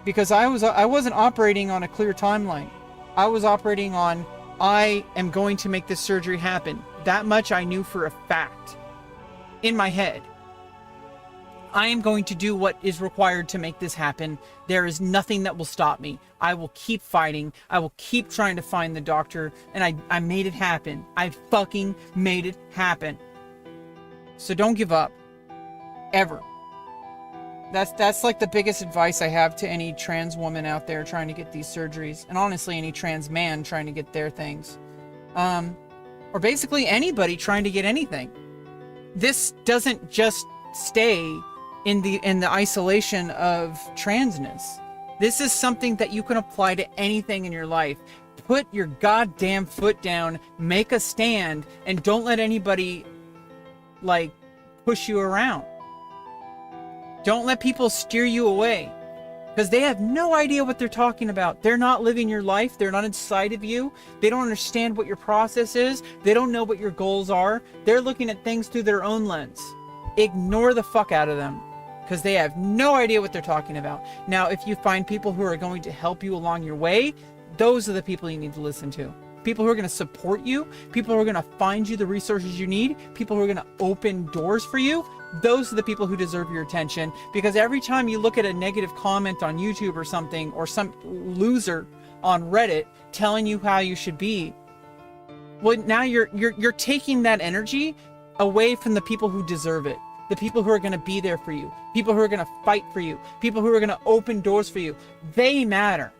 because I wasn't operating on a clear timeline. I was operating on, I am going to make this surgery happen. That much I knew for a fact in my head. I am going to do what is required to make this happen. There is nothing that will stop me. I will keep fighting. I will keep trying to find the doctor. And I made it happen. I fucking made it happen. So don't give up. Ever. That's like the biggest advice I have to any trans woman out there trying to get these surgeries. And honestly, any trans man trying to get their things. Or basically anybody trying to get anything. This doesn't just stay in the isolation of transness. This is something that you can apply to anything in your life. Put your goddamn foot down, make a stand, and don't let anybody push you around. Don't let people steer you away, because they have no idea what they're talking about. They're not living your life. They're not inside of you. They don't understand what your process is. They don't know what your goals are. They're looking at things through their own lens. Ignore the fuck out of them, because they have no idea what they're talking about. Now, if you find people who are going to help you along your way, those are the people you need to listen to. People who are going to support you, people who are going to find you the resources you need, people who are going to open doors for you. Those are the people who deserve your attention, because every time you look at a negative comment on YouTube or something, or some loser on Reddit telling you how you should be, well, now you're taking that energy away from the people who deserve it. The people who are going to be there for you, people who are going to fight for you, people who are going to open doors for you. They matter.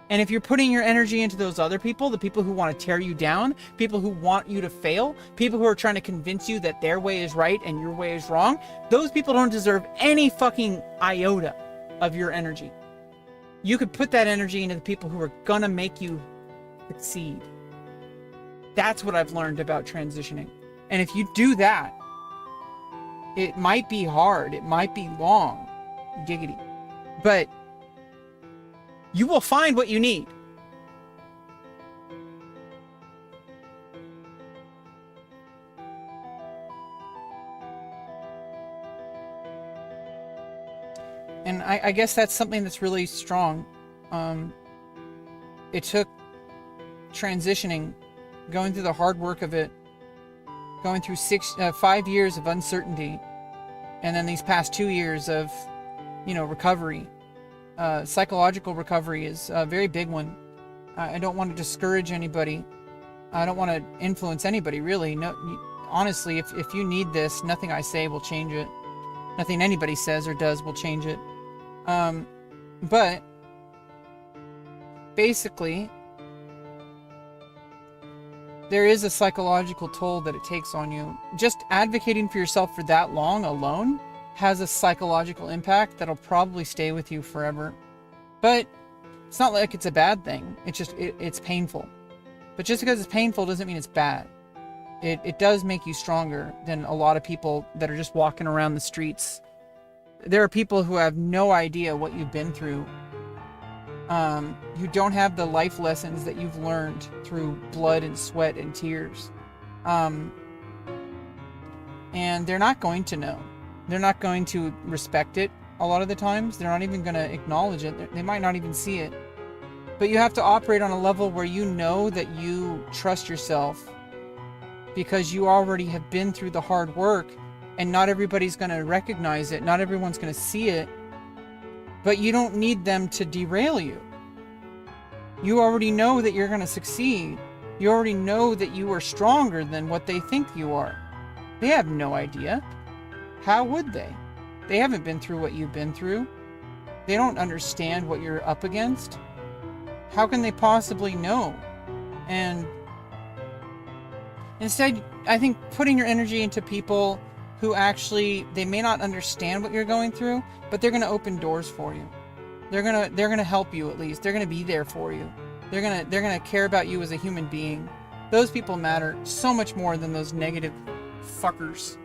And if you're putting your energy into those other people, the people who want to tear you down, people who want you to fail, people who are trying to convince you that their way is right and your way is wrong, those people don't deserve any fucking iota of your energy. You could put that energy into the people who are going to make you succeed. That's what I've learned about transitioning. And if you do that, it might be hard, it might be long, giggity, but you will find what you need. And I guess that's something that's really strong. It took transitioning, going through the hard work of it, going through 5 years of uncertainty, and then these past 2 years of, recovery. Psychological recovery is a very big one. I don't want to discourage anybody. I don't want to influence anybody, really. No, honestly, if you need this, nothing I say will change it. Nothing anybody says or does will change it. But basically, there is a psychological toll that it takes on you. Just advocating for yourself for that long alone has a psychological impact that'll probably stay with you forever. But it's not like it's a bad thing. It's just, it's painful. But just because it's painful doesn't mean it's bad. It does make you stronger than a lot of people that are just walking around the streets. There are people who have no idea what you've been through. You don't have the life lessons that you've learned through blood and sweat and tears. And they're not going to know. They're not going to respect it a lot of the times. They're not even going to acknowledge it. They might not even see it. But you have to operate on a level where you know that you trust yourself, because you already have been through the hard work, and not everybody's going to recognize it. Not everyone's going to see it, but you don't need them to derail you. You already know that you're going to succeed. You already know that you are stronger than what they think you are. They have no idea. How would they? They haven't been through what you've been through. They don't understand what you're up against. How can they possibly know? And instead, I think putting your energy into people who actually, they may not understand what you're going through, but they're going to open doors for you. They're going to help you at least. They're going to be there for you. They're going to care about you as a human being. Those people matter so much more than those negative fuckers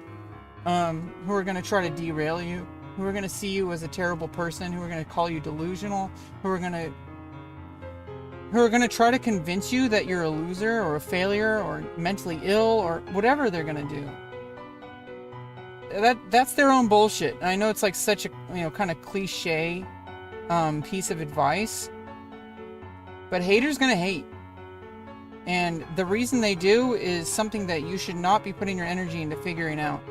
who are going to try to derail you, who are going to see you as a terrible person, who are going to call you delusional, who are going to try to convince you that you're a loser or a failure or mentally ill or whatever they're going to do. That's their own bullshit. And I know it's like such a, kind of cliche piece of advice, but haters going to hate. And the reason they do is something that you should not be putting your energy into figuring out.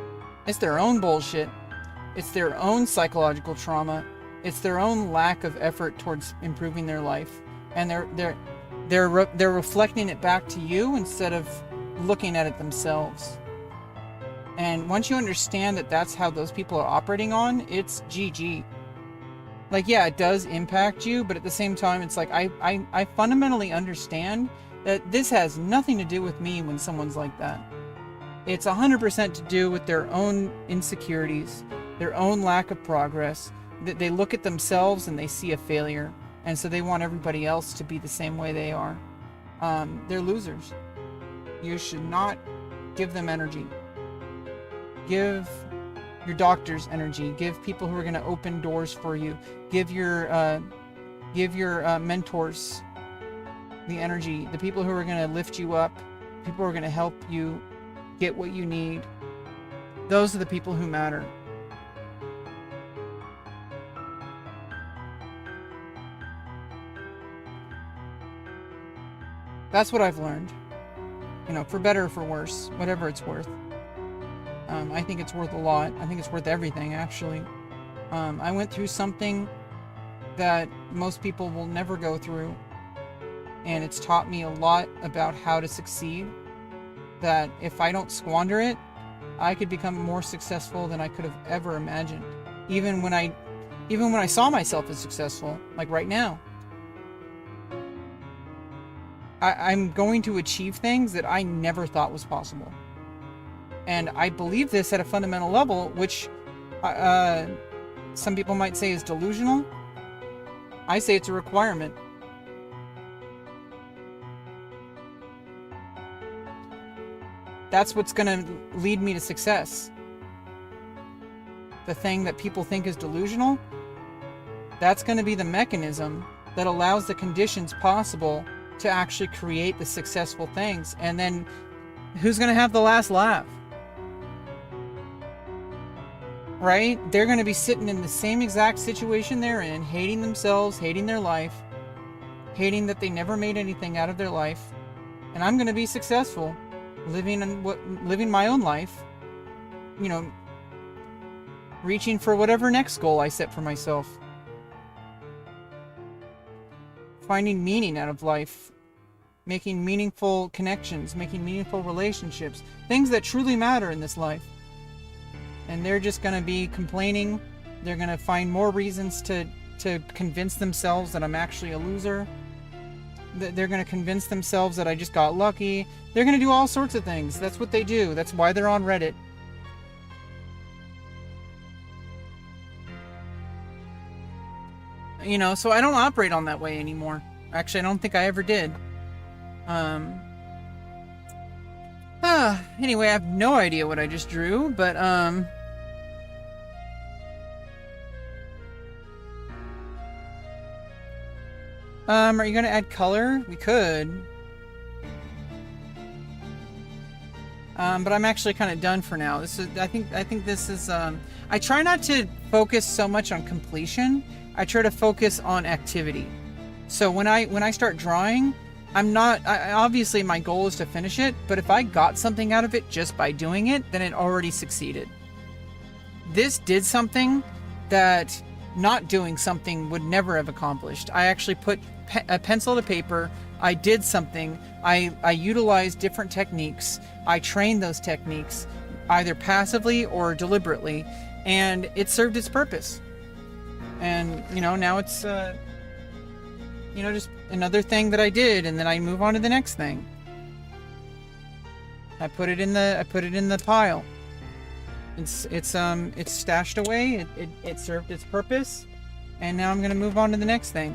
It's their own bullshit. It's their own psychological trauma. It's their own lack of effort towards improving their life. And they're reflecting it back to you instead of looking at it themselves. And once you understand that that's how those people are operating on, it's GG. Like, yeah, it does impact you, but at the same time, it's like, I fundamentally understand that this has nothing to do with me when someone's like that. It's 100% to do with their own insecurities, their own lack of progress. That they look at themselves and they see a failure, and so they want everybody else to be the same way they are. They're losers. You should not give them energy. Give your doctors energy. Give people who are going to open doors for you. Give your mentors the energy. The people who are going to lift you up. People who are going to help you get what you need. Those are the people who matter. That's what I've learned. For better or for worse, whatever it's worth. I think it's worth a lot. I think it's worth everything, actually. I went through something that most people will never go through, and it's taught me a lot about how to succeed, that if I don't squander it, I could become more successful than I could have ever imagined. Even when I saw myself as successful, like right now. I'm going to achieve things that I never thought was possible. And I believe this at a fundamental level, which some people might say is delusional. I say it's a requirement. That's what's going to lead me to success. The thing that people think is delusional, that's going to be the mechanism that allows the conditions possible to actually create the successful things. And then who's going to have the last laugh? Right? They're going to be sitting in the same exact situation they're in, hating themselves, hating their life, hating that they never made anything out of their life. And I'm going to be successful, living my own life, reaching for whatever next goal I set for myself. Finding meaning out of life, making meaningful connections, making meaningful relationships, things that truly matter in this life. And they're just going to be complaining. They're going to find more reasons to convince themselves that I'm actually a loser. They're going to convince themselves that I just got lucky. They're going to do all sorts of things. That's what they do. That's why they're on Reddit. So I don't operate on that way anymore. Actually, I don't think I ever did. Anyway, I have no idea what I just drew, but, are you gonna add color? We could. But I'm actually kind of done for now. I think this is, I try not to focus so much on completion. I try to focus on activity. So when I start drawing, I'm not, obviously my goal is to finish it, but if I got something out of it just by doing it, then it already succeeded. This did something that not doing something would never have accomplished. I actually put a pencil to paper. I did something. I utilized different techniques. I trained those techniques either passively or deliberately, and it served its purpose. And, you know, now it's, you know, just another thing that I did, and then I move on to the next thing. I put it in the pile. It's stashed away. It served its purpose, and now I'm gonna move on to the next thing,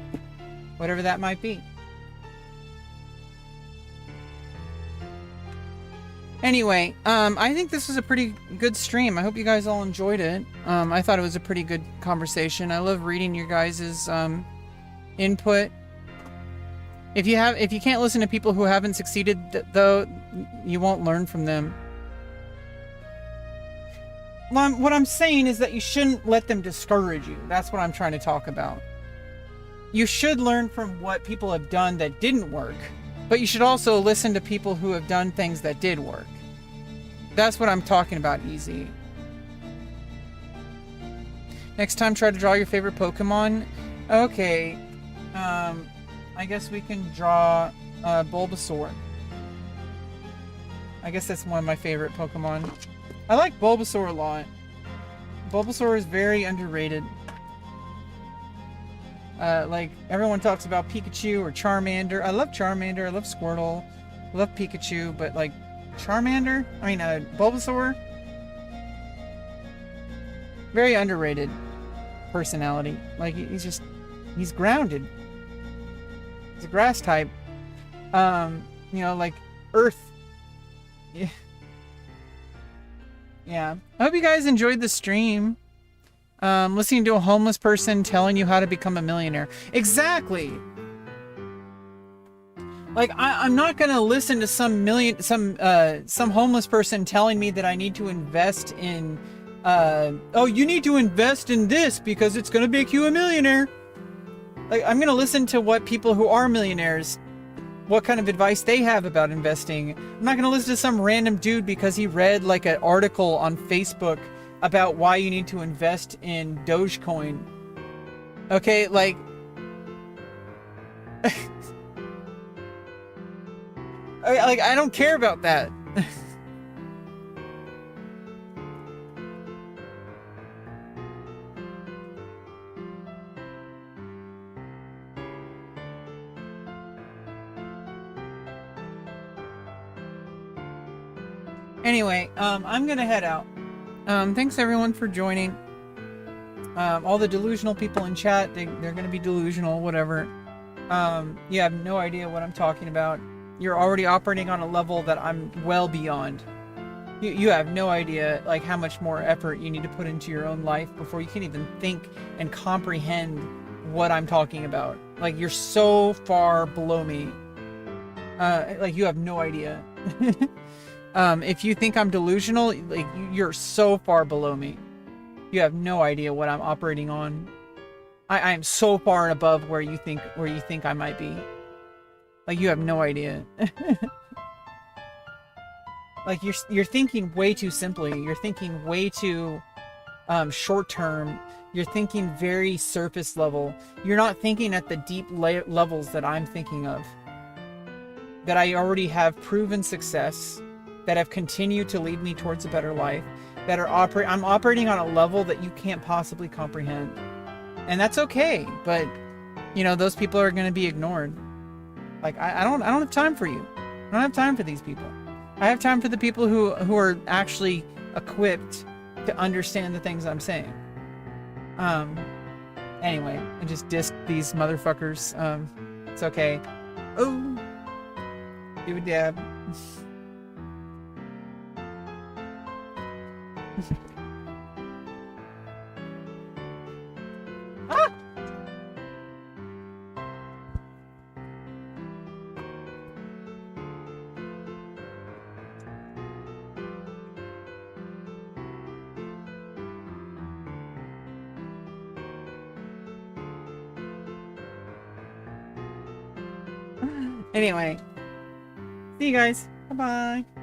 whatever that might be. Anyway, I think this was a pretty good stream. I hope you guys all enjoyed it. I thought it was a pretty good conversation. I love reading your guys' input. If you can't listen to people who haven't succeeded, though, you won't learn from them. What I'm saying is that you shouldn't let them discourage you. That's what I'm trying to talk about. You should learn from what people have done that didn't work, but you should also listen to people who have done things that did work. That's what I'm talking about, Easy. Next time, try to draw your favorite Pokemon. Okay. I guess we can draw Bulbasaur. I guess that's one of my favorite Pokemon. I like Bulbasaur a lot. Bulbasaur is very underrated. Like, everyone talks about Pikachu or Charmander. I love Charmander, I love Squirtle, I love Pikachu, but like, Bulbasaur? Very underrated personality. Like, he's grounded. He's a grass type. You know, like, Earth. Yeah. Yeah. I hope you guys enjoyed the stream. Listening to a homeless person telling you how to become a millionaire. Exactly. Like, I'm not gonna listen to some homeless person telling me that I need to invest in, oh, you need to invest in this because it's gonna make you a millionaire. Like, I'm gonna listen to what people who are millionaires, what kind of advice they have about investing. I'm not gonna listen to some random dude because he read like an article on Facebook about why you need to invest in Dogecoin. Okay, like, I don't care about that. Anyway, I'm gonna head out. Thanks everyone for joining. All the delusional people in chat, they're gonna be delusional, whatever. You have no idea what I'm talking about. You're already operating on a level that I'm well beyond. You have no idea, like, how much more effort you need to put into your own life before you can even think and comprehend what I'm talking about. Like, you're so far below me. Like, you have no idea. If you think I'm delusional, like, you're so far below me. You have no idea what I'm operating on. I am so far and above where you think I might be. Like, you have no idea. Like, you're thinking way too simply. You're thinking way too short term. You're thinking very surface level. You're not thinking at the deep levels that I'm thinking of. That I already have proven success, that have continued to lead me towards a better life, that are I'm operating on a level that you can't possibly comprehend. And that's okay, but you know, those people are going to be ignored. Like, I don't have time for you. I don't have time for these people. I have time for the people who are actually equipped to understand the things I'm saying. Anyway, I just dissed these motherfuckers. It's okay. Oh, do a dab. Ah! Anyway, see you guys. Bye-bye.